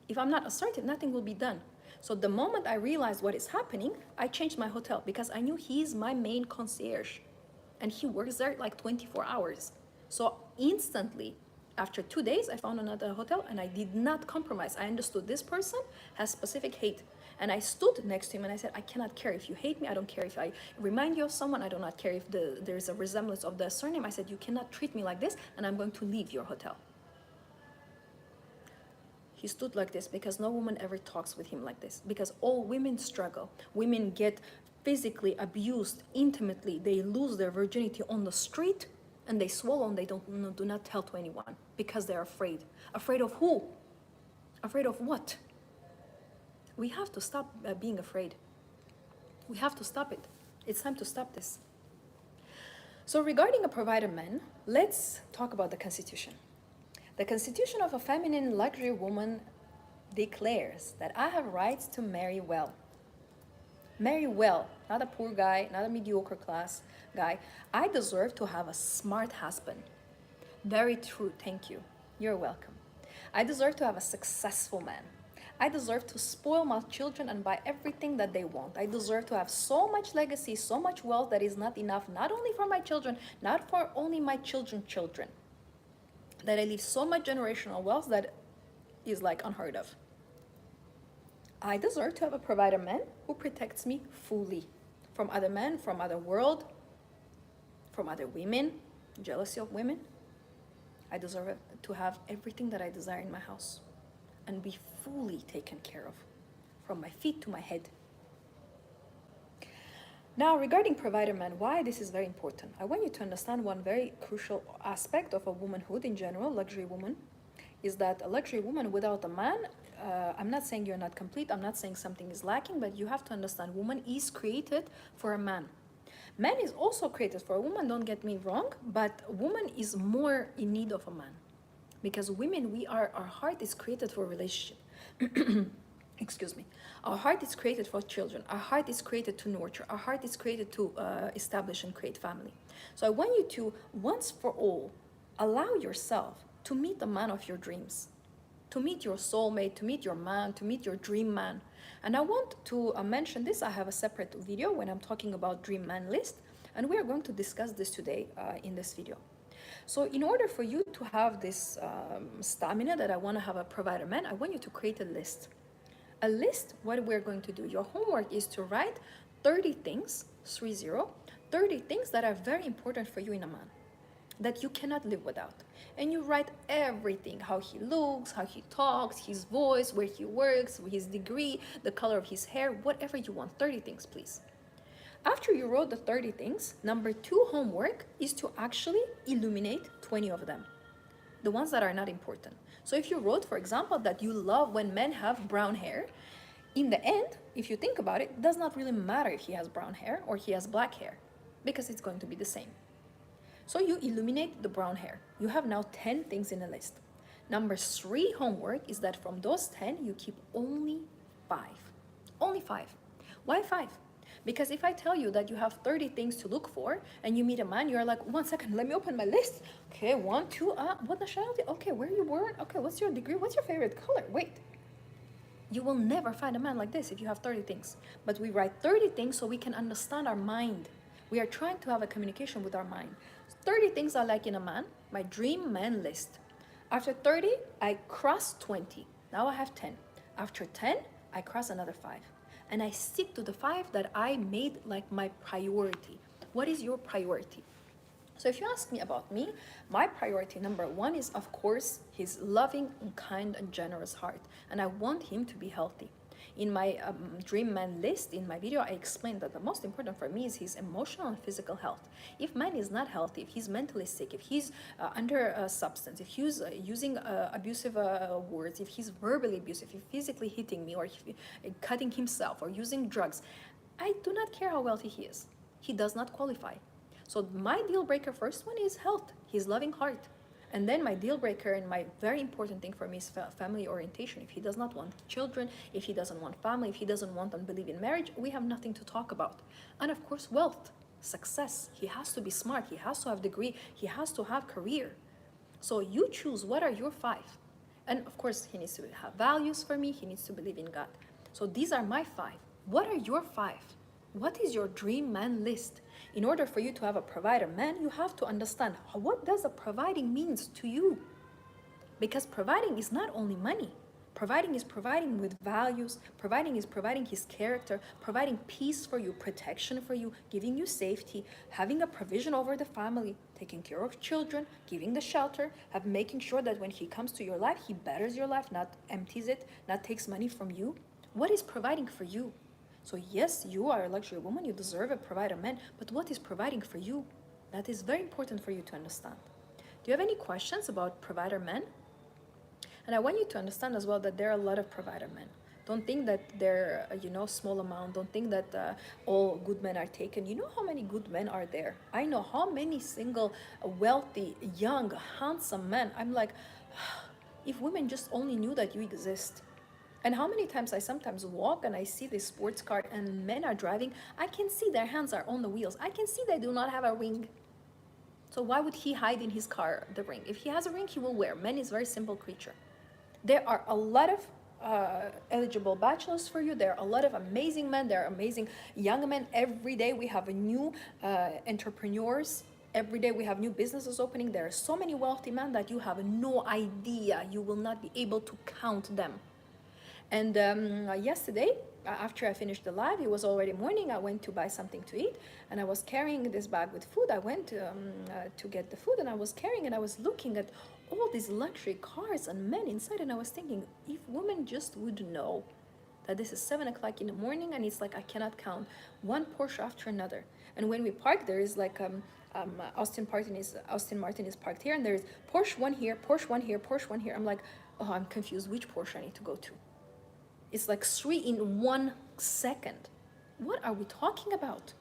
A: If I'm not assertive, nothing will be done. So the moment I realized what is happening, I changed my hotel because I knew he's my main concierge and he works there like 24 hours. So instantly, after 2 days, I found another hotel and I did not compromise. I understood this person has specific hate. And I stood next to him and I said, I cannot care if you hate me. I don't care if I remind you of someone. I do not care if there's a resemblance of the surname. I said, you cannot treat me like this and I'm going to leave your hotel. He stood like this because no woman ever talks with him like this, because all women struggle. Women get physically abused intimately. They lose their virginity on the street and they swallow and they do not tell to anyone because they're afraid. Afraid of who? Afraid of what? We have to stop being afraid. We have to stop it. It's time to stop this. So regarding a provider man, let's talk about the Constitution. The Constitution of a feminine luxury woman declares that I have rights to marry well. Marry well, not a poor guy, not a mediocre class guy. I deserve to have a smart husband. Very true, thank you. You're welcome. I deserve to have a successful man. I deserve to spoil my children and buy everything that they want. I deserve to have so much legacy, so much wealth that is not enough, not only for my children, not for only my children's children. That I leave so much generational wealth that is like unheard of. I deserve to have a provider man who protects me fully from other men, from other world, from other women, jealousy of women. I deserve to have everything that I desire in my house and be fully taken care of, from my feet to my head. Now, regarding provider man, why this is very important. I want you to understand one very crucial aspect of a womanhood in general, luxury woman, is that a luxury woman without a man, I'm not saying you're not complete, I'm not saying something is lacking, but you have to understand woman is created for a man. Man is also created for a woman, don't get me wrong, but woman is more in need of a man. Because women, our heart is created for a relationship. Excuse me. Our heart is created for children. Our heart is created to nurture. Our heart is created to establish and create family. So I want you to, once for all, allow yourself to meet the man of your dreams, to meet your soulmate, to meet your man, to meet your dream man. And I want to mention this. I have a separate video when I'm talking about dream man list, and we are going to discuss this today in this video. So in order for you to have this stamina that I want to have a provider man, I want you to create a list. A list, what we're going to do, your homework is to write 30 things, 30 things that are very important for you in a man, that you cannot live without. And you write everything, how he looks, how he talks, his voice, where he works, his degree, the color of his hair, whatever you want, 30 things, please. After you wrote the 30 things, number 2 homework is to actually illuminate 20 of them, the ones that are not important. So if you wrote, for example, that you love when men have brown hair, in the end, if you think about it, it does not really matter if he has brown hair or he has black hair, because it's going to be the same. So you illuminate the brown hair. You have now 10 things in a list. Number 3 homework is that from those 10, you keep only 5. Only 5. Why 5? Because if I tell you that you have 30 things to look for and you meet a man, you're like, 1 second, let me open my list. Okay, 1, 2, what nationality? Okay, where you born? Okay, what's your degree? What's your favorite color? Wait. You will never find a man like this if you have 30 things. But we write 30 things so we can understand our mind. We are trying to have a communication with our mind. 30 things I like in a man, my dream man list. After 30, I cross 20. Now I have 10. After 10, I cross another 5. And I stick to the 5 that I made like my priority. What is your priority? So if you ask me about me, my priority number 1 is, of course, his loving and kind and generous heart. And I want him to be healthy. In my dream man list, in my video, I explained that the most important for me is his emotional and physical health. If man is not healthy, if he's mentally sick, if he's under a substance, if he's using abusive words, if he's verbally abusive, if he's physically hitting me, or if cutting himself, or using drugs, I do not care how wealthy he is. He does not qualify. So my deal breaker first one is health, his loving heart. And then my deal breaker and my very important thing for me is family orientation. If he does not want children, if he doesn't want family, if he doesn't want and believe in marriage, we have nothing to talk about. And of course, wealth, success. He has to be smart. He has to have degree. He has to have career. So you choose what are your 5. And of course, he needs to have values for me. He needs to believe in God. So these are my 5. What are your 5? What is your dream man list? In order for you to have a provider man, you have to understand what does a providing means to you. Because providing is not only money. Providing is providing with values. Providing is providing his character, providing peace for you, protection for you, giving you safety, having a provision over the family, taking care of children, giving the shelter, making sure that when he comes to your life, he betters your life, not empties it, not takes money from you. What is providing for you? So yes, you are a luxury woman, you deserve a provider man, but what is providing for you? That is very important for you to understand. Do you have any questions about provider men? And I want you to understand as well that there are a lot of provider men. Don't think that they're, small amount. Don't think that all good men are taken. You know how many good men are there? I know how many single, wealthy, young, handsome men. I'm like, if women just only knew that you exist. And how many times I sometimes walk and I see this sports car and men are driving, I can see their hands are on the wheels. I can see they do not have a ring. So why would he hide in his car the ring? If he has a ring, he will wear. Men is a very simple creature. There are a lot of eligible bachelors for you. There are a lot of amazing men. There are amazing young men. Every day we have a new entrepreneurs. Every day we have new businesses opening. There are so many wealthy men that you have no idea. You will not be able to count them. And yesterday, after I finished the live, it was already morning. I went to buy something to eat, and I was carrying this bag with food. I went to get the food, and I was carrying, and I was looking at all these luxury cars and men inside, and I was thinking, if women just would know that this is 7 o'clock in the morning, and it's like I cannot count one Porsche after another. And when we park, there is like Austin Martin is parked here, and there's Porsche one here, Porsche one here, Porsche one here. I'm like, oh, I'm confused. Which Porsche I need to go to? It's like 3 in 1 second. What are we talking about?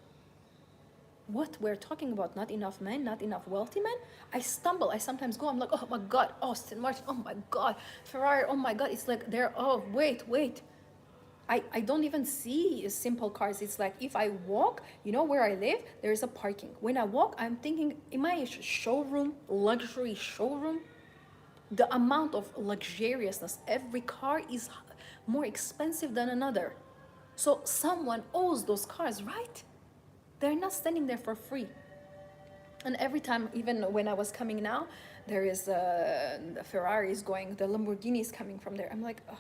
A: What we're talking about? Not enough men, not enough wealthy men. I stumble. I sometimes go. I'm like, oh my God, Austin Martin. Oh my God, Ferrari. Oh my God. It's like they're. Oh wait. I don't even see simple cars. It's like if I walk, where I live, there is a parking. When I walk, I'm thinking, am I a showroom, luxury showroom? The amount of luxuriousness. Every car is more expensive than another. So someone owes those cars, right? They're not standing there for free. And every time, even when I was coming now, there is the Ferrari is going, the Lamborghini is coming from there. I'm like, oh,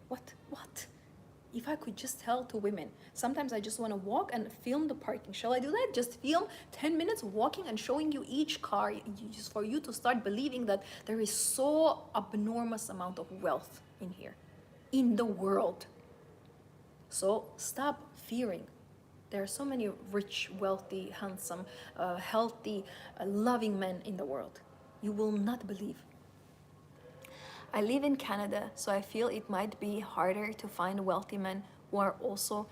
A: what? If I could just tell to women, sometimes I just want to walk and film the parking. Shall I do that? Just film 10 minutes walking and showing you each car, just for you to start believing that there is so abnormous amount of wealth in here, in the world. So stop fearing. There are so many rich, wealthy, handsome, healthy, loving men in the world. You will not believe. I live in Canada, so I feel it might be harder to find wealthy men who are also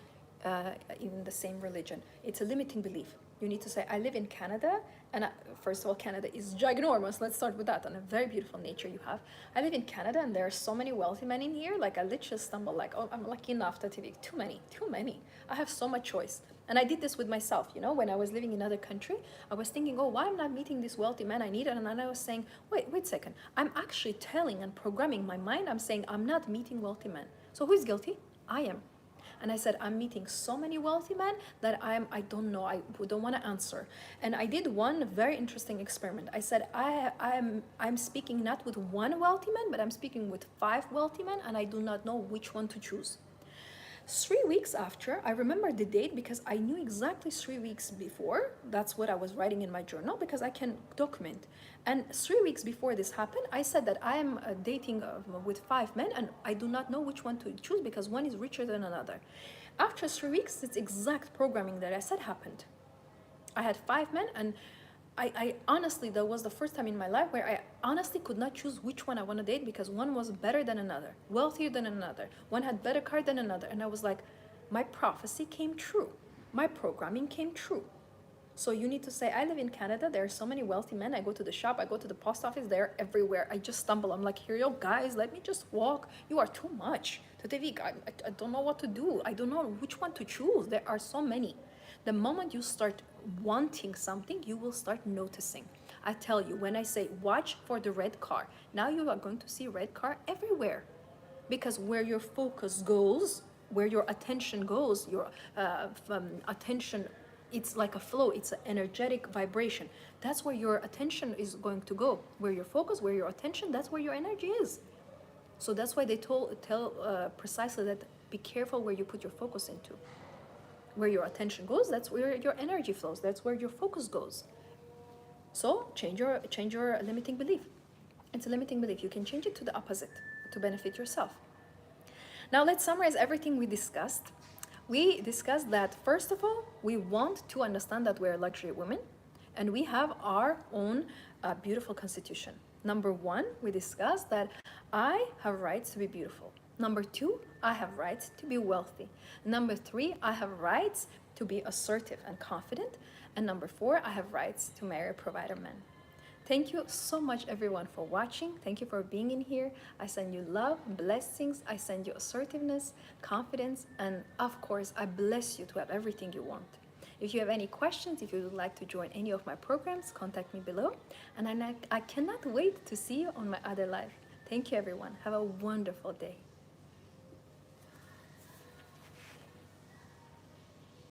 A: in the same religion. It's a limiting belief. You need to say, I live in Canada, and first of all, Canada is ginormous. Let's start with that, and a very beautiful nature you have. I live in Canada, and there are so many wealthy men in here. Like I literally stumble, like, oh, I'm lucky enough to TV. Too many. I have so much choice. And I did this with myself, when I was living in another country, I was thinking, oh, why am I not meeting this wealthy man I need? And then I was saying, wait a second. I'm actually telling and programming my mind. I'm saying I'm not meeting wealthy men. So who is guilty? I am. And I said, I'm meeting so many wealthy men that I don't know, I don't want to answer. And I did one very interesting experiment. I said, I'm speaking not with one wealthy man, but I'm speaking with 5 wealthy men, and I do not know which one to choose. 3 weeks after, I remember the date because I knew exactly 3 weeks before. That's what I was writing in my journal because I can document. And 3 weeks before this happened, I said that I am dating with 5 men, and I do not know which one to choose because one is richer than another. After 3 weeks, it's exact programming that I said happened. I had 5 men, and I honestly, that was the first time in my life where I honestly could not choose which one I want to date because one was better than another, wealthier than another, one had better car than another. And I was like, my prophecy came true. My programming came true. So you need to say, I live in Canada. There are so many wealthy men. I go to the shop. I go to the post office. They're everywhere. I just stumble. I'm like, here you go, guys. Let me just walk. You are too much. I don't know what to do. I don't know which one to choose. There are so many. The moment you start wanting something, you will start noticing. I tell you, when I say watch for the red car, now you are going to see red car everywhere. Because where your focus goes, where your attention goes, your attention, it's like a flow, it's an energetic vibration. That's where your attention is going to go. Where your focus, where your attention, that's where your energy is. So that's why they tell precisely that be careful where you put your focus into. Where your attention goes, that's where your energy flows. That's where your focus goes. So change your limiting belief. It's a limiting belief. You can change it to the opposite to benefit yourself. Now let's summarize everything we discussed. We discussed that, first of all, we want to understand that we're luxury women and we have our own beautiful constitution. Number one, we discussed that I have rights to be beautiful. Number two, I have rights to be wealthy. Number three, I have rights to be assertive and confident. And number four, I have rights to marry a provider man. Thank you so much, everyone, for watching. Thank you for being in here. I send you love, blessings. I send you assertiveness, confidence, and of course, I bless you to have everything you want. If you have any questions, if you would like to join any of my programs, contact me below. And I cannot wait to see you on my other live. Thank you, everyone. Have a wonderful day.